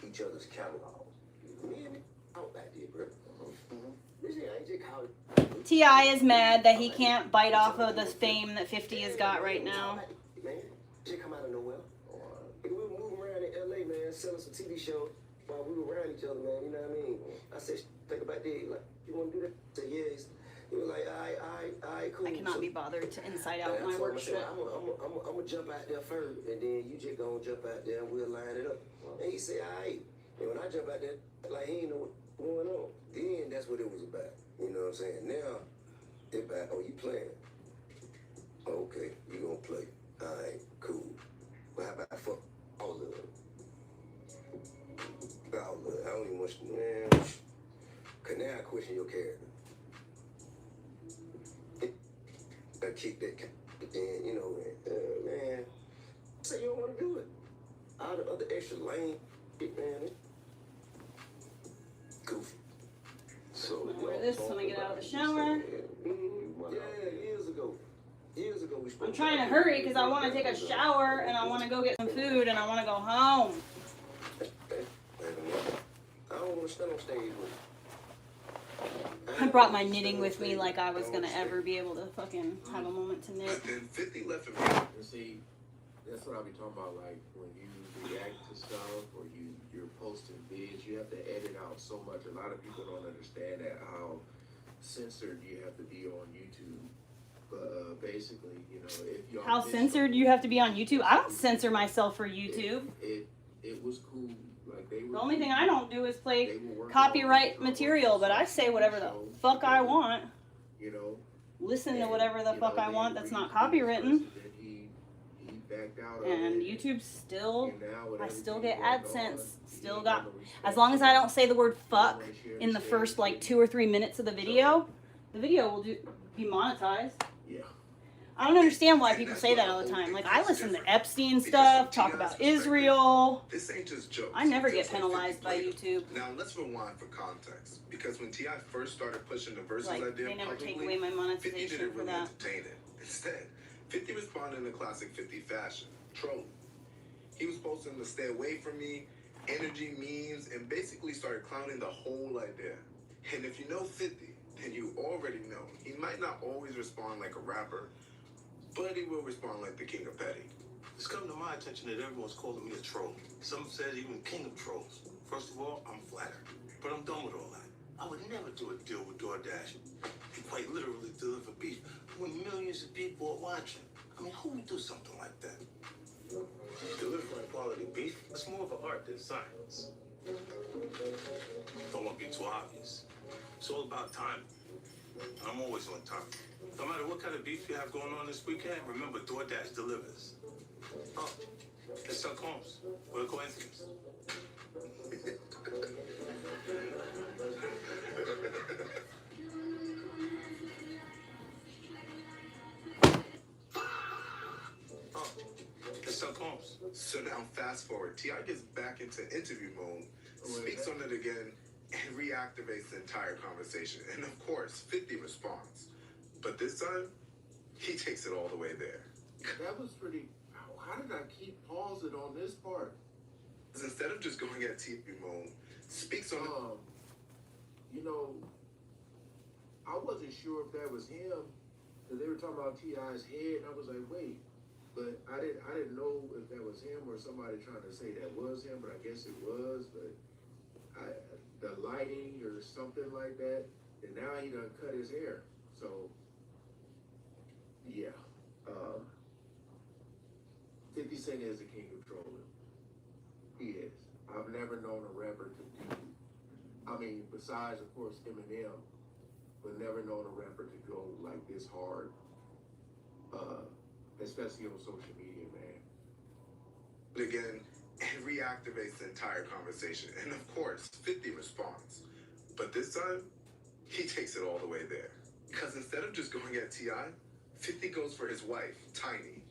each other's catalogs. Man, out back there, bro. This shit, I ain't just call it. T.I. is mad that he can't bite off of the fame that 50 has got right now. Man, shit come out of nowhere. We were moving around in LA, man, selling some TV shows while we were around each other, man. You know what I mean? I said, think about that. Like, you want to do that? I said, yes. He was like, all right, cool. I cannot be bothered to inside out my work shit. I'm gonna jump out there first, and then you just gonna jump out there and we'll line it up. And he said, all right. And when I jump out there, like he ain't know what's going on. Then that's what it was about. You know what I'm saying? Now, it's about, you playing? Okay, you gonna play. All right, cool. But how about fuck all of it? All of it. I don't even want you, man. Cause now I question your character. I kick that, and you know, man, say you don't want to do it. All the other extra lame shit, man. Goofy. So I'm gonna wear this when I get out of the shower. Yeah, years ago we spoke. I'm trying to hurry because I want to take a shower and I want to go get some food and I want to go home. I don't want to stand on stage with you. I brought my knitting with me like I was gonna ever be able to fucking have a moment to knit. And 50 left him. You see, that's what I be talking about. Like when you react to stuff or you're posting vids, you have to edit out so much. A lot of people don't understand that how censored you have to be on YouTube. But basically, you know, if you How censored you have to be on YouTube? I don't censor myself for YouTube. It was cool. Like they were. The only thing I don't do is play they were working copyright on material, but I say whatever the fuck I want. You know. Listen to whatever the you fuck know, I they want that's not reused this copywritten. verse, and then he backed out of And it. YouTube still, And now with I still everything get going on, AdSense, he still ain't got, no respect as long as for I it. don't say the word He don't fuck wanna share in the stage first like with 2 or 3 minutes of the video will be monetized. Yeah. I don't understand why And people that's say why that the all the whole time. thing Like, I feels listen to different. Epstein Because stuff, from talk T.I.'s about perspective, Israel. This ain't just jokes. I never get just like 50 penalized by played 'em. YouTube. Now let's rewind for context, because when T.I. first started pushing the verses Like, idea they never take publicly, away my 50 monetization didn't for really that. entertain it. Instead, 50 responded in the classic 50 fashion, trolling. He was posting to stay away from me, energy memes, and basically started clowning the whole idea. And if you know 50, then you already know he might not always respond like a rapper, but he will respond like the king of petty. It's come to my attention that everyone's calling me a troll. Some said even king of trolls. First of all, I'm flattered, but I'm done with all that. I would never do a deal with DoorDash and quite literally deliver beef when millions of people are watching. I mean, who would do something like that? Delivering quality beef, it's more of an art than science. Don't want to be too obvious. It's all about timing. And I'm always on time. No matter what kind of beef you have going on this weekend, remember DoorDash delivers. Oh, it's Chuck Holmes. What a coincidence. Oh, it's Chuck Holmes. So now fast forward, T.I. gets back into interview mode, speaks on it again, and reactivates the entire conversation. And of course, 50 responds. But this time, he takes it all the way there. That was pretty. How did I keep pausing on this part? Instead of just going at TV mode, speaks on it. You know, I wasn't sure if that was him, because they were talking about T.I.'s head, and I was like, wait. But I didn't know if that was him or somebody trying to say that was him, but I guess it was. But the lighting or something like that, and now he done cut his hair. So, yeah. 50 Cent is the king of trolling. He is. I've never known a rapper to do. I mean, besides of course Eminem, but never known a rapper to go like this hard. Especially on social media, man. Again, and reactivates the entire conversation. And of course, 50 responds. But this time, he takes it all the way there. Because instead of just going at T.I., 50 goes for his wife, Tiny.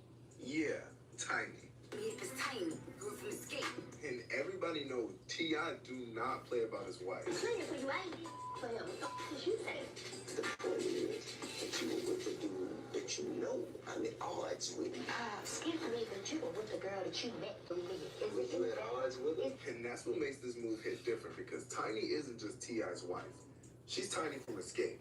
Yeah, Tiny. It's tiny. Girl from Escape. And everybody knows T.I. do not play about his wife. Playing for you, ain't it? But what did you say? The point is that you were with the dude that you know I'm at odds with. Excuse me, but you were with the girl that you met 3 minutes. Was you at odds with him? And that's what makes this move hit different, because Tiny isn't just T.I.'s wife. She's Tiny from Escape.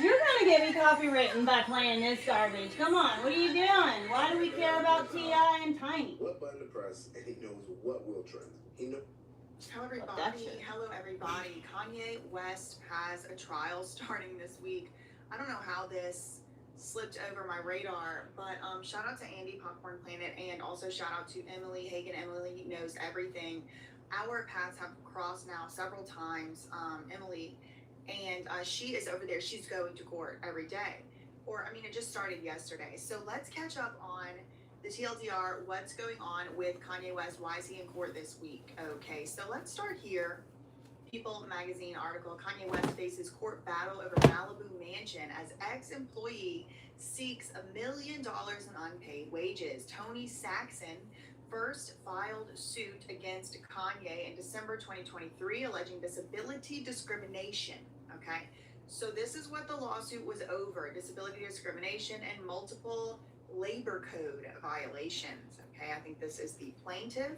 You're gonna get me copywritten by playing this garbage. Come on, what are you doing? Why do we care about T.I. and Tiny? What button to press, and he knows what will trend. He knows. Hello everybody. Kanye West has a trial starting this week. I don't know how this slipped over my radar, but shout out to Andy Popcorn Planet, and also shout out to Emily Hagen. Emily knows everything. Our paths have crossed now several times, Emily, and she is over there. She's going to court every day, it just started yesterday. So let's catch up on the TLDR, what's going on with Kanye West? Why is he in court this week? Okay, so let's start here. People magazine article, Kanye West faces court battle over Malibu mansion as ex-employee seeks $1 million in unpaid wages. Tony Saxon first filed suit against Kanye in December 2023, alleging disability discrimination. Okay, so this is what the lawsuit was over: disability discrimination and multiple labor code violations. Okay, I think this is the plaintiff.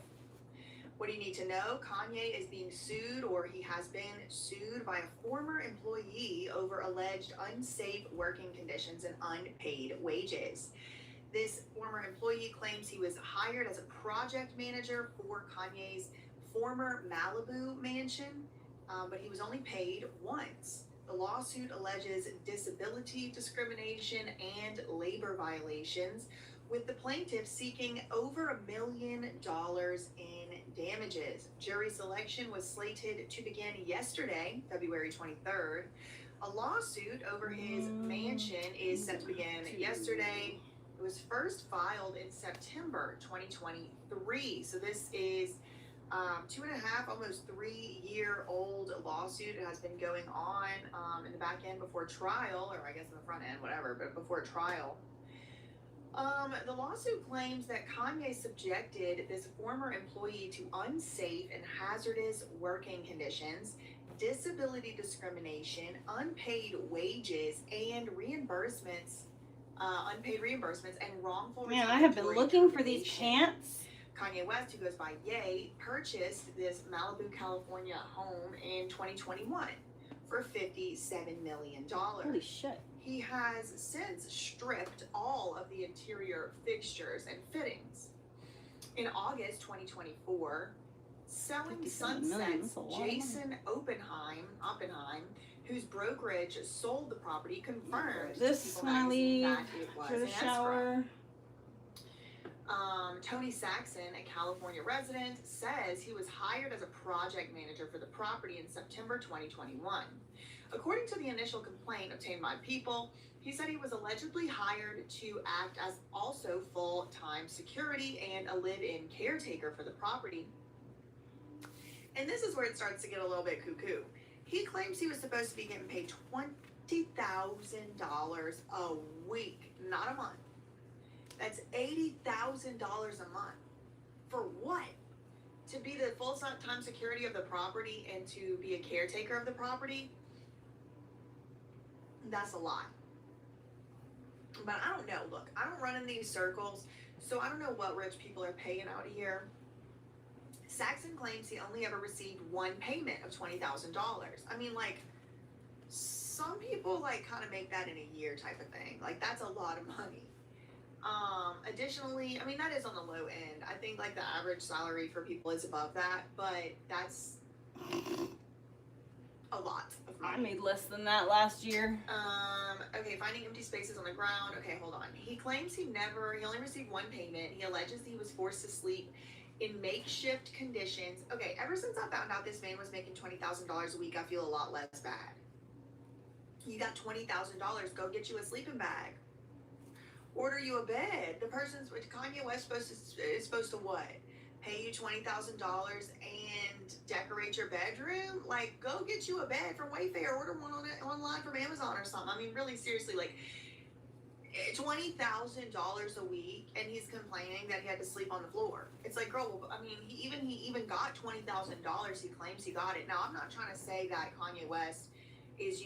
What do you need to know? Kanye is being sued, or he has been sued, by a former employee over alleged unsafe working conditions and unpaid wages. This former employee claims he was hired as a project manager for Kanye's former Malibu mansion, but he was only paid once. The lawsuit alleges disability discrimination and labor violations. with the plaintiff seeking over $1 million in damages. Jury selection was slated to begin yesterday, February 23rd. A lawsuit over his mansion is set to begin yesterday. It was first filed in September 2023. So this is 2.5, almost 3-year-old lawsuit. It has been going on in the back end before trial, or I guess in the front end, whatever, but before trial. The lawsuit claims that Kanye subjected this former employee to unsafe and hazardous working conditions, disability discrimination, unpaid wages, and reimbursements, unpaid reimbursements, and wrongful. Man, I have been looking for these termination. pants. Kanye West, who goes by Ye, purchased this Malibu, California home in 2021 for $57 million. Holy shit. He has since stripped all of the interior fixtures and fittings. In August 2024, Selling 57 million, Sunset's that's a lot of money. Jason Oppenheim, whose brokerage sold the property, confirmed to This People when I Magazine leave that it was for the an escrow. shower. Tony Saxon, a California resident, says he was hired as a project manager for the property in September 2021. According to the initial complaint obtained by People, he said he was allegedly hired to act as also full-time security and a live-in caretaker for the property. And this is where it starts to get a little bit cuckoo. He claims he was supposed to be getting paid $20,000 a week, not a month. That's $80,000 a month. For what? To be the full-time security of the property and to be a caretaker of the property? That's a lot. But I don't know. Look, I don't run in these circles, so I don't know what rich people are paying out here. Saxon claims he only ever received one payment of $20,000. I mean, like, some people, like, kind of make that in a year type of thing. Like, that's a lot of money. Additionally, I mean, that is on the low end. I think, like, the average salary for people is above that, but that's a lot of money. I made less than that last year. Okay, finding empty spaces on the ground. Okay, hold on. He claims he only received one payment. He alleges he was forced to sleep in makeshift conditions. Okay, ever since I found out this man was making $20,000 a week, I feel a lot less bad. You got $20,000, go get you a sleeping bag. Order you a bed. The person's, Kanye West is supposed to what? Pay you $20,000 and decorate your bedroom? Like, go get you a bed from Wayfair. Order one online from Amazon or something. I mean, really, seriously, like, $20,000 a week, and he's complaining that he had to sleep on the floor. It's like, girl, I mean, he even got $20,000. He claims he got it. Now, I'm not trying to say that Kanye West is,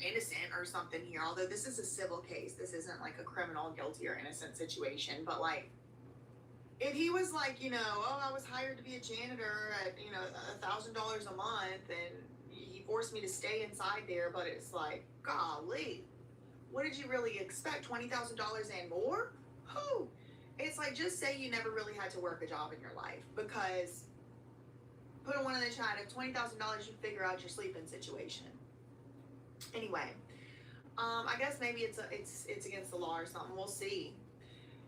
innocent or something here, although this is a civil case. This isn't like a criminal, guilty or innocent situation. But, like, if he was like, I was hired to be a janitor at, $1,000 a month, and he forced me to stay inside there, but it's like, golly, what did you really expect? $20,000 and more? Who? It's like, just say you never really had to work a job in your life, because put a one in the chat. If $20,000, you figure out your sleeping situation. Anyway, I guess maybe it's against the law or something. We'll see.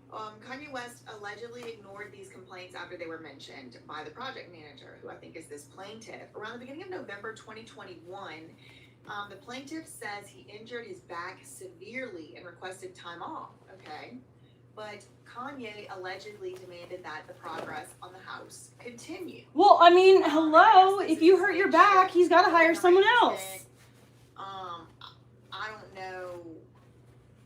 Kanye West allegedly ignored these complaints after they were mentioned by the project manager, who I think is this plaintiff. Around the beginning of November 2021, the plaintiff says he injured his back severely and requested time off, okay? But Kanye allegedly demanded that the progress on the house continue. Well, I mean, hello, if you hurt your back, he's got to hire someone else. I don't know.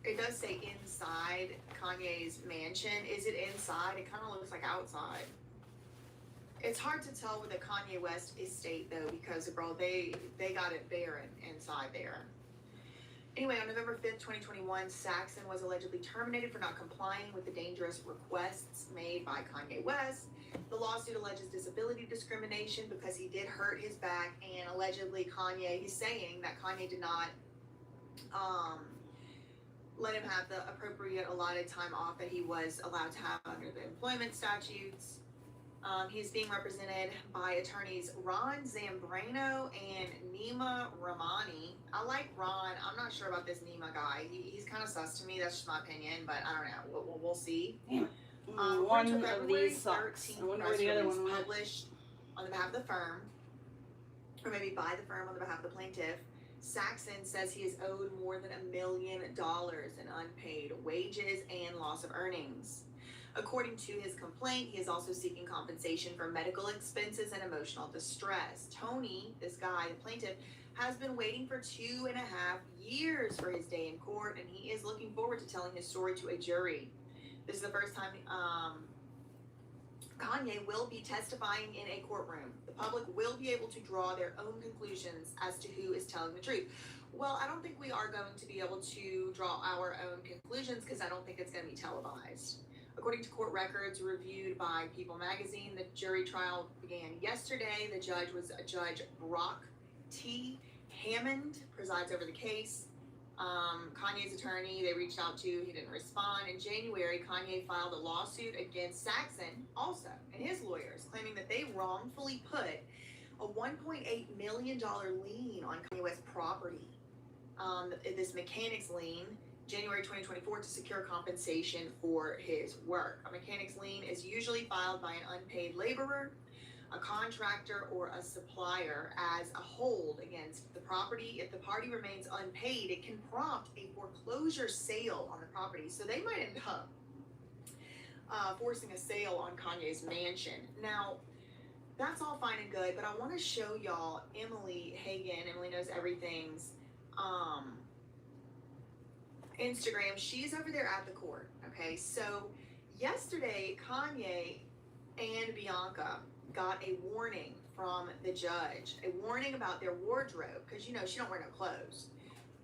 It does say inside Kanye's mansion. Is it inside? It kind of looks like outside. It's hard to tell with the Kanye West estate, though, because, bro, they got it barren inside there. Anyway, on November 5th, 2021, Saxon was allegedly terminated for not complying with the dangerous requests made by Kanye West. The lawsuit alleges disability discrimination because he did hurt his back, and allegedly he's saying that Kanye did not let him have the appropriate allotted time off that he was allowed to have under the employment statutes. He's being represented by attorneys Ron Zambrano and Nima Ramani. I like Ron. I'm not sure about this Nima guy. He's kind of sus to me. That's just my opinion, but I don't know. We'll see. One of these sucks. I wonder where the other one went. Published on behalf of the firm, or maybe by the firm on behalf of the plaintiff. Saxon says he is owed more than $1 million in unpaid wages and loss of earnings. According to his complaint, he is also seeking compensation for medical expenses and emotional distress. Tony, this guy, the plaintiff, has been waiting for 2.5 years for his day in court, and he is looking forward to telling his story to a jury. This is the first time Kanye will be testifying in a courtroom. The public will be able to draw their own conclusions as to who is telling the truth. Well, I don't think we are going to be able to draw our own conclusions because I don't think it's going to be televised. According to court records reviewed by People magazine, the jury trial began yesterday. The judge was Judge Brock T. Hammond, presides over the case. Kanye's attorney they reached out to, he didn't respond. In January, Kanye filed a lawsuit against Saxon also and his lawyers, claiming that they wrongfully put a $1.8 million lien on Kanye West's property. This mechanics lien, January 2024, to secure compensation for his work. A mechanics lien is usually filed by an unpaid laborer, a contractor, or a supplier as a hold against the property. If the party remains unpaid, it can prompt a foreclosure sale on the property. So they might end up forcing a sale on Kanye's mansion. Now, that's all fine and good, but I want to show y'all Emily Hagan. Emily Knows Everything's Instagram. She's over there at the court. Okay, so yesterday, Kanye and Bianca got a warning from the judge, a warning about their wardrobe, because you know she don't wear no clothes.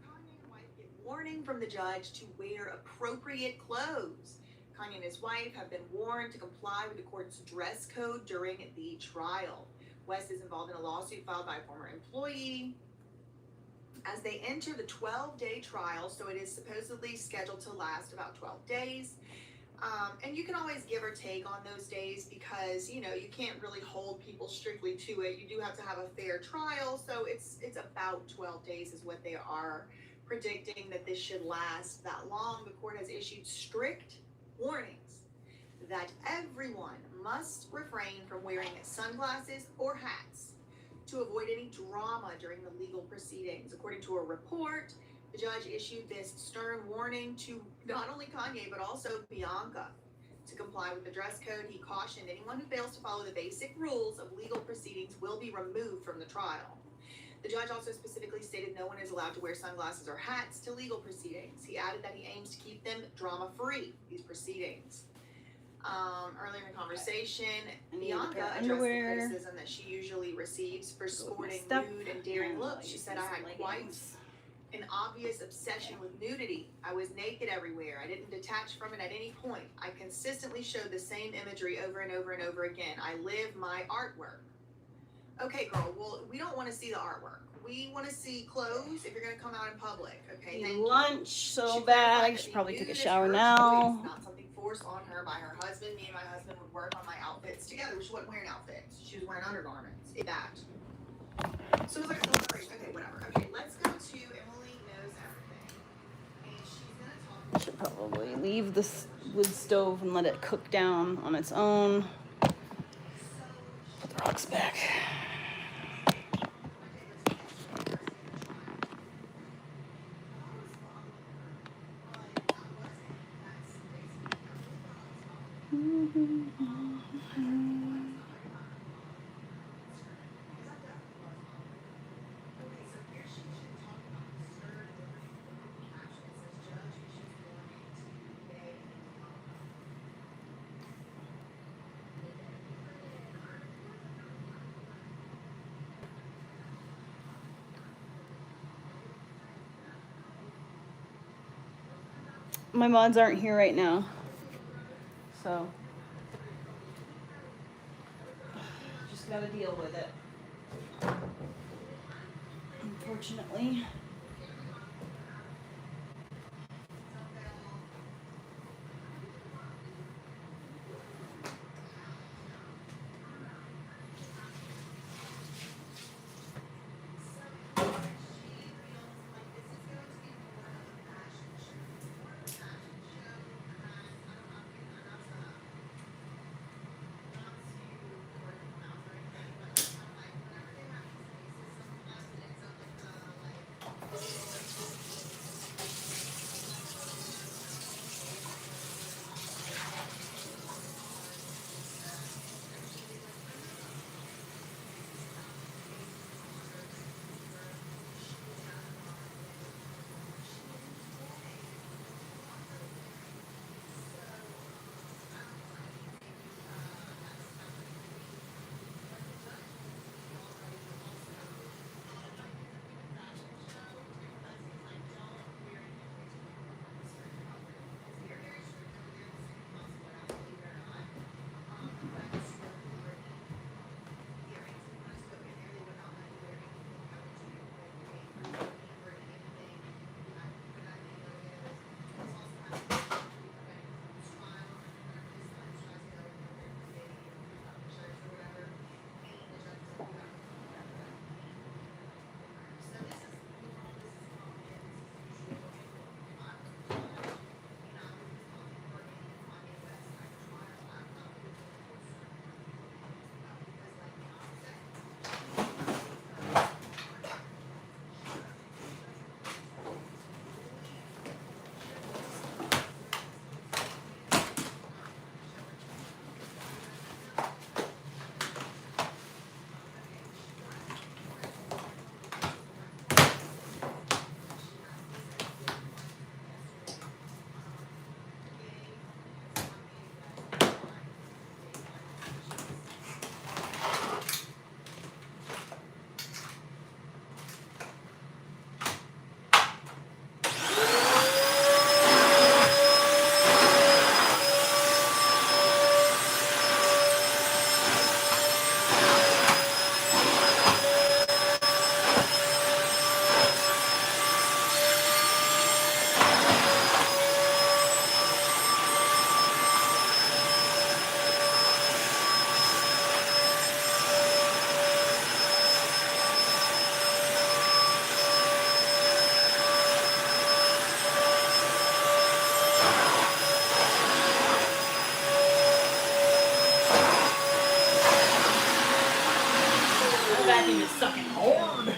Kanye and wife get warning from the judge to wear appropriate clothes. Kanye and his wife have been warned to comply with the court's dress code during the trial. West is involved in a lawsuit filed by a former employee as they enter the 12-day trial, so it is supposedly scheduled to last about 12 days. And you can always give or take on those days because, you know, you can't really hold people strictly to it. You do have to have a fair trial, so it's about 12 days is what they are predicting that this should last that long. The court has issued strict warnings that everyone must refrain from wearing sunglasses or hats to avoid any drama during the legal proceedings. According to a report, the judge issued this stern warning to not only Kanye, but also Bianca to comply with the dress code. He cautioned anyone who fails to follow the basic rules of legal proceedings will be removed from the trial. The judge also specifically stated no one is allowed to wear sunglasses or hats to legal proceedings. He added that he aims to keep them drama-free, these proceedings. Earlier in the conversation, Bianca addressed the criticism that she usually receives for sporting nude and daring looks. She said, I had quite an obvious obsession with nudity. I was naked everywhere. I didn't detach from it at any point. I consistently showed the same imagery over and over and over again. I live my artwork. Okay, girl, well, we don't want to see the artwork. We want to see clothes if you're going to come out in public. Okay, thank Lunch so She bad. I clarified should that probably the take a nude is shower her now. choice, not something forced on her by her husband. Me and my husband would work on my outfits together. She wasn't wearing outfits. She was wearing undergarments. If that. So it was like a celebration. Okay, whatever. Okay, let's go to Emily Knows Everything. And she's going to talk. Should probably leave this wood stove and let it cook down on its own. Put the rocks back. My mods aren't here right now, so just gotta deal with it. Unfortunately. vacuum is sucking hard.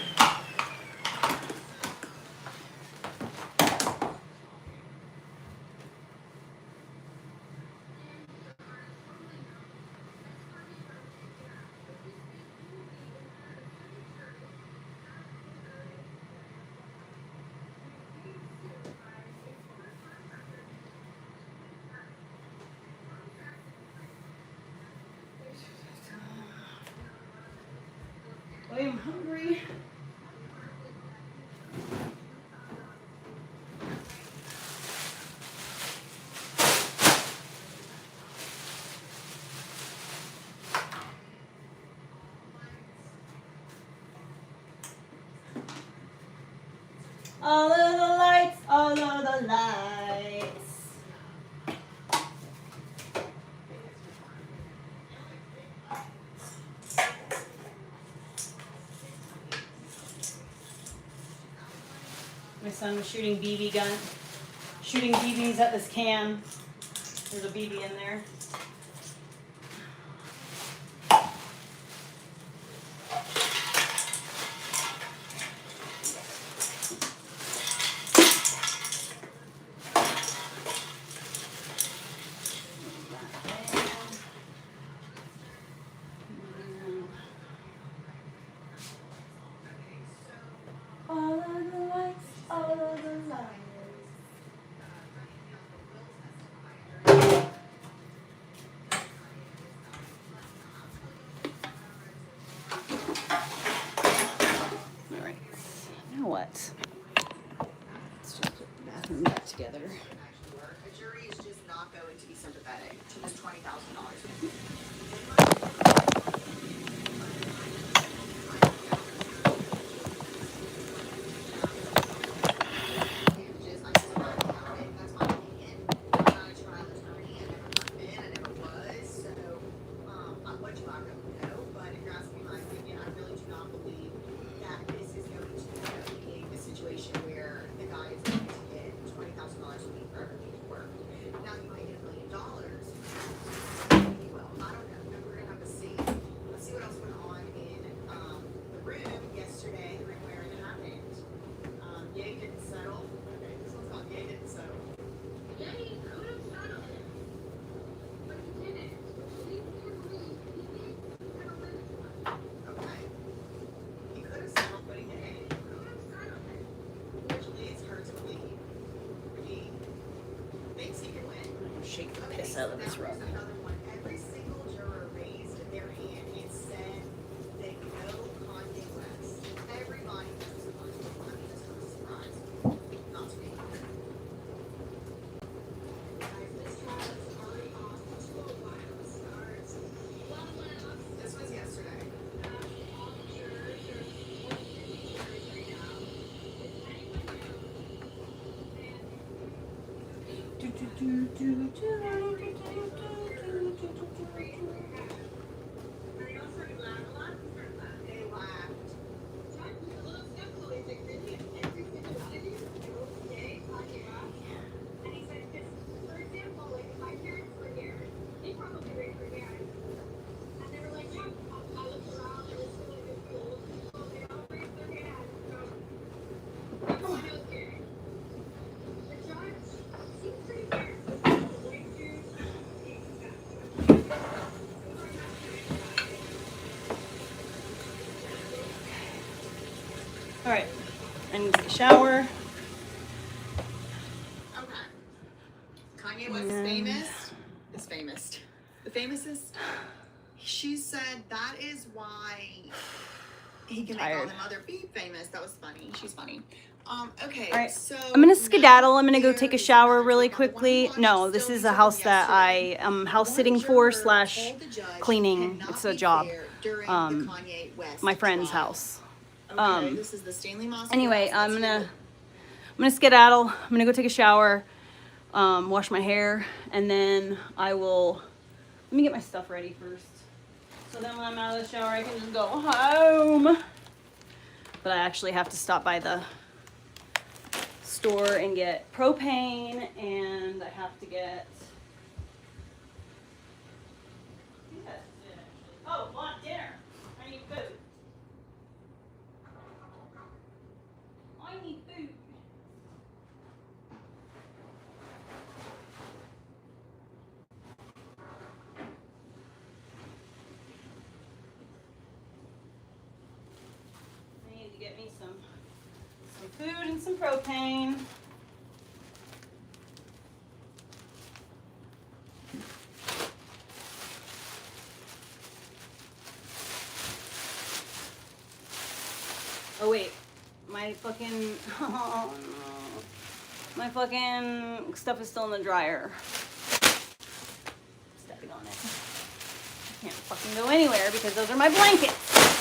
I am hungry. All of the lights, all of the lights. My son was shooting BBs at this can. There's a BB in there. All of the lights, all of the lights. All right, now what? Let's just put the bathroom back together. A jury is just not going to be sympathetic to this $20,000. Shake the piss out of this rug. Every single juror raised their hand and said they know Kanye West. Everybody knows Kanye. I mean, it's not a surprise. Not to me. This was yesterday. All right, I need to take a shower. Okay. Kanye West is famous. The famousest. She said that is why he can make all them other be famous. That was funny. She's funny. Okay, All right. so I'm gonna skedaddle. I'm gonna go take a shower really quickly. No, this is a house that I am house sitting for / cleaning. It's a job. My friend's house. This is the Stanley Moss. Anyway, I'm gonna skedaddle. I'm gonna go take a shower, wash my hair, and then I will. Let me get my stuff ready first. So then when I'm out of the shower, I can just go home. But I actually have to stop by the store and get propane, and I have to get. Oh, want dinner. I need food. get me some food and some propane. Oh wait, my fucking, oh no. My fucking stuff is still in the dryer. Stepping on it. I can't fucking go anywhere because those are my blankets.